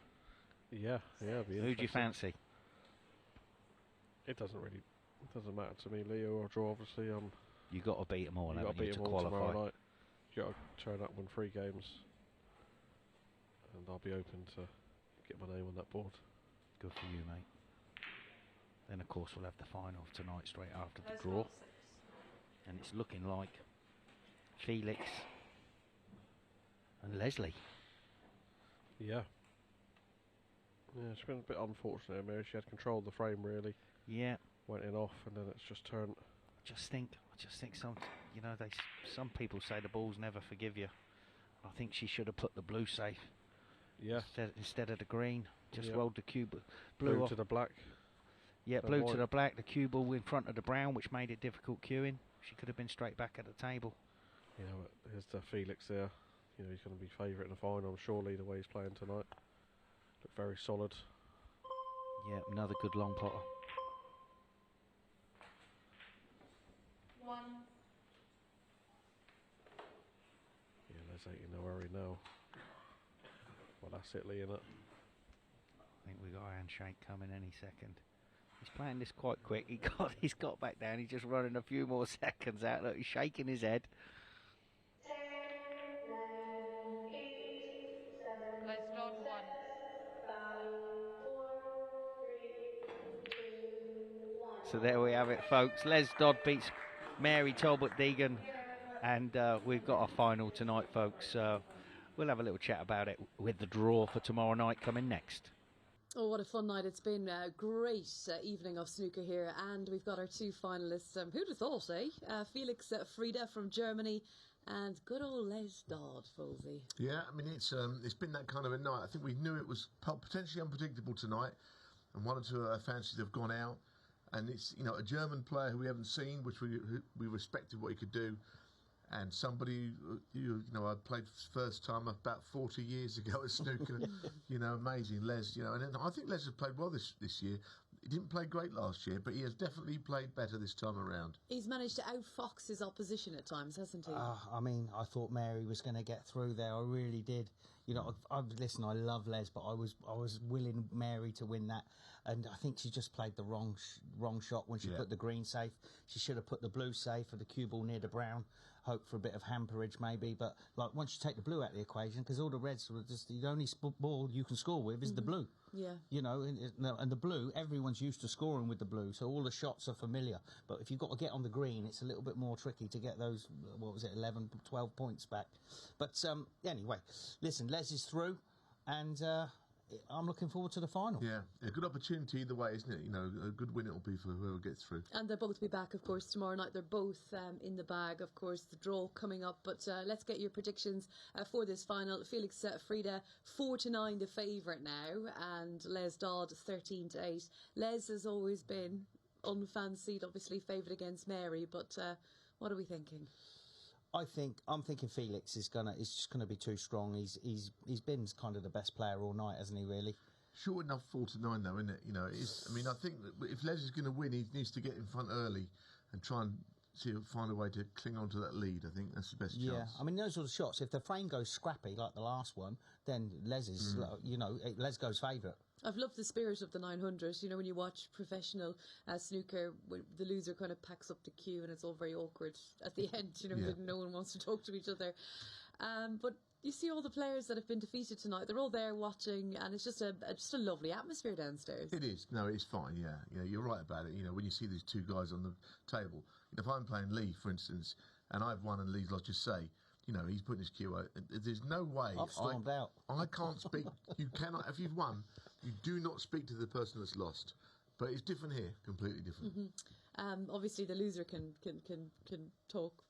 Yeah, it'll be Who do you fancy? It doesn't matter to me, Leo or draw, obviously. You got to beat them all, haven't you, to tomorrow qualify? night. You got to turn up, win 3 games, and I'll be open to get my name on that board. Good for you, mate. Then, of course, we'll have the final of tonight straight after the draw. And it's looking like Felix and Leslie. Yeah. Yeah, it's been a bit unfortunate, Mary. She had control of the frame, really. Yeah. Went in off, and then it's just turned. I just think some, you know, some people say the balls never forgive you. I think she should have put the blue safe. Yeah. Instead of the green. Just rolled the cue blue off. to the black. Yeah, blue to the black. The cue ball in front of the brown, which made it difficult cueing. She could have been straight back at the table. You know, here's the Felix there. You know, he's going to be favourite in the final, I'm surely, the way he's playing tonight. Look very solid. Yeah, another good long potter. 1. Yeah, Les ain't in no hurry now. Well, that's it, Lee, innit? I think we got a handshake coming any second. He's playing this quite quick. He's got back down. He's just running a few more seconds out. Look, he's shaking his head. 10, 9, 8, 7. Let's start 1. 5, 4, 3, 2, 1. So there we have it, folks. Les Dodd beats Mary Talbot Deegan, and we've got our final tonight, folks. We'll have a little chat about it with the draw for tomorrow night coming next. Oh, what a fun night it's been. A great evening of snooker here. And we've got our 2 finalists. Who'd have thought, eh? Felix Frieda from Germany and good old Les Dodd, Fouldsy. Yeah, I mean, it's been that kind of a night. I think we knew it was potentially unpredictable tonight. And 1 or 2 of our fancies have gone out. And it's, you know, a German player who we haven't seen, which we respected what he could do. And somebody, you know, I played first time about 40 years ago at snooker. You know, amazing, Les. You know, and I think Les has played well this year. He didn't play great last year, but he has definitely played better this time around. He's managed to outfox his opposition at times, hasn't he? I mean, I thought Mary was going to get through there. I really did. You know, listen, I love Les, but I was willing Mary to win that, and I think she just played the wrong shot when she put the green safe. She should have put the blue safe or the cue ball near the brown. Hope for a bit of hamperage maybe, but like once you take the blue out of the equation, because all the reds were just the only ball you can score with is the blue. Yeah. You know, and the blue, everyone's used to scoring with the blue, so all the shots are familiar. But if you've got to get on the green, it's a little bit more tricky to get those, 11, 12 points back. But anyway, listen, Les is through, and I'm looking forward to the final. Yeah, a good opportunity either way, isn't it? You know, a good win it'll be for whoever gets through. And they'll both be back, of course, tomorrow night. They're both in the bag, of course, the draw coming up. But let's get your predictions for this final. Felix Frieda, 4-9, the favourite now, and Les Dodd, 13-8. Les has always been unfancied, obviously favoured against Mary, but what are we thinking? I'm thinking Felix is just gonna be too strong. He's been kind of the best player all night, hasn't he? Really. Short enough 4-9 though, isn't it? You know, I mean, I think that if Les is going to win, he needs to get in front early and try and find a way to cling on to that lead. I think that's the best chance. Yeah, I mean, those are the shots. If the frame goes scrappy like the last one, then Les is, Les goes favourite. I've loved the spirit of the 900. You know, when you watch professional snooker, the loser kind of packs up the cue and it's all very awkward at the end. You know, no one wants to talk to each other. But you see all the players that have been defeated tonight. They're all there watching, and it's just a lovely atmosphere downstairs. It is. No, it's fine. Yeah, you're right about it. You know, when you see these 2 guys on the table, if I'm playing Lee, for instance, and I've won and Lee's lost, just say, you know, he's putting his cue out. There's no way. I've stormed out. I can't speak. You cannot. If you've won, you do not speak to the person that's lost. But it's different here, completely different. Obviously, the loser can talk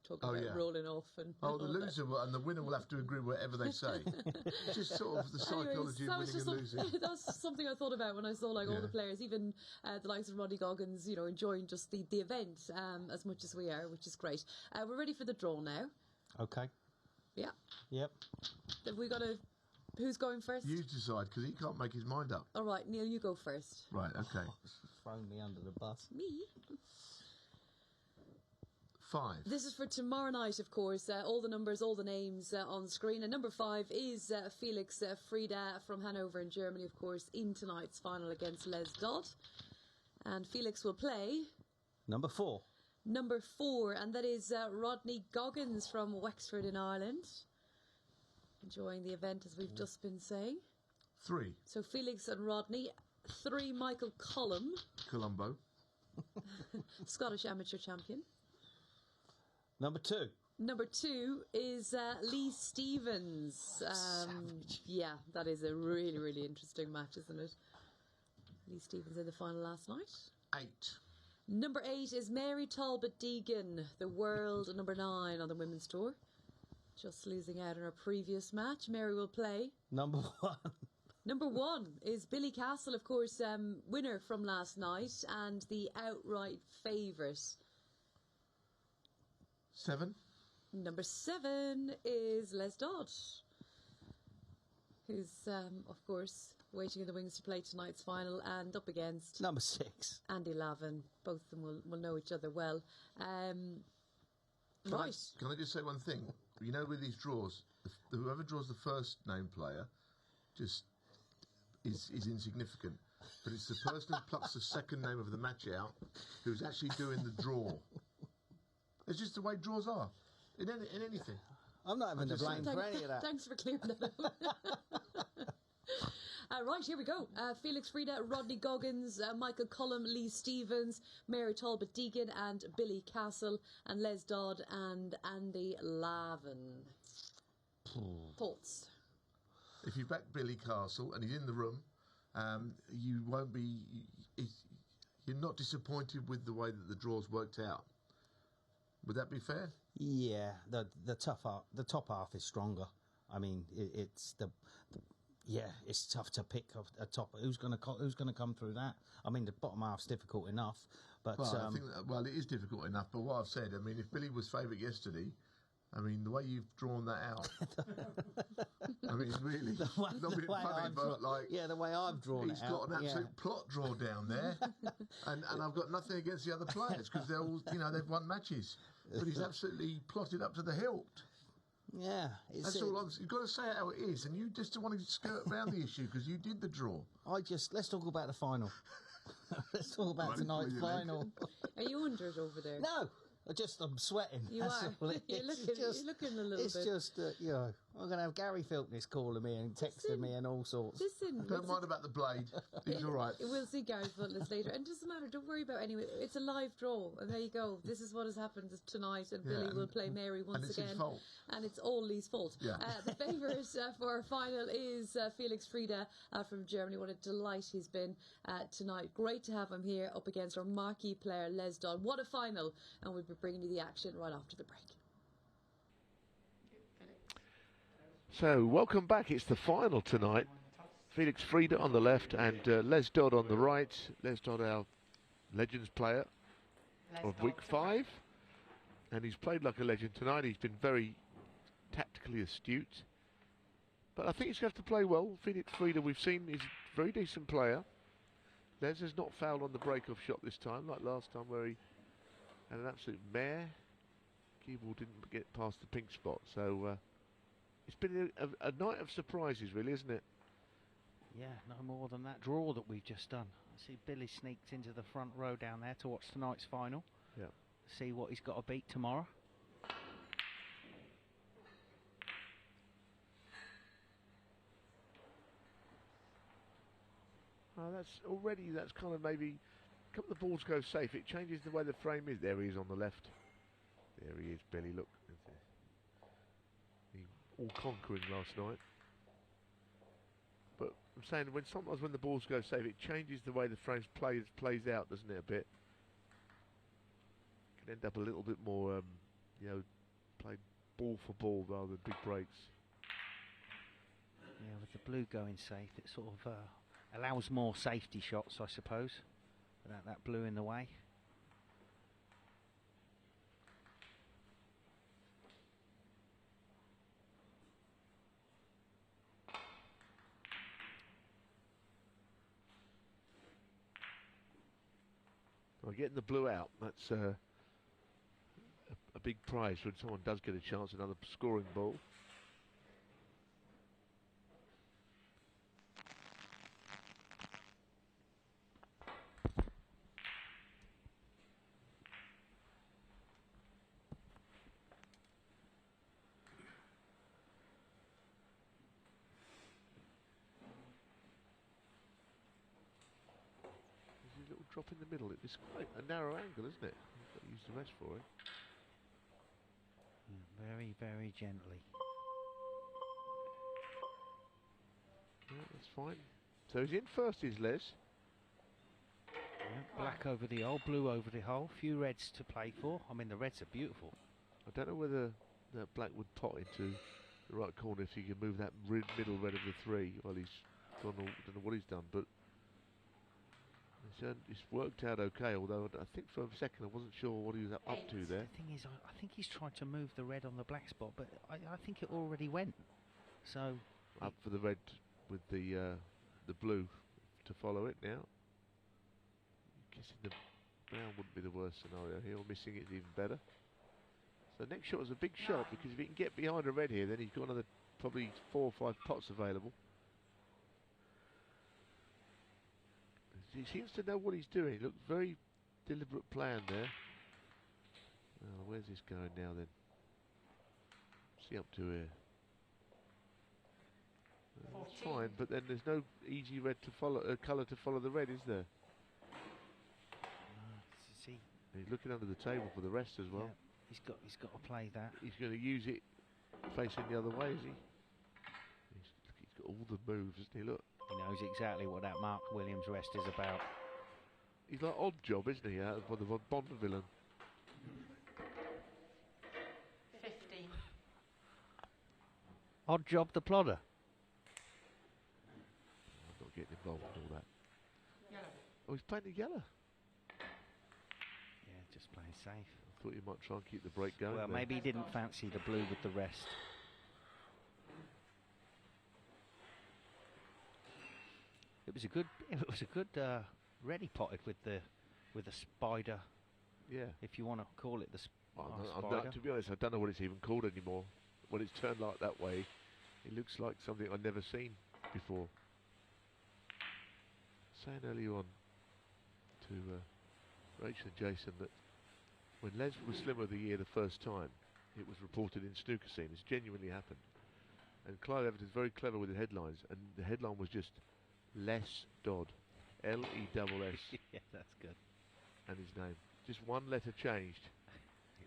about rolling off and. Oh, the loser will, and the winner will have to agree with whatever they say. It's just sort of the psychology of winning and losing. That's something I thought about when I saw all the players, even the likes of Rodney Goggins, enjoying just the event as much as we are, which is great. We're ready for the draw now. Okay. Yeah. Yep. Have we got a... Who's going first? You decide, because he can't make his mind up. All right, Neil, you go first. Right, okay. Throwing me under the bus. Me? 5. This is for tomorrow night, of course. All the numbers, all the names on screen. And number 5 is Felix Frieda from Hanover in Germany, of course, in tonight's final against Les Dodd. And Felix will play... Number 4. Number 4, and that is Rodney Goggins from Wexford in Ireland. Enjoying the event, as we've just been saying. 3. So Felix and Rodney. 3, Michael Colombo. Scottish amateur champion. Number 2. Number 2 is Lee Stevens. Yeah, that is a really, really interesting match, isn't it? Lee Stevens in the final last night. 8. Number 8 is Mary Talbot Deegan, the world number 9 on the women's tour. Just losing out in her previous match. Mary will play. Number 1. Number 1 is Billy Castle, of course, winner from last night and the outright favourite. 7. Number 7 is Les Dodd, who's, of course, waiting in the wings to play tonight's final and up against... Number 6. Andy Lavin. Both of them will know each other well. Right. Can I just say one thing? With these draws, whoever draws the first name player just is insignificant. But it's the person who plucks the second name of the match out who's actually doing the draw. It's just the way draws are in anything. I'm not having the blame for any of that. Thanks for clearing that up. Right, here we go. Felix Frieda, Rodney Goggins, Michael Cullum, Lee Stevens, Mary Talbot Deegan and Billy Castle, and Les Dodd and Andy Lavin. Thoughts? If you back Billy Castle and he's in the room, you won't be... You're not disappointed with the way that the draw's worked out. Would that be fair? Yeah, the top half is stronger. I mean, it's tough to pick a top. Who's going to come through that? I mean, the bottom half's difficult enough, but I think it is difficult enough. But what I've said, I mean, if Billy was favourite yesterday, I mean, the way you've drawn that out, I mean, really not being funny, but like the way I've drawn it out, he's got an absolute plot draw down there, and I've got nothing against the other players because they're all they've won matches, but he's absolutely plotted up to the hilt. Yeah, that's all. You've got to say it how it is, and you just want to skirt around the issue because you did the draw. Let's talk about the final. Let's talk about tonight's final. Are you under it over there? No, I'm sweating. You are. You're looking a little bit. It's just I'm going to have Gary Filknis calling me and texting me and all sorts. Listen, don't mind about the blade. He's all right. We'll see Gary Filknis later. And it doesn't matter. Don't worry about it anyway. It's a live draw. And there you go. This is what has happened tonight. And Billy will play Mary once again. His fault. And it's all Lee's fault. Yeah. The favourite for our final is Felix Frieda from Germany. What a delight he's been tonight. Great to have him here up against our marquee player, Les Dodd. What a final. And we'll be bringing you the action right after the break. So, welcome back. It's the final tonight. Felix Frieda on the left and Les Dodd on the right. Les Dodd, our Legends player of week 5. And he's played like a legend tonight. He's been very tactically astute. But I think he's going to have to play well. Felix Frieda, we've seen, is a very decent player. Les has not fouled on the break-off shot this time, like last time where he had an absolute mare. Keeble didn't get past the pink spot. So... it's been a night of surprises, really, isn't it? Yeah, no more than that draw that we've just done. I see Billy sneaked into the front row down there to watch tonight's final. Yeah. See what he's got to beat tomorrow. That's kind of maybe, a couple of balls go safe. It changes the way the frame is. There he is on the left. There he is, Billy, look. All conquering last night. But I'm saying sometimes when the balls go safe, it changes the way the frame plays out, doesn't it, a bit? can end up a little bit more, you know, playing ball for ball rather than big breaks. Yeah, with the blue going safe, it sort of allows more safety shots, I suppose, without that blue in the way. Well, getting the blue out, that's a big prize when someone does get a chance, another scoring ball. There's a little drop in the middle. It's quite a narrow angle, isn't it? You've got to use the rest for it. Very, very gently. Yeah, that's fine. So he's in first, is Les. Yeah, black over the hole, blue over the hole. Few reds to play for. I mean, the reds are beautiful. I don't know whether that black would pot into the right corner if he can move that middle red of the three. Well, he's gone. I don't know what he's done, but it's worked out okay. Although I think for a second I wasn't sure what he was up to there. The thing is, I think he's tried to move the red on the black spot, but I think it already went. So up for the red with the blue to follow it now. Guessing the brown wouldn't be the worst scenario here, or missing it is even better. So next shot is a big shot, because if he can get behind a red here, then he's got another probably 4 or 5 pots available. He seems to know what he's doing. Look, very deliberate plan there. Well, where's this going now then? What's he up to here? That's fine, but then there's no easy red to follow, colour to follow the red, is there? See, he's looking under the table for the rest as well. Yeah, he's got to play that. He's going to use it facing the other way, is he? He's got all the moves, isn't he? Look. He knows exactly what that Mark Williams rest is about. He's like Odd Job, isn't he? Out of the Bond villain. 15. Odd Job the plodder. I'm not getting involved in all that. Yellow. Oh, he's playing the yellow. Yeah, just playing safe. I thought you might try and keep the break going. Well, there. maybe he didn't fancy the blue with the rest. It was a good. It was a good ready potted with the spider. Yeah. If you want to call it the spider. To be honest, I don't know what it's even called anymore. When it's turned like that way, it looks like something I've never seen before. Saying earlier on to Rachel and Jason that when Les was Slimmer of the Year the first time, it was reported in snooker scene. It's genuinely happened. And Clive Evans is very clever with the headlines, and the headline was just Les Dodd, L-E-S-S. Yeah, that's good. And his name. Just one letter changed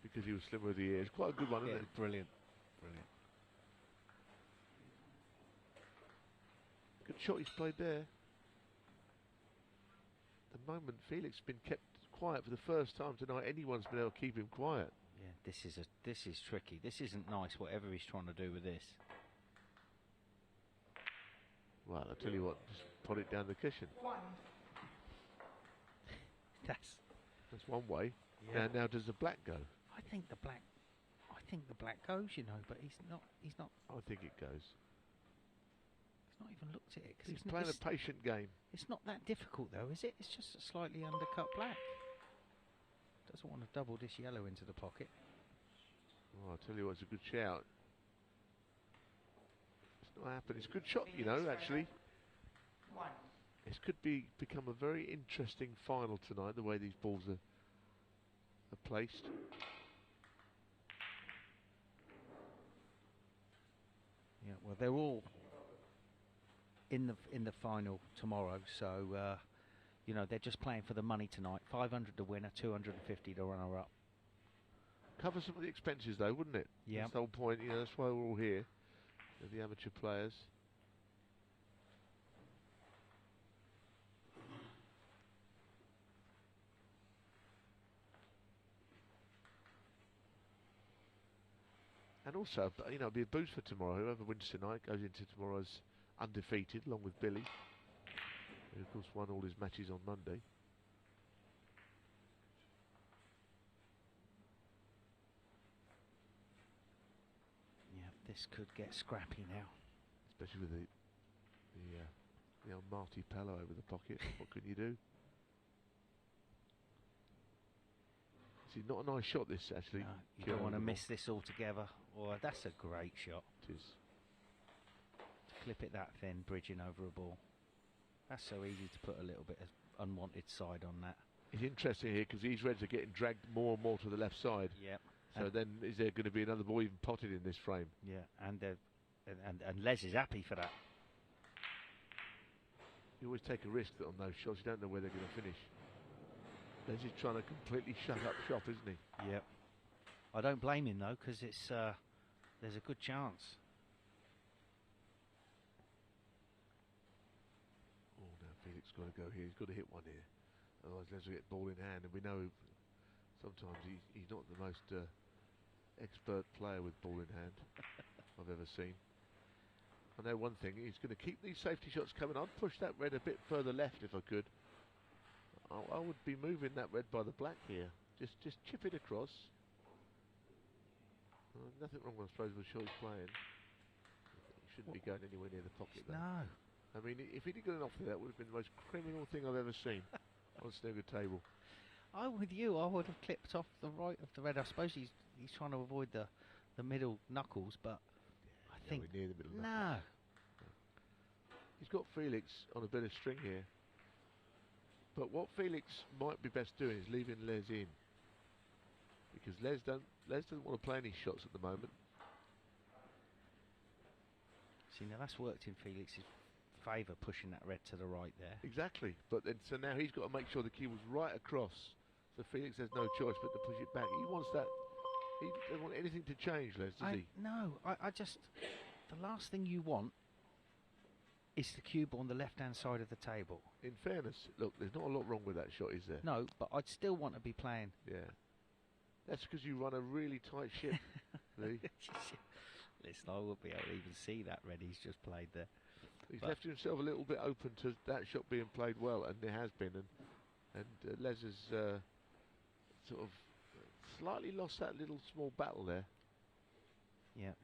because he was Slimmer of the Year. It's quite a good one, isn't it? Brilliant. Brilliant. Good shot he's played there. At the moment, Felix has been kept quiet for the first time tonight. Anyone's been able to keep him quiet. Yeah, this is tricky. This isn't nice, whatever he's trying to do with this. Well, I'll tell you what, just put it down the cushion. One. That's one way. Yeah. Now does the black go? I think the black goes, you know, but he's not. I think it goes. He's not even looked at it. He's playing a patient game. It's not that difficult, though, is it? It's just a slightly undercut black. Doesn't want to double this yellow into the pocket. Oh, I'll tell you what, it's a good shout. It's not happened. It's a good shot, you know, actually. One. This could become a very interesting final tonight, the way these balls are placed. Yeah, well, they're all in the final tomorrow, so you know, they're just playing for the money tonight. 500 the winner, 250 the runner-up. Cover some of the expenses, though, wouldn't it? Yeah. That's the whole point. You know, that's why we're all here, the amateur players. And also, you know, it'll be a boost for tomorrow. Whoever wins tonight goes into tomorrow's undefeated, along with Billy, who of course won all his matches on Monday. Yeah, this could get scrappy now. Especially with the old Marty Pello over the pocket. What can you do? See, not a nice shot this actually. No, you don't want to miss this altogether. Oh, that's a great shot. It is. To clip it that thin, bridging over a ball. That's so easy to put a little bit of unwanted side on that. It's interesting here because these reds are getting dragged more and more to the left side. Yep. So and then, is there going to be another ball even potted in this frame? Yeah, and Les is happy for that. You always take a risk on those shots. You don't know where they're going to finish. Les is trying to completely shut up shop, isn't he? Yep. I don't blame him though, because it's there's a good chance. Oh no, Felix got to go here. He's got to hit one here. Otherwise, Les will get ball in hand, and we know sometimes he's not the most expert player with ball in hand I've ever seen. I know one thing, he's going to keep these safety shots coming. I'd push that red a bit further left if I could. I would be moving that red by the black here. Just chip it across. Nothing wrong, I suppose, with the shot he's playing. He shouldn't be going anywhere near the pocket, though. No. I mean, if he'd got an offer, that would have been the most criminal thing I've ever seen on a snooker table. I'm with you. I would have clipped off the right of the red. I suppose he's trying to avoid the middle knuckles, but I think near the middle. No. He's got Felix on a bit of string here. But what Felix might be best doing is leaving Les in, because Les doesn't want to play any shots at the moment. See, now that's worked in Felix's favour, pushing that red to the right there. Exactly. But then so now he's got to make sure the key was right across. So Felix has no choice but to push it back. He wants that. He doesn't want anything to change, Les, does he? No, I just, the last thing you want is the cube on the left-hand side of the table. In fairness, look, there's not a lot wrong with that shot, is there? No, but I'd still want to be playing. Yeah. That's because you run a really tight ship, Lee. Listen, I wouldn't be able to even see that red he's just played there. He's left himself a little bit open to that shot being played well, and there has been, and Les has sort of slightly lost that little small battle there. Yeah.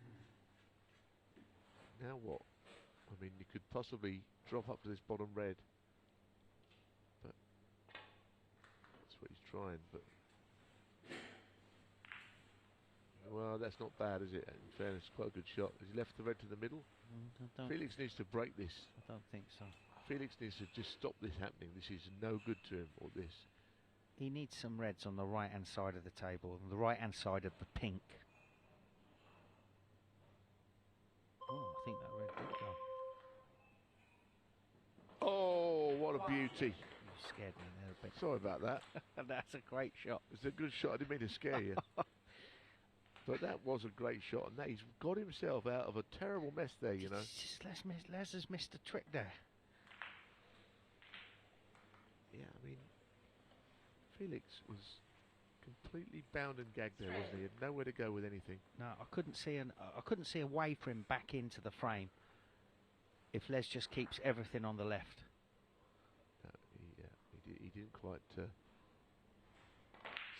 Now what? I mean, you could possibly drop up to this bottom red, but that's what he's trying. But well, that's not bad, is it? In fairness, quite a good shot. Has he left the red to the middle? Felix needs to break this. I don't think so. Felix needs to just stop this happening. This is no good to him, or this. He needs some reds on the right-hand side of the table, on the right-hand side of the pink. Oh, I think that red did go. Oh, what a beauty. You scared me there a bit. Sorry about that. That's a great shot. It's a good shot. I didn't mean to scare you. But that was a great shot. And he's got himself out of a terrible mess there, you know. Just Les has missed a trick there. Yeah, I mean, Felix was completely bound and gagged there, wasn't he? He had nowhere to go with anything. No, I couldn't see a way for him back into the frame if Les just keeps everything on the left. No, he didn't quite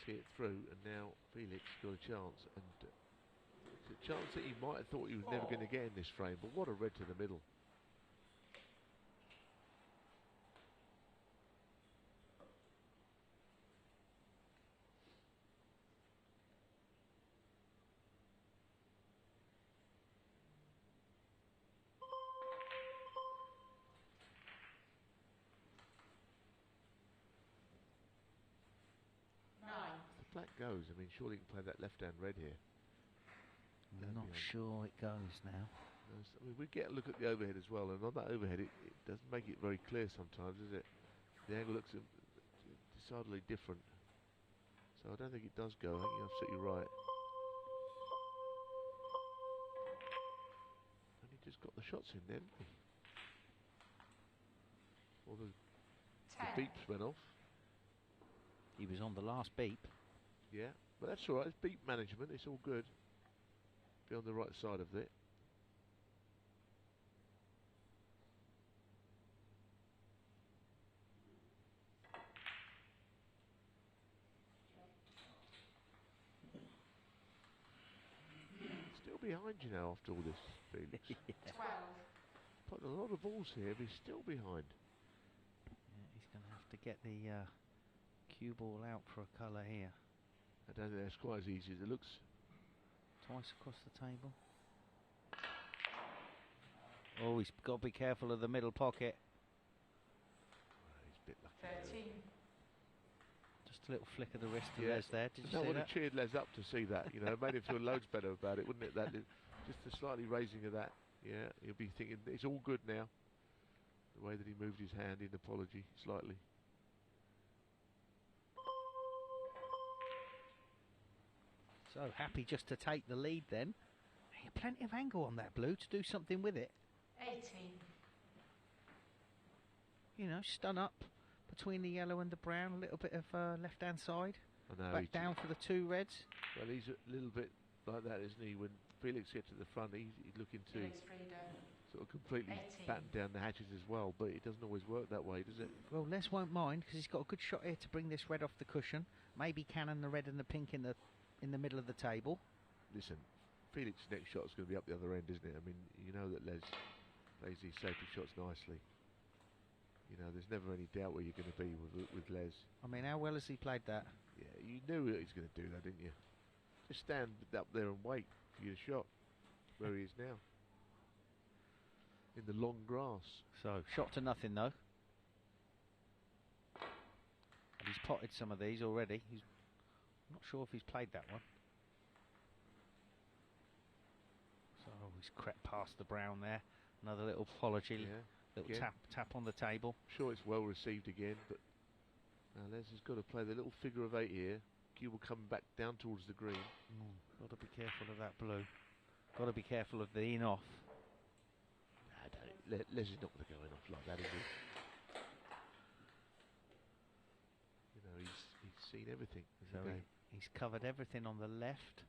see it through, and now Felix got a chance, and it's a chance that he might have thought he was never going to get in this frame, but what a red to the middle. Black goes. I mean, surely he can play that left-hand red here. I'm not sure it goes now. I mean, we get a look at the overhead as well, and on that overhead, it doesn't make it very clear sometimes, does it? The angle looks decidedly different. So I don't think it does go. I think you're absolutely right. And he just got the shots in then, didn't he? All the beeps went off. He was on the last beep. Yeah, but that's all right. It's beep management. It's all good. be on the right side of it. Still behind you now after all this, Felix. 12. Put a lot of balls here, but he's still behind. Yeah, he's going to have to get the cue ball out for a colour here. I don't think that's quite as easy as it looks. Twice across the table. Oh, he's got to be careful of the middle pocket. He's a bit lucky. 13. Just a little flick of the wrist to Yeah, Les there. Did you that see would that? have cheered Les up to see that. You know, it made him feel loads better about it, wouldn't it? That just the slightly raising of that. Yeah, he'll be thinking it's all good now. The way that he moved his hand in apology slightly. So happy just to take the lead then. Hey, plenty of angle on that blue to do something with it. 18. You know, stun up between the yellow and the brown, a little bit of left-hand side. I know, Back down for the two reds. Well, he's a little bit like that, isn't he? When Felix gets to the front, he's looking to sort of completely 18. batten down the hatches as well, but it doesn't always work that way, does it? Well, Les won't mind because he's got a good shot here to bring this red off the cushion. Maybe cannon the red and the pink in the middle of the table. Listen, Felix's next shot is going to be up the other end, isn't it? I mean, you know that Les plays these safety shots nicely. You know, there's never any doubt where you're going to be with Les. I mean, how well has he played that? Yeah, you knew that he's going to do that, didn't you? Just stand up there and wait for your shot. Where he is now. In the long grass. So, shot to nothing though. And he's potted some of these already. I'm not sure if he's played that one. So, he's crept past the brown there. Another little apology. Yeah. Little Again. tap on the table. Sure, it's well received again, but now Les has got to play the little figure of 8 here. Cue will come back down towards the green. Got to be careful of that blue. Got to be careful of the in off. Les is not going to go in off like that, is he? You know, he's seen everything. So he's covered everything on the left.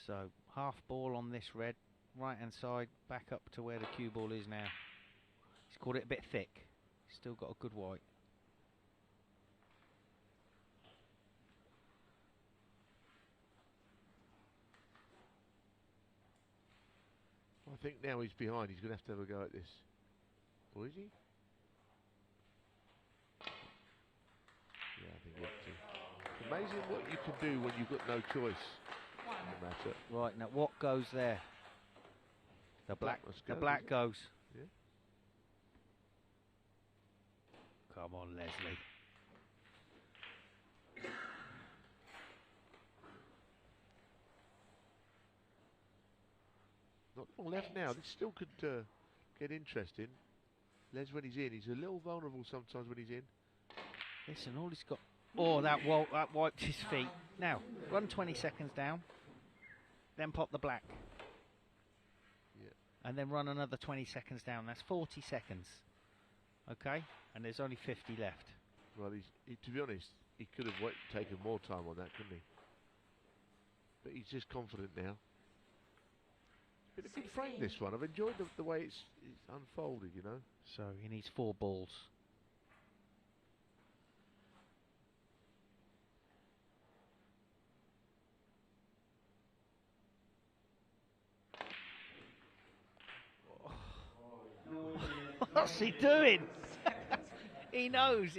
So half ball on this red, right hand side, back up to where the cue ball is now. He's caught it a bit thick. Still got a good white. I think now he's behind. He's going to have a go at this. Or is he? Yeah, I think he has to. Amazing what you can do when you've got no choice in the matter. Right, now what goes there? The black, must the go, black does it? goes. Yeah. Come on, Leslie. Not long left now. This still could get interesting. Les, when he's in, he's a little vulnerable sometimes when he's in. Listen, all he's got. Oh, that wiped his feet. Now, run 20 seconds down. Then pop the black. Yeah. And then run another 20 seconds down. That's 40 seconds. Okay? And there's only 50 left. Well, to be honest, he could have taken more time on that, couldn't he? But he's just confident now. Been a good frame, this one. I've enjoyed the way it's unfolded, you know. So he needs 4 balls. What's he doing? He knows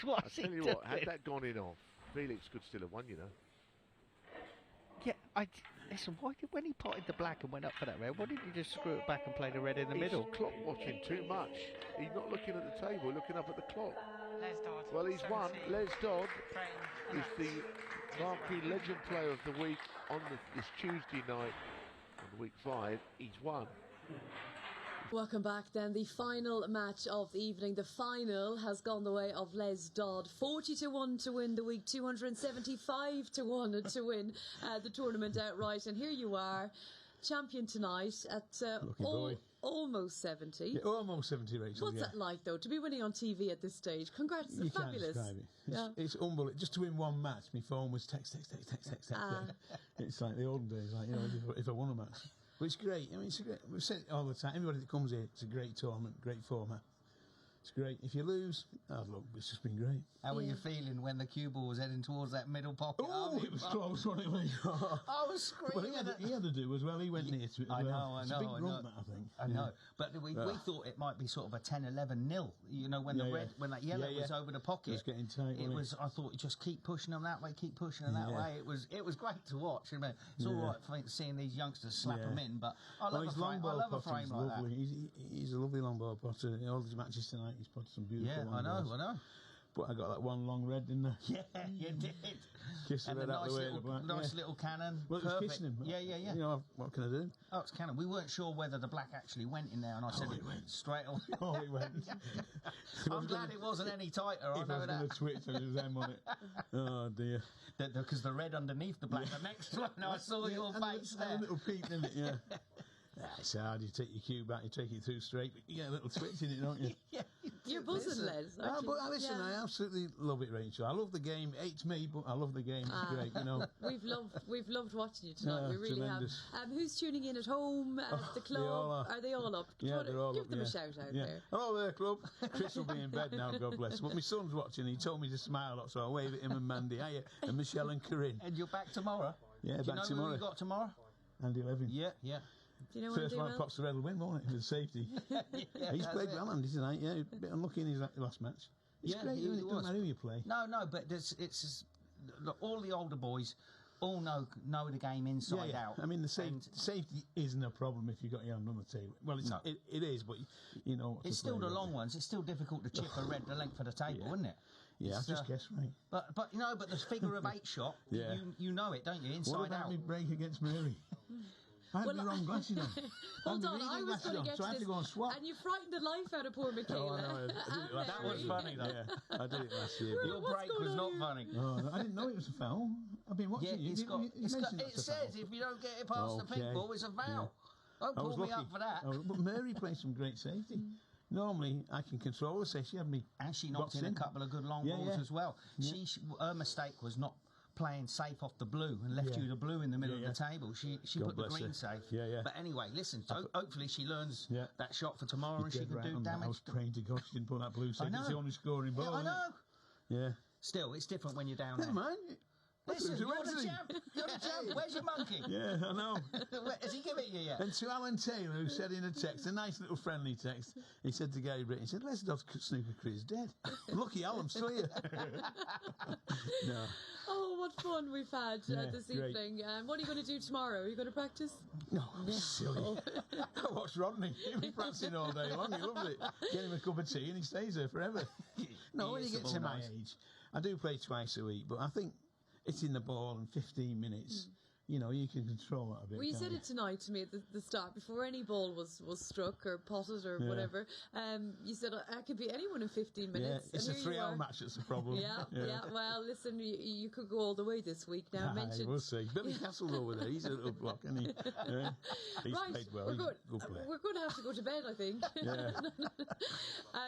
what's he doing. I tell you what, had that gone in off, Felix could still have won, you know. Yeah, listen, when he potted the black and went up for that red, why didn't he just screw it back and play the red in the middle? He's clock watching too much. He's not looking at the table, looking up at the clock. Les Dodd. Well, he's won. Les Dodd Train. is the Marquee Legend Player of the Week on this Tuesday night, on week 5. He's won. Welcome back then. The final match of the evening. The final has gone the way of Les Dodd. 40-1 to win the week, 275-1 to win the tournament outright. And here you are. champion tonight at almost 70. Yeah, almost 70, Rachel. What's that like, though, to be winning on TV at this stage? Congrats, You fabulous. can't describe it. It's unbelievable. Just to win one match, my phone was text. It's like the olden days, like, you know, if I won a match. But it's great. I mean, it's a great. We've said it all the time. Everybody that comes here, it's a great tournament, great format. It's great. If you lose, look, it's just been great. How were you feeling when the cue ball was heading towards that middle pocket? Oh, it was close, wasn't it? I was screaming. Well, he had to do as well. He went near to it. I know. It's a big grunt, that, I think. I know. But we thought it might be sort of a 10-11-0. You know, when when that yellow was over the pocket. It was getting tight. It was. I thought, just keep pushing them that way, keep pushing them that way. It was great to watch. I mean, it's all right for seeing these youngsters slap them in, but I love a frame like that. He's a lovely long ball potter. In all his matches tonight, he's potted some beautiful long balls. I know. But I got that one long red, didn't I? Yeah, you did. Kiss the red out the way. Nice little cannon. Well, it was kissing him. Yeah. You know, what can I do? Oh, it's cannon. We weren't sure whether the black actually went in there, and I said it went straight away. Oh, it went. I'm glad it wasn't any tighter. I know was that. Going to twitch, and it was them on it. Oh dear. Because the red underneath the black, the next one. I saw your face there. A little peek in it, yeah. It's hard. You take your cue back, you take it too straight, but you get a little twitch in it, don't you? You're buzzing, Les. But listen, I absolutely love it, Rachel. I love the game. It hates me, but I love the game. It's great, you know. We've loved watching you tonight. We really tremendous. have. Who's tuning in at home? The club? Are they all up? Yeah, they're all give up. Give them a shout out there. Hello there, club. Chris will be in bed now, God bless. But my son's watching. He told me to smile up, so I wave at him and Mandy. Hiya, and Michelle and Corinne. And you're back tomorrow? Yeah, back tomorrow. Do you know who you got tomorrow? Andy Levin. Yeah. Do you know First one pops the red will win, won't it? With safety. He's played well, Andy, tonight. Yeah, a bit unlucky in his last match. It's great, isn't it? It doesn't matter who you play. No, but it's look, all the older boys all know the game inside out. I mean, the safety isn't a problem if you've got your hand on the table. Well, it is, but you know. It's still the long ones. It's still difficult to chip a red the length of the table, isn't it? Yeah, I just guessed right. But you know, the figure of 8 shot, you know it, don't you? Inside out. What about me break against Mary? I had the wrong glasses on. Hold on, I was going to get so I had to go and swap. And you frightened the life out of poor Michaela. Oh, no, I did it last that was funny, though. Yeah, I did it last year. Your break was not funny. Oh, I didn't know it was a foul. I've been watching it. It says if you don't get it past the pink ball, it's a foul. Don't pull me up for that. But Mary played some great safety. Normally, I can control her, so she had me. And she knocked in a couple of good long balls as well. Her mistake was not playing safe off the blue and left you the blue in the middle of the table. She put the green safe. But anyway, listen, hopefully she learns that shot for tomorrow and she can do damage. I was praying to God she didn't put that blue safe. It's the only scoring ball. I know. Yeah. Still, it's different when you're down there. Never mind. Listen, you're the champ. You're the champ. Where's your monkey? Yeah, I know. Has he given it you yet? And to Alan Taylor, who said in a text, a nice little friendly text, he said to Gary Britton, he said, Les Dodd's snooker career's dead. Lucky Alan, still here. No. Oh, what fun we've had this evening. What are you going to do tomorrow? Are you going to practice? No, silly. I watched Rodney. He'll be practicing all day long. He loves it. Get him a cup of tea and he stays there forever. No, when he gets to my age, I do play twice a week, but I think hitting the ball in 15 minutes, you know, you can control that a bit. Well, you said it tonight to me at the start, before any ball was struck or potted or whatever. You said, I could be anyone in 15 minutes. Yeah, it's a 3-hour match that's the problem. Yeah. Well, listen, you could go all the way this week. Now, we'll see. Billy Castle's over there. He's a little block, isn't he? Yeah. He's played well. We're going to have to go to bed, I think. Yeah.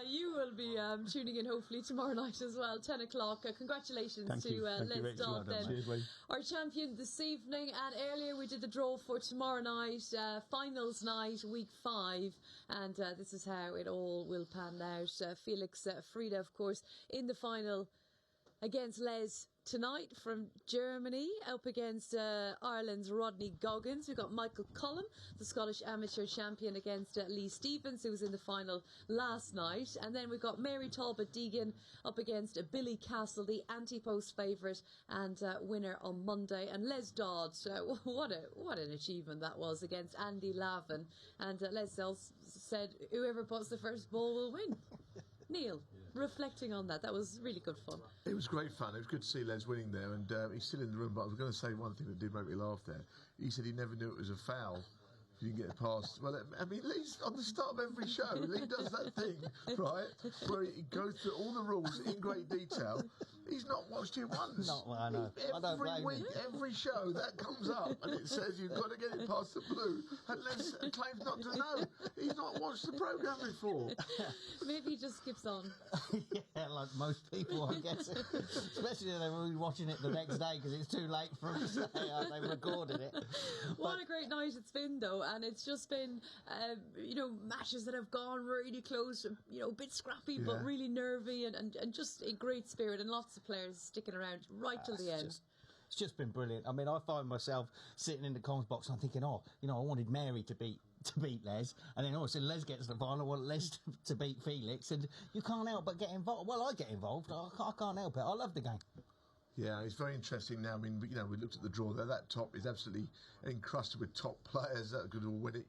You will be tuning in hopefully tomorrow night as well, 10 o'clock. Congratulations to Les Dodd, our champion this evening. And earlier we did the draw for tomorrow night, finals night, week 5, and this is how it all will pan out. Felix Frieda, of course, in the final against Les tonight from Germany, up against Ireland's Rodney Goggins. We've got Michael Cullum, the Scottish amateur champion, against Lee Stevens, who was in the final last night. And then we've got Mary Talbot Deegan up against Billy Castle, the anti-post favourite and winner on Monday. And Les Dodd, what an achievement that was against Andy Lavin. And Les said whoever puts the first ball will win. Neal, reflecting on that was really good fun. It was great fun. It was good to see Les winning there, and he's still in the room. But I was going to say one thing that did make me laugh there. He said he never knew it was a foul if you didn't get it past. Well, I mean, Lee's on the start of every show. Lee does that thing, right, where he goes through all the rules in great detail. He's not watched it once. Not well, I know. I don't Every blame week, him. every show that comes up, and it says you've got to get it past the blue, and Les claims not to know. He's not watched the programme before. Maybe he just skips on. Yeah, like most people, I guess. Especially if they're really watching it the next day because it's too late for them to say they recorded it. What a great night it's been, though, and it's just been, matches that have gone really close, a bit scrappy, but really nervy, and just a great spirit, and lots of players sticking around right till the end. It's just been brilliant. I mean, I find myself sitting in the comms box and I'm thinking, I wanted Mary to beat Les, and then obviously Les gets the final. I want Les to beat Felix, and you can't help but get involved. Well, I get involved. I can't help it. I love the game. Yeah, it's very interesting now. I mean, we looked at the draw there. That top is absolutely encrusted with top players that could all win it.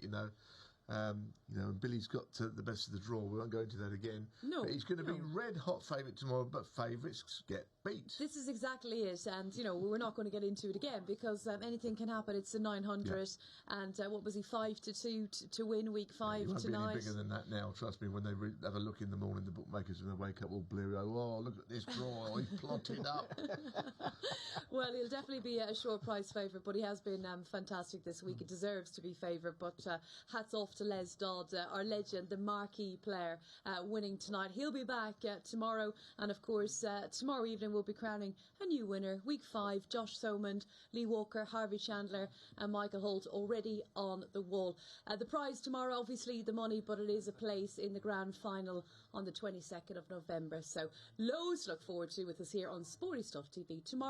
And Billy's got the best of the draw. We won't go into that again. No, but he's going to be red hot favourite tomorrow, but favourites get beat. This is exactly it, and we're not going to get into it again because anything can happen. It's the 900, and what was he, 5-2 to win week 5 won't tonight? Be any bigger than that now. Trust me. When they have a look in the morning, the bookmakers, when they wake up all bleary, oh, look at this draw. He's plotted up. Well, he'll definitely be a short price favourite, but he has been fantastic this week. He deserves to be favourite, but hats off to Les Dodd, our legend, the marquee player, winning tonight. He'll be back tomorrow, and of course tomorrow evening we'll be crowning a new winner. Week 5, Josh Somond, Lee Walker, Harvey Chandler and Michael Holt already on the wall. The prize tomorrow, obviously the money, but it is a place in the grand final on the 22nd of November. So loads to look forward to with us here on Sporty Stuff TV tomorrow.